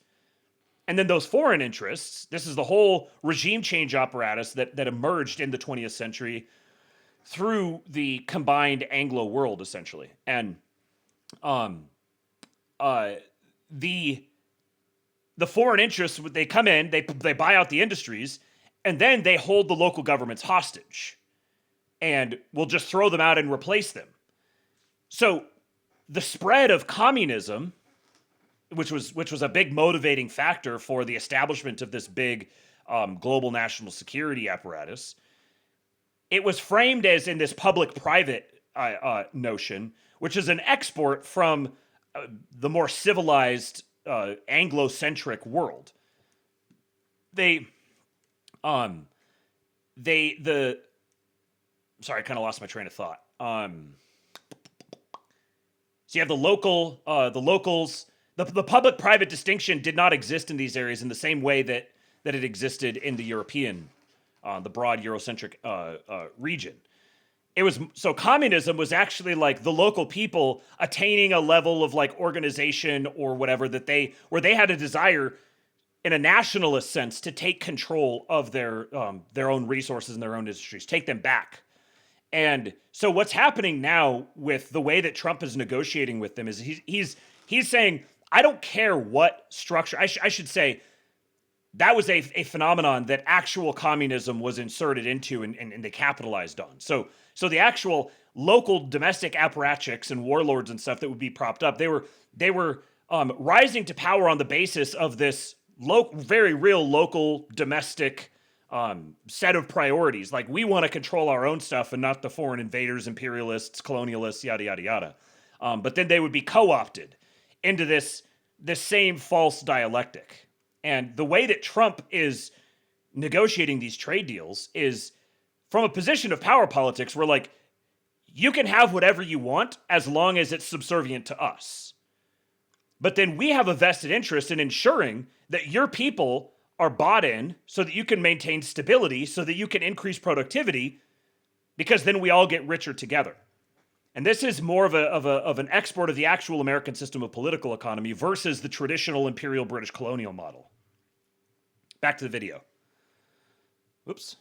And then those foreign interests, this is the whole regime change apparatus that emerged in the 20th century through the combined Anglo world, essentially. And the foreign interests, they come in, they buy out the industries, and then they hold the local governments hostage and will just throw them out and replace them. So the spread of communism, which was a big motivating factor for the establishment of this big global national security apparatus, it was framed as in this public-private notion, which is an export from the more civilized Anglo-centric world. Sorry, I kind of lost my train of thought. So you have the locals. The public-private distinction did not exist in these areas in the same way that it existed in the European, the broad Eurocentric region. So communism was actually like the local people attaining a level of like organization or whatever where they had a desire in a nationalist sense to take control of their own resources and their own industries, take them back. And so what's happening now with the way that Trump is negotiating with them is he's saying, I don't care what structure. I should say that was a phenomenon that actual communism was inserted into and they capitalized on. So the actual local domestic apparatchiks and warlords and stuff that would be propped up, they were rising to power on the basis of this very real local domestic set of priorities. Like, we want to control our own stuff and not the foreign invaders, imperialists, colonialists, yada, yada, yada. But then they would be co-opted into this same false dialectic. And the way that Trump is negotiating these trade deals is from a position of power politics where, like, you can have whatever you want as long as it's subservient to us. But then we have a vested interest in ensuring that your people are bought in so that you can maintain stability, so that you can increase productivity, because then we all get richer together. And this is more of an export of the actual American system of political economy versus the traditional imperial British colonial model. Back to the video. Whoops.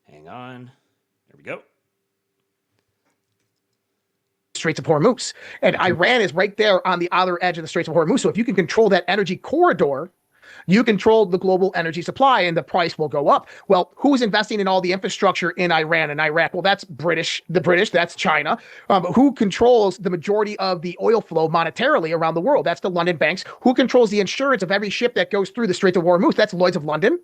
Hang on. There we go. Straits of Hormuz. And Iran is right there on the other edge of the Straits of Hormuz. So if you can control that energy corridor, you control the global energy supply and the price will go up. Well, who's investing in all the infrastructure in Iran and Iraq? Well, that's the British, that's China. Who controls the majority of the oil flow monetarily around the world? That's the London banks. Who controls the insurance of every ship that goes through the Straits of Hormuz? That's Lloyd's of London.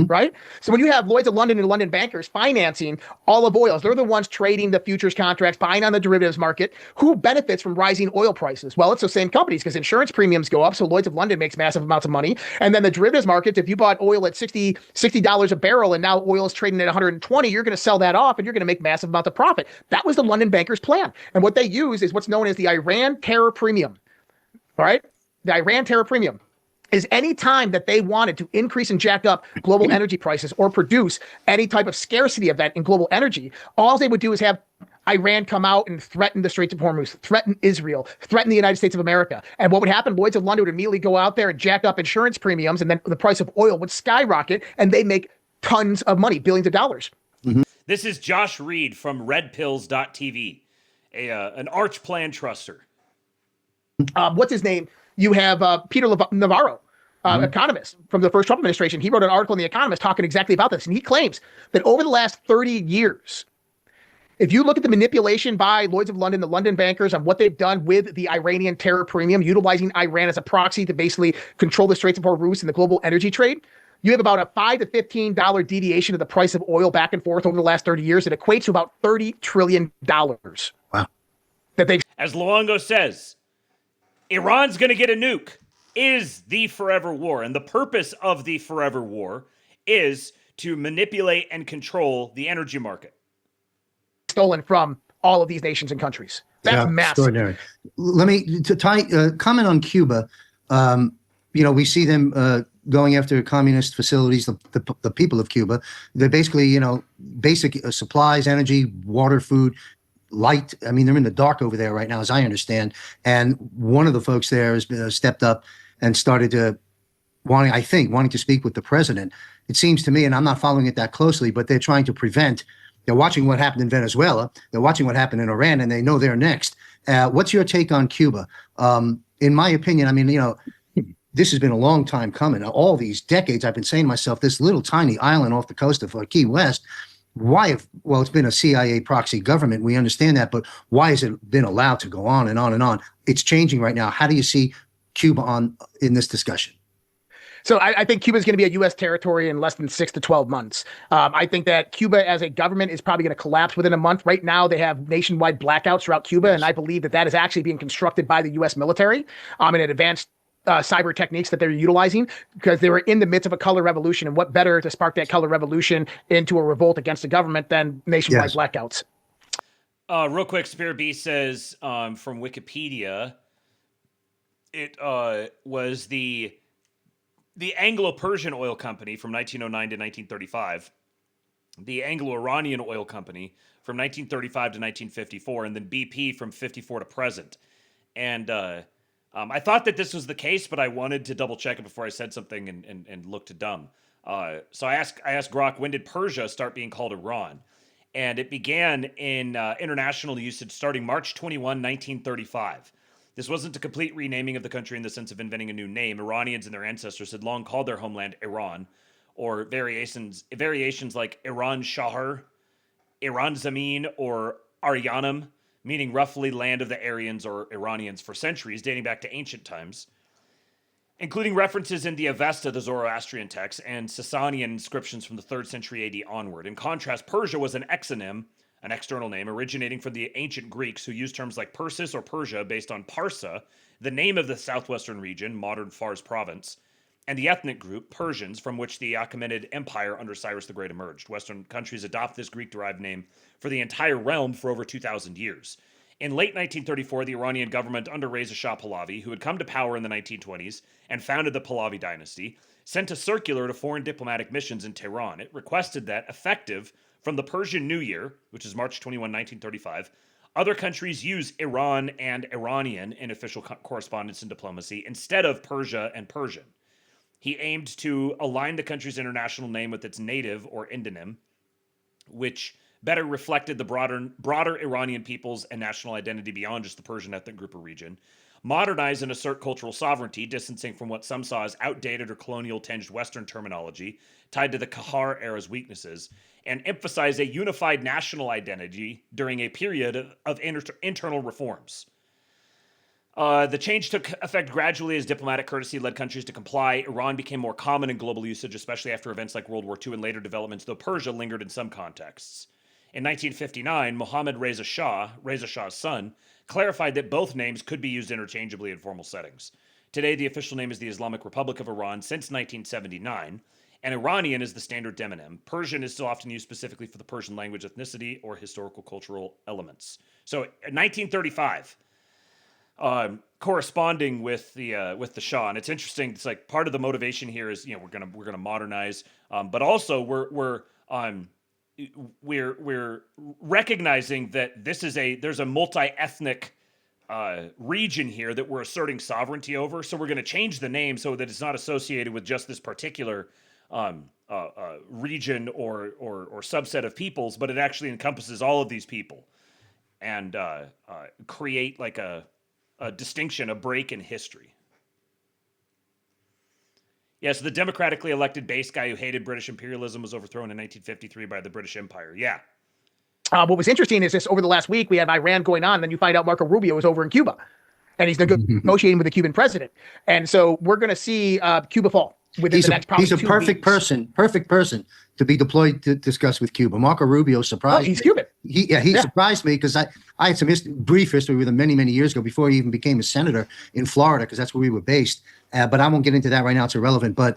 Right? So when you have Lloyd's of London and London bankers financing all of oils, they're the ones trading the futures contracts, buying on the derivatives market. Who benefits from rising oil prices? Well, it's the same companies, because insurance premiums go up. So Lloyd's of London makes massive amounts of money. And then the derivatives markets, if you bought oil at $60 a barrel and now oil is trading at 120, you're going to sell that off and you're going to make massive amounts of profit. That was the London bankers' plan. And what they use is what's known as the Iran terror premium. All right? The Iran terror premium is any time that they wanted to increase and jack up global energy prices or produce any type of scarcity event in global energy, all they would do is have Iran come out and threaten the Straits of Hormuz, threaten Israel, threaten the United States of America. And what would happen? Lloyd's of London would immediately go out there and jack up insurance premiums, and then the price of oil would skyrocket, and they make tons of money, billions of dollars. This is Josh Reed from redpills.tv, an arch plan truster. What's his name? You have Peter Navarro, economist from the first Trump administration. He wrote an article in The Economist talking exactly about this. And he claims that over the last 30 years, if you look at the manipulation by Lloyd's of London, the London bankers, on what they've done with the Iranian terror premium, utilizing Iran as a proxy to basically control the Straits of Hormuz and the global energy trade, you have about a $5 to $15 deviation of the price of oil back and forth over the last 30 years. It equates to about $30 trillion. Wow. As Luongo says, Iran's going to get a nuke is the forever war. And the purpose of the forever war is to manipulate and control the energy market. Stolen from all of these nations and countries. That's massive. Extraordinary. Let me comment on Cuba. We see them going after communist facilities, the people of Cuba. They're basically, basic supplies, energy, water, food, light. I mean, they're in the dark over there right now, as I understand. And one of the folks there has stepped up and started wanting to speak with the president. It seems to me, and I'm not following it that closely, but they're trying to prevent. They're watching what happened in Venezuela. They're watching what happened in Iran, and they know they're next. What's your take on Cuba? In my opinion, I mean, this has been a long time coming. All these decades, I've been saying to myself, this little tiny island off the coast of Key West, well, it's been a CIA proxy government. We understand that, but why has it been allowed to go on and on and on? It's changing right now. How do you see Cuba in this discussion? So I think Cuba is going to be a U.S. territory in less than 6 to 12 months. I think that Cuba as a government is probably going to collapse within a month. Right now, they have nationwide blackouts throughout Cuba, and I believe that is actually being constructed by the U.S. military in advanced cyber techniques that they're utilizing, because they were in the midst of a color revolution. And what better to spark that color revolution into a revolt against the government than nationwide blackouts? Real quick, Spirit Beast says from Wikipedia, it was the Anglo-Persian Oil Company from 1909 to 1935, the Anglo-Iranian Oil Company from 1935 to 1954, and then BP from 54 to present. And I thought that this was the case, but I wanted to double check it before I said something and looked dumb. So I asked Grok, when did Persia start being called Iran? And it began in international usage starting March 21, 1935. This wasn't a complete renaming of the country in the sense of inventing a new name. Iranians and their ancestors had long called their homeland Iran, or variations like Iran Shahar, Iran Zamin, or Aryanum, meaning roughly land of the Aryans or Iranians for centuries, dating back to ancient times, including references in the Avesta, the Zoroastrian text, and Sasanian inscriptions from the 3rd century AD onward. In contrast, Persia was an exonym, an external name, originating from the ancient Greeks who used terms like Persis or Persia based on Parsa, the name of the southwestern region, modern Fars province, and the ethnic group, Persians, from which the Achaemenid Empire under Cyrus the Great emerged. Western countries adopt this Greek-derived name for the entire realm for over 2,000 years. In late 1934, the Iranian government under Reza Shah Pahlavi, who had come to power in the 1920s and founded the Pahlavi dynasty, sent a circular to foreign diplomatic missions in Tehran. It requested that, effective from the Persian New Year, which is March 21, 1935, other countries use Iran and Iranian in official correspondence and diplomacy instead of Persia and Persian. He aimed to align the country's international name with its native or endonym, which better reflected the broader Iranian peoples and national identity beyond just the Persian ethnic group or region, modernize and assert cultural sovereignty, distancing from what some saw as outdated or colonial-tinged Western terminology tied to the Kahar era's weaknesses, and emphasize a unified national identity during a period of internal reforms. The change took effect gradually as diplomatic courtesy led countries to comply. Iran became more common in global usage, especially after events like World War II and later developments, though Persia lingered in some contexts. In 1959, Mohammad Reza Shah's son, clarified that both names could be used interchangeably in formal settings. Today, the official name is the Islamic Republic of Iran since 1979, and Iranian is the standard demonym. Persian is still often used specifically for the Persian language, ethnicity, or historical cultural elements. So, 1935. Corresponding with the Shah, and it's interesting. It's like part of the motivation here is we're gonna modernize, but also we're recognizing that there's a multi-ethnic region here that we're asserting sovereignty over. So we're going to change the name so that it's not associated with just this particular region or subset of peoples, but it actually encompasses all of these people, and create like a distinction, a break in history. Yeah, so the democratically elected base guy who hated British imperialism was overthrown in 1953 by the British Empire. Yeah. What was interesting is this: over the last week, we had Iran going on. Then you find out Marco Rubio is over in Cuba, and he's negotiating with the Cuban president. And so we're going to see Cuba fall within the next probably 2 weeks. He's a perfect person to be deployed to discuss with Cuba. Marco Rubio surprised me. He's Cuban. He surprised me because I had some brief history with him many years ago before he even became a senator in Florida, because that's where we were based. But I won't get into that right now. It's irrelevant. But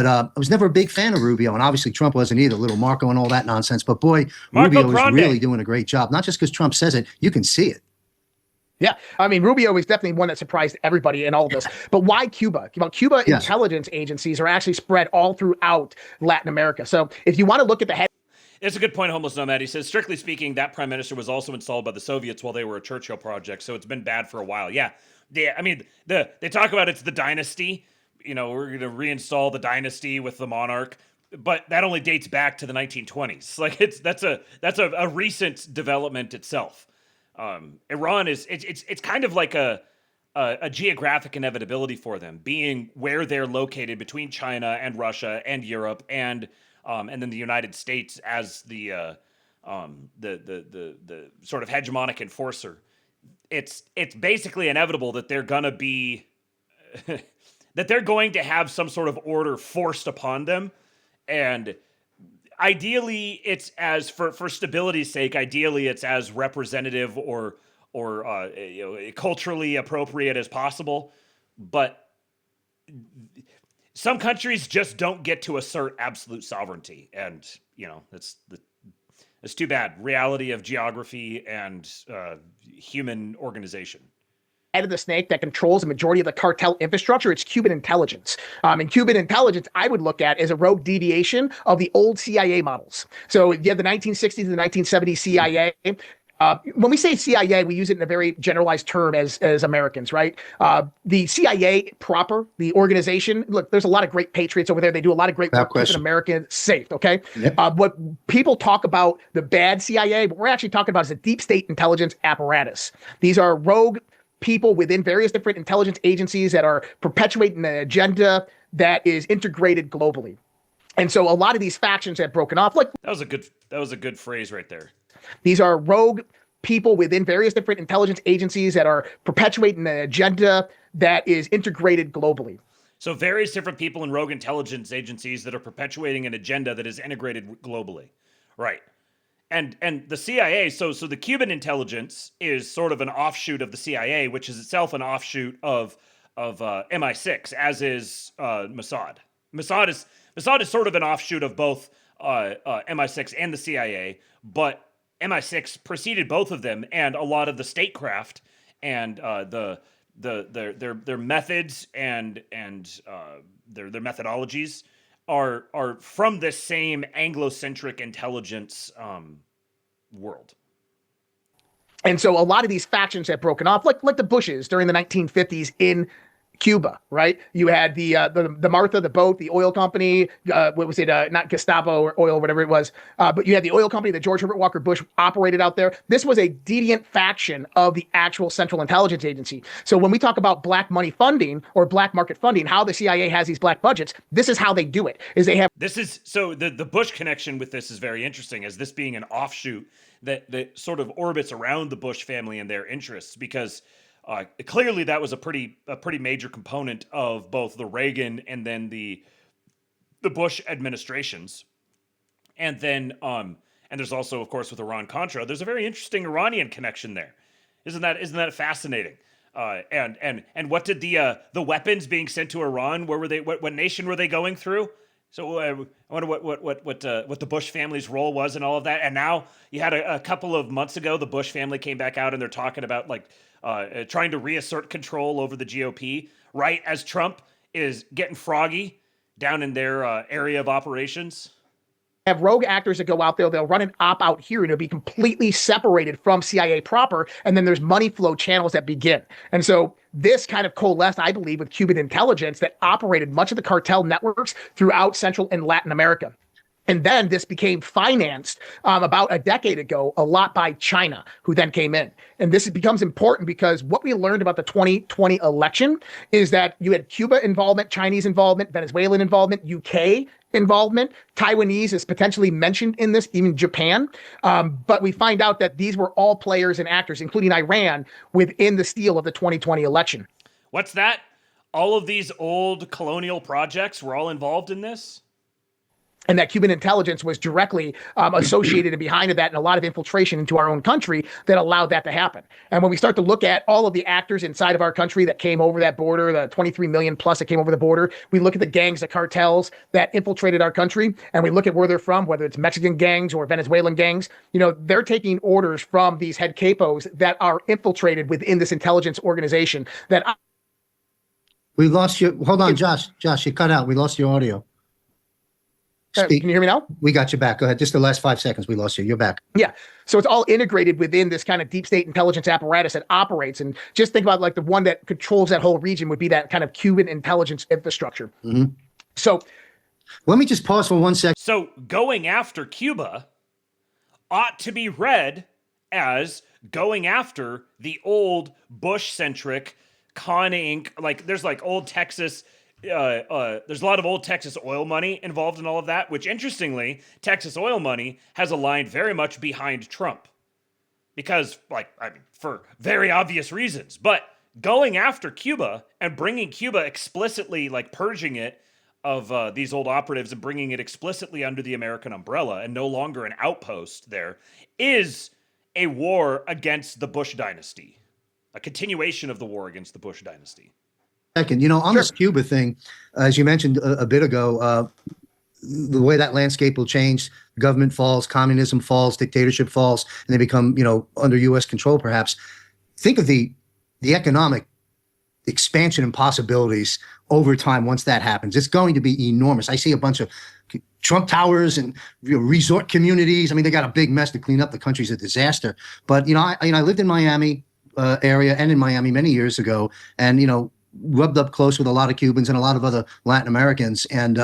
I was never a big fan of Rubio, and obviously Trump wasn't either. Little Marco and all that nonsense. But boy, Rubio is really doing a great job. Not just because Trump says it, you can see it. Yeah, I mean, Rubio is definitely one that surprised everybody in all of this. But why Cuba? Cuba Yes. Intelligence agencies are actually spread all throughout Latin America. So if you want to look at the head. It's a good point, Homeless Nomad. He says, strictly speaking, that prime minister was also installed by the Soviets while they were a Churchill project, so it's been bad for a while. Yeah, I mean, they talk about it's the dynasty. We're going to reinstall the dynasty with the monarch, but that only dates back to the 1920s. Like that's a recent development itself. Iran it's kind of like a geographic inevitability for them, being where they're located between China and Russia and Europe and then the United States as the sort of hegemonic enforcer. It's basically inevitable that they're gonna be that they're going to have some sort of order forced upon them, and ideally it's as for stability's sake. Ideally, it's as representative or culturally appropriate as possible, but some countries just don't get to assert absolute sovereignty, and that's It's too bad. Reality of geography and human organization. Head of the snake that controls the majority of the cartel infrastructure, it's Cuban intelligence. And Cuban intelligence, I would look at as a rogue deviation of the old CIA models. So you have the 1960s and the 1970s CIA. When we say CIA, we use it in a very generalized term as Americans, right? The CIA proper, the organization, look, there's a lot of great patriots over there. They do a lot of great work keeping Americans safe, okay? Yep. What people talk about the bad CIA, what we're actually talking about is a deep state intelligence apparatus. These are rogue people within various different intelligence agencies that are perpetuating an agenda that is integrated globally. And so a lot of these factions have broken off. Like that was a good phrase right there. These are rogue people within various different intelligence agencies that are perpetuating an agenda that is integrated globally. So various different people in rogue intelligence agencies that are perpetuating an agenda that is integrated globally. Right. And the CIA, so the Cuban intelligence is sort of an offshoot of the CIA, which is itself an offshoot of MI6, as is Mossad. Mossad is sort of an offshoot of both MI6 and the CIA, but MI6 preceded both of them, and a lot of the statecraft and their methods and their methodologies are from this same Anglo-centric intelligence world. And so a lot of these factions have broken off, like the Bushes during the 1950s in Cuba, right? You had the Martha, the boat, the oil company, what was it? Not Gestapo or oil, whatever it was. But you had the oil company that George Herbert Walker Bush operated out there. This was a deviant faction of the actual Central Intelligence Agency. So when we talk about black money funding or black market funding, how the CIA has these black budgets, this is how they do it. Is they have the Bush connection with this is very interesting, as this being an offshoot that sort of orbits around the Bush family and their interests, because clearly that was a pretty major component of both the Reagan and then the Bush administrations. And then and there's also, of course, with Iran-Contra, there's a very interesting Iranian connection there. Isn't that fascinating? And what did the weapons being sent to Iran, where were they, what nation were they going through? So I wonder what the Bush family's role was in all of that. And now you had a couple of months ago, the Bush family came back out and they're talking about trying to reassert control over the GOP, right as Trump is getting froggy down in their area of operations. Have rogue actors that go out there, they'll run an op out here and it'll be completely separated from CIA proper. And then there's money flow channels that begin. And so this kind of coalesced, I believe, with Cuban intelligence that operated much of the cartel networks throughout Central and Latin America. And then this became financed about a decade ago, a lot by China, who then came in. And this becomes important because what we learned about the 2020 election is that you had Cuba involvement, Chinese involvement, Venezuelan involvement, UK involvement. Taiwanese is potentially mentioned in this, even Japan. But we find out that these were all players and actors, including Iran, within the steal of the 2020 election. What's that? All of these old colonial projects were all involved in this? And that Cuban intelligence was directly associated and behind that, and a lot of infiltration into our own country that allowed that to happen. And when we start to look at all of the actors inside of our country that came over that border, the 23 million plus that came over the border, we look at the gangs, the cartels that infiltrated our country, and we look at where they're from, whether it's Mexican gangs or Venezuelan gangs. You know, they're taking orders from these head capos that are infiltrated within this intelligence organization. We lost you. Hold on, Josh. Josh, you cut out. We lost your audio. Can you hear me now? We got you back. Go ahead. Just the last 5 seconds. We lost you. You're back. Yeah. So it's all integrated within this kind of deep state intelligence apparatus that operates. And just think about like the one that controls that whole region would be that kind of Cuban intelligence infrastructure. Mm-hmm. So let me just pause for 1 second. So going after Cuba ought to be read as going after the old Bush-centric Con Inc. Like there's like old Texas. There's a lot of old Texas oil money involved in all of that, which interestingly, Texas oil money has aligned very much behind Trump because, for very obvious reasons. But going after Cuba and bringing Cuba explicitly, purging it of these old operatives and bringing it explicitly under the American umbrella and no longer an outpost there is a war against the Bush dynasty, a continuation of the war against the Bush dynasty. Second, on this Cuba thing, as you mentioned a bit ago, the way that landscape will change. Government falls, communism falls, dictatorship falls, and they become, under U.S. control, perhaps. Think of the economic expansion and possibilities over time once that happens. It's going to be enormous. I see a bunch of Trump towers and resort communities. I mean, they got a big mess to clean up. The country's a disaster. But I lived in Miami area and in Miami many years ago, and rubbed up close with a lot of Cubans and a lot of other Latin Americans. And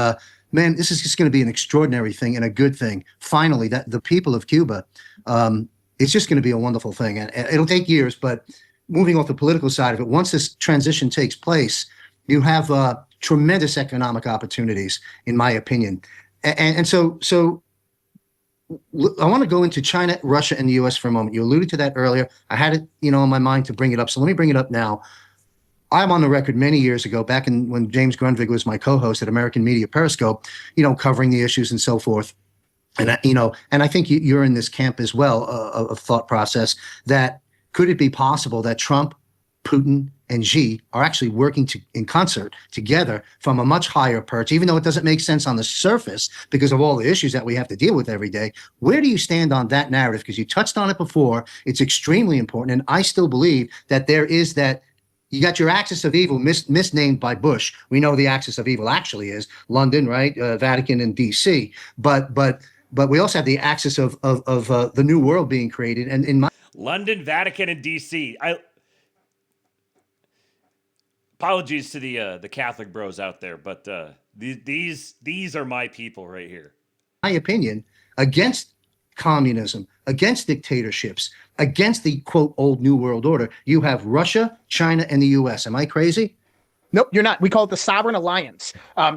man, this is just going to be an extraordinary thing and a good thing. Finally, that the people of Cuba, it's just going to be a wonderful thing, and it'll take years. But moving off the political side of it, once this transition takes place, you have tremendous economic opportunities, in my opinion. And so I want to go into China, Russia, and the U.S. for a moment. You alluded to that earlier. I had it, on my mind to bring it up. So let me bring it up now. I'm on the record many years ago, back when James Grunwig was my co-host at American Media Periscope, covering the issues and so forth. And I think you're in this camp as well of thought process that could it be possible that Trump, Putin, and Xi are actually working in concert together from a much higher perch, even though it doesn't make sense on the surface because of all the issues that we have to deal with every day. Where do you stand on that narrative? Because you touched on it before. It's extremely important. And I still believe that there is that. You got your axis of evil misnamed by Bush. We know the axis of evil actually is London, right? Vatican and DC. But we also have the axis of the new world being created. And in my London, Vatican, and DC. Apologies to the Catholic bros out there, but these are my people right here. My opinion, against communism, against dictatorships, against the quote old new world order, you have Russia, China, and the U.S. Am I crazy? Nope, you're not. We call it the Sovereign Alliance.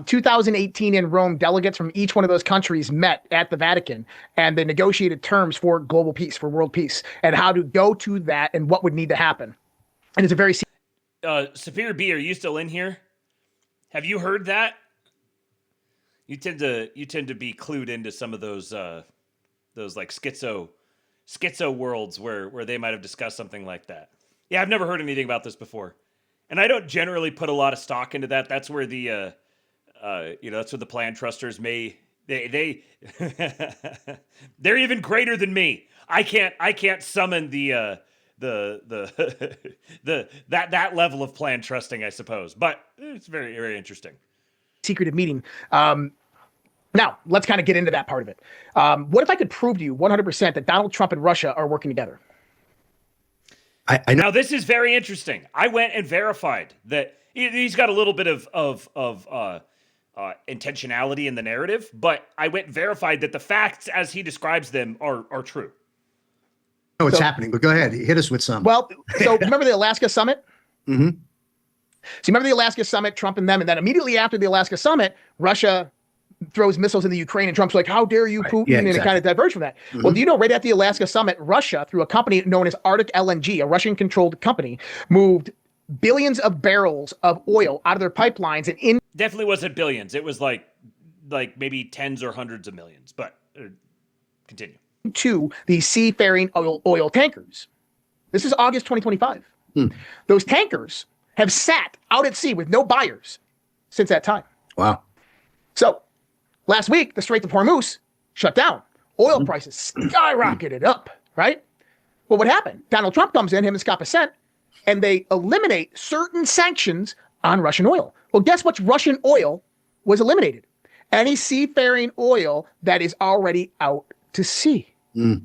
2018 in Rome, delegates from each one of those countries met at the Vatican, and they negotiated terms for global peace, for world peace, and how to go to that and what would need to happen. And it's a very Superior B, are you still in here? Have you heard that? You tend to be clued into some of those like schizo worlds where they might have discussed something like that. Yeah, I've never heard anything about this before. And I don't generally put a lot of stock into that. That's where that's where the plan trusters they're even greater than me. I can't summon the that level of plan trusting, I suppose. But it's very, very interesting. Secretive meeting. Now, let's kind of get into that part of it. What if I could prove to you 100% that Donald Trump and Russia are working together? I know. Now, this is very interesting. I went and verified that he's got a little bit of intentionality in the narrative, but I went and verified that the facts as he describes them are true. I know what's happening, but go ahead. Hit us with some. Well, so remember the Alaska summit? Mm-hmm. So you remember the Alaska summit, Trump and them, and then immediately after the Alaska summit, Russia throws missiles in the Ukraine, and Trump's like, how dare you, Putin? Yeah, and it kind of diverged from that. Mm-hmm. Well, do you know, right at the Alaska summit, Russia, through a company known as Arctic LNG, a Russian-controlled company, moved billions of barrels of oil out of their pipelines and in. Definitely wasn't billions. It was like maybe tens or hundreds of millions, but continue. To the seafaring oil tankers. This is August 2025. Those tankers have sat out at sea with no buyers since that time. Wow. So last week, the Strait of Hormuz shut down. Oil prices skyrocketed up, right? Well, what happened? Donald Trump comes in, him and Scott Bessent, and they eliminate certain sanctions on Russian oil. Well, guess what Russian oil was eliminated? Any seafaring oil that is already out to sea.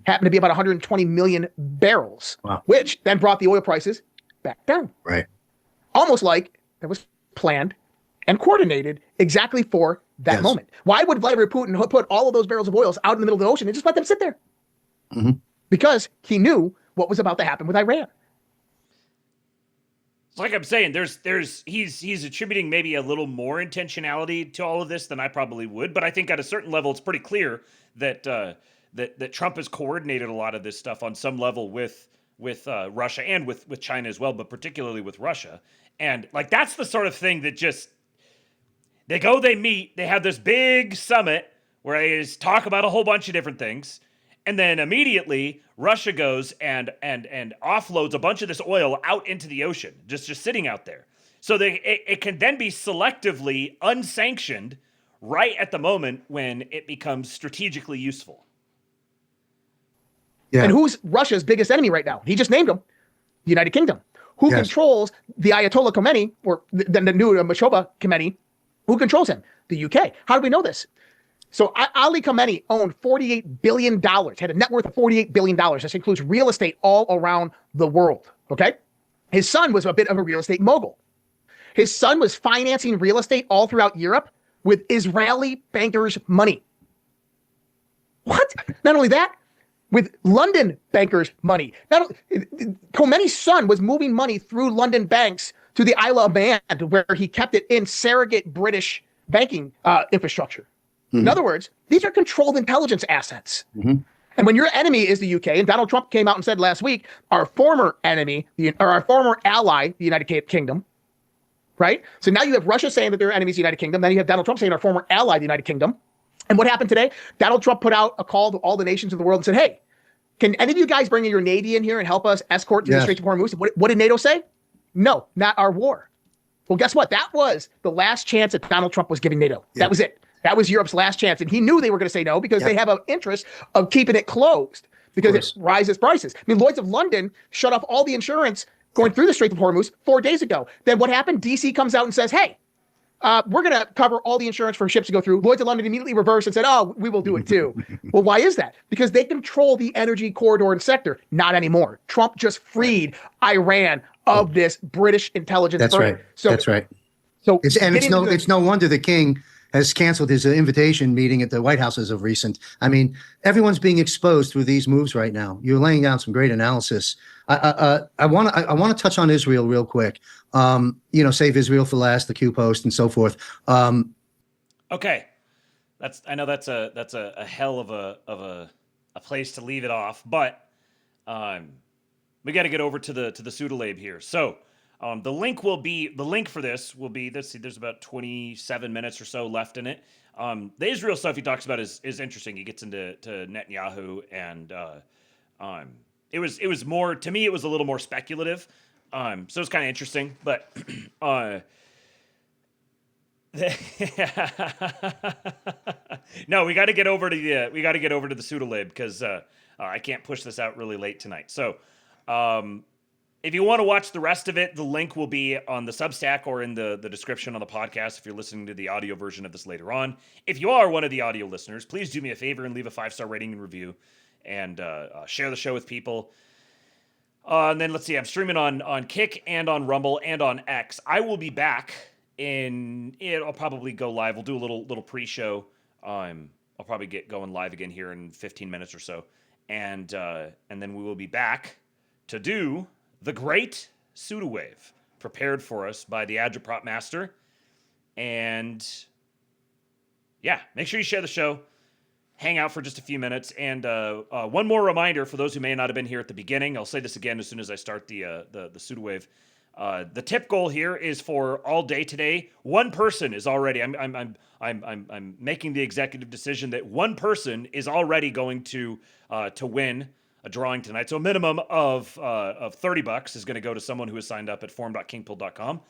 Happened to be about 120 million barrels, which then brought the oil prices back down. Right. Almost like that was planned and coordinated exactly for that moment. Why would Vladimir Putin put all of those barrels of oil out in the middle of the ocean and just let them sit there? Mm-hmm. Because he knew what was about to happen with Iran. Like I'm saying, he's attributing maybe a little more intentionality to all of this than I probably would, but I think at a certain level, it's pretty clear that that Trump has coordinated a lot of this stuff on some level with Russia and with China as well, but particularly with Russia. And like that's the sort of thing that just they meet, they have this big summit where they just talk about a whole bunch of different things, and then immediately Russia goes and offloads a bunch of this oil out into the ocean, just sitting out there. So it can then be selectively unsanctioned right at the moment when it becomes strategically useful. Yeah. And who's Russia's biggest enemy right now? He just named him, the United Kingdom. Who controls the Ayatollah Khomeini, or the new Mashoba Khomeini? Who controls him? The UK. How do we know this? So Ali Khamenei owned $48 billion, had a net worth of $48 billion. This includes real estate all around the world, okay? His son was a bit of a real estate mogul. His son was financing real estate all throughout Europe with Israeli bankers' money. What? Not only that, with London bankers' money. Khomeini's son was moving money through London banks to the Isle of Man, where he kept it in surrogate British banking infrastructure. In other words, these are controlled intelligence assets. And when your enemy is the UK, and Donald Trump came out and said last week, our former enemy, or our former ally, the United Kingdom, right? So now you have Russia saying that their enemy is the United Kingdom. Then you have Donald Trump saying our former ally, the United Kingdom. And what happened today? Donald Trump put out a call to all the nations of the world and said, hey, can any of you guys bring in your Navy in here and help us escort to the Straits of Hormuz? What did NATO say? No, not our war. Well, guess what? That was the last chance that Donald Trump was giving NATO. That was it. That was Europe's last chance. And he knew they were going to say no because they have an interest of keeping it closed because it rises prices. I mean, Lloyd's of London shut off all the insurance going through the Strait of Hormuz 4 days ago. Then what happened? DC comes out and says, hey, we're going to cover all the insurance for ships to go through. Lloyd's of London immediately reversed and said, oh, we will do it too. Well, why is that? Because they control the energy corridor and sector. Not anymore. Trump just freed Iran of this British intelligence. That's right. So, that's right. So it's no wonder the king has canceled his invitation meeting at the White House as of recent. I mean, everyone's being exposed through these moves right now. You're laying down some great analysis. I want to touch on Israel real quick. Save Israel for last, the Q post and so forth. Okay, I know that's a hell of a place to leave it off, but we got to get over to the ASTROLABE here. So. The link for this will be, let's see, there's about 27 minutes or so left in it. The Israel stuff he talks about is interesting. He gets into Netanyahu, and it was more, to me, it was a little more speculative. So it's kind of interesting, but no, we got to get over to the ASTROLABE because I can't push this out really late tonight. So if you want to watch the rest of it, the link will be on the Substack or in the description on the podcast if you're listening to the audio version of this later on. If you are one of the audio listeners, please do me a favor and leave a 5-star rating and review and share the show with people. And then let's see, I'm streaming on Kick and on Rumble and on X. I will be back I'll probably go live. We'll do a little pre-show. I'll probably get going live again here in 15 minutes or so. And then we will be back to do the Great Pseudowave, prepared for us by the Agitprop Master. And yeah, make sure you share the show. Hang out for just a few minutes. And one more reminder for those who may not have been here at the beginning. I'll say this again as soon as I start the Pseudowave. The tip goal here is for all day today. One person is already. I'm making the executive decision that one person is already going to win a drawing tonight. So a minimum of $30 is going to go to someone who has signed up at forum.kingpill.com.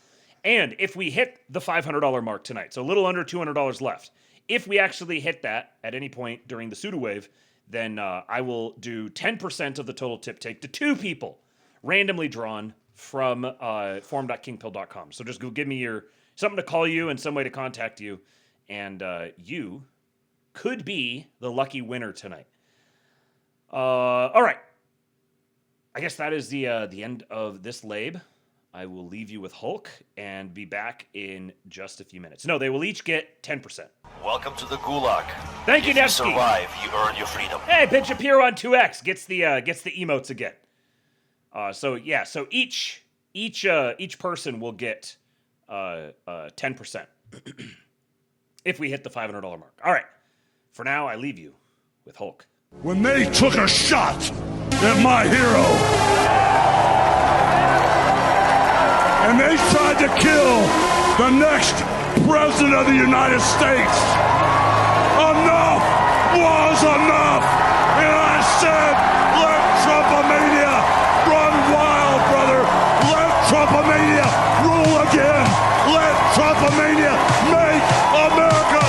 And if we hit the $500 mark tonight, so a little under $200 left, if we actually hit that at any point during the Pseudowave, then I will do 10% of the total tip take to 2 people randomly drawn from forum.kingpill.com. So just go give me something to call you and some way to contact you, and you could be the lucky winner tonight. All right. I guess that is the end of this Labe. I will leave you with Hulk and be back in just a few minutes. No, they will each get 10%. Welcome to the Gulag. Thank you, Nevsky. If you survive, you earn your freedom. Hey, Pitch Appear on 2X gets the emotes again. So each person will get 10% if we hit the $500 mark. All right. For now, I leave you with Hulk. When they took a shot at my hero, and they tried to kill the next president of the United States, enough was enough. And I said, let Trumpomania run wild, brother. Let Trumpomania rule again. Let Trumpomania make America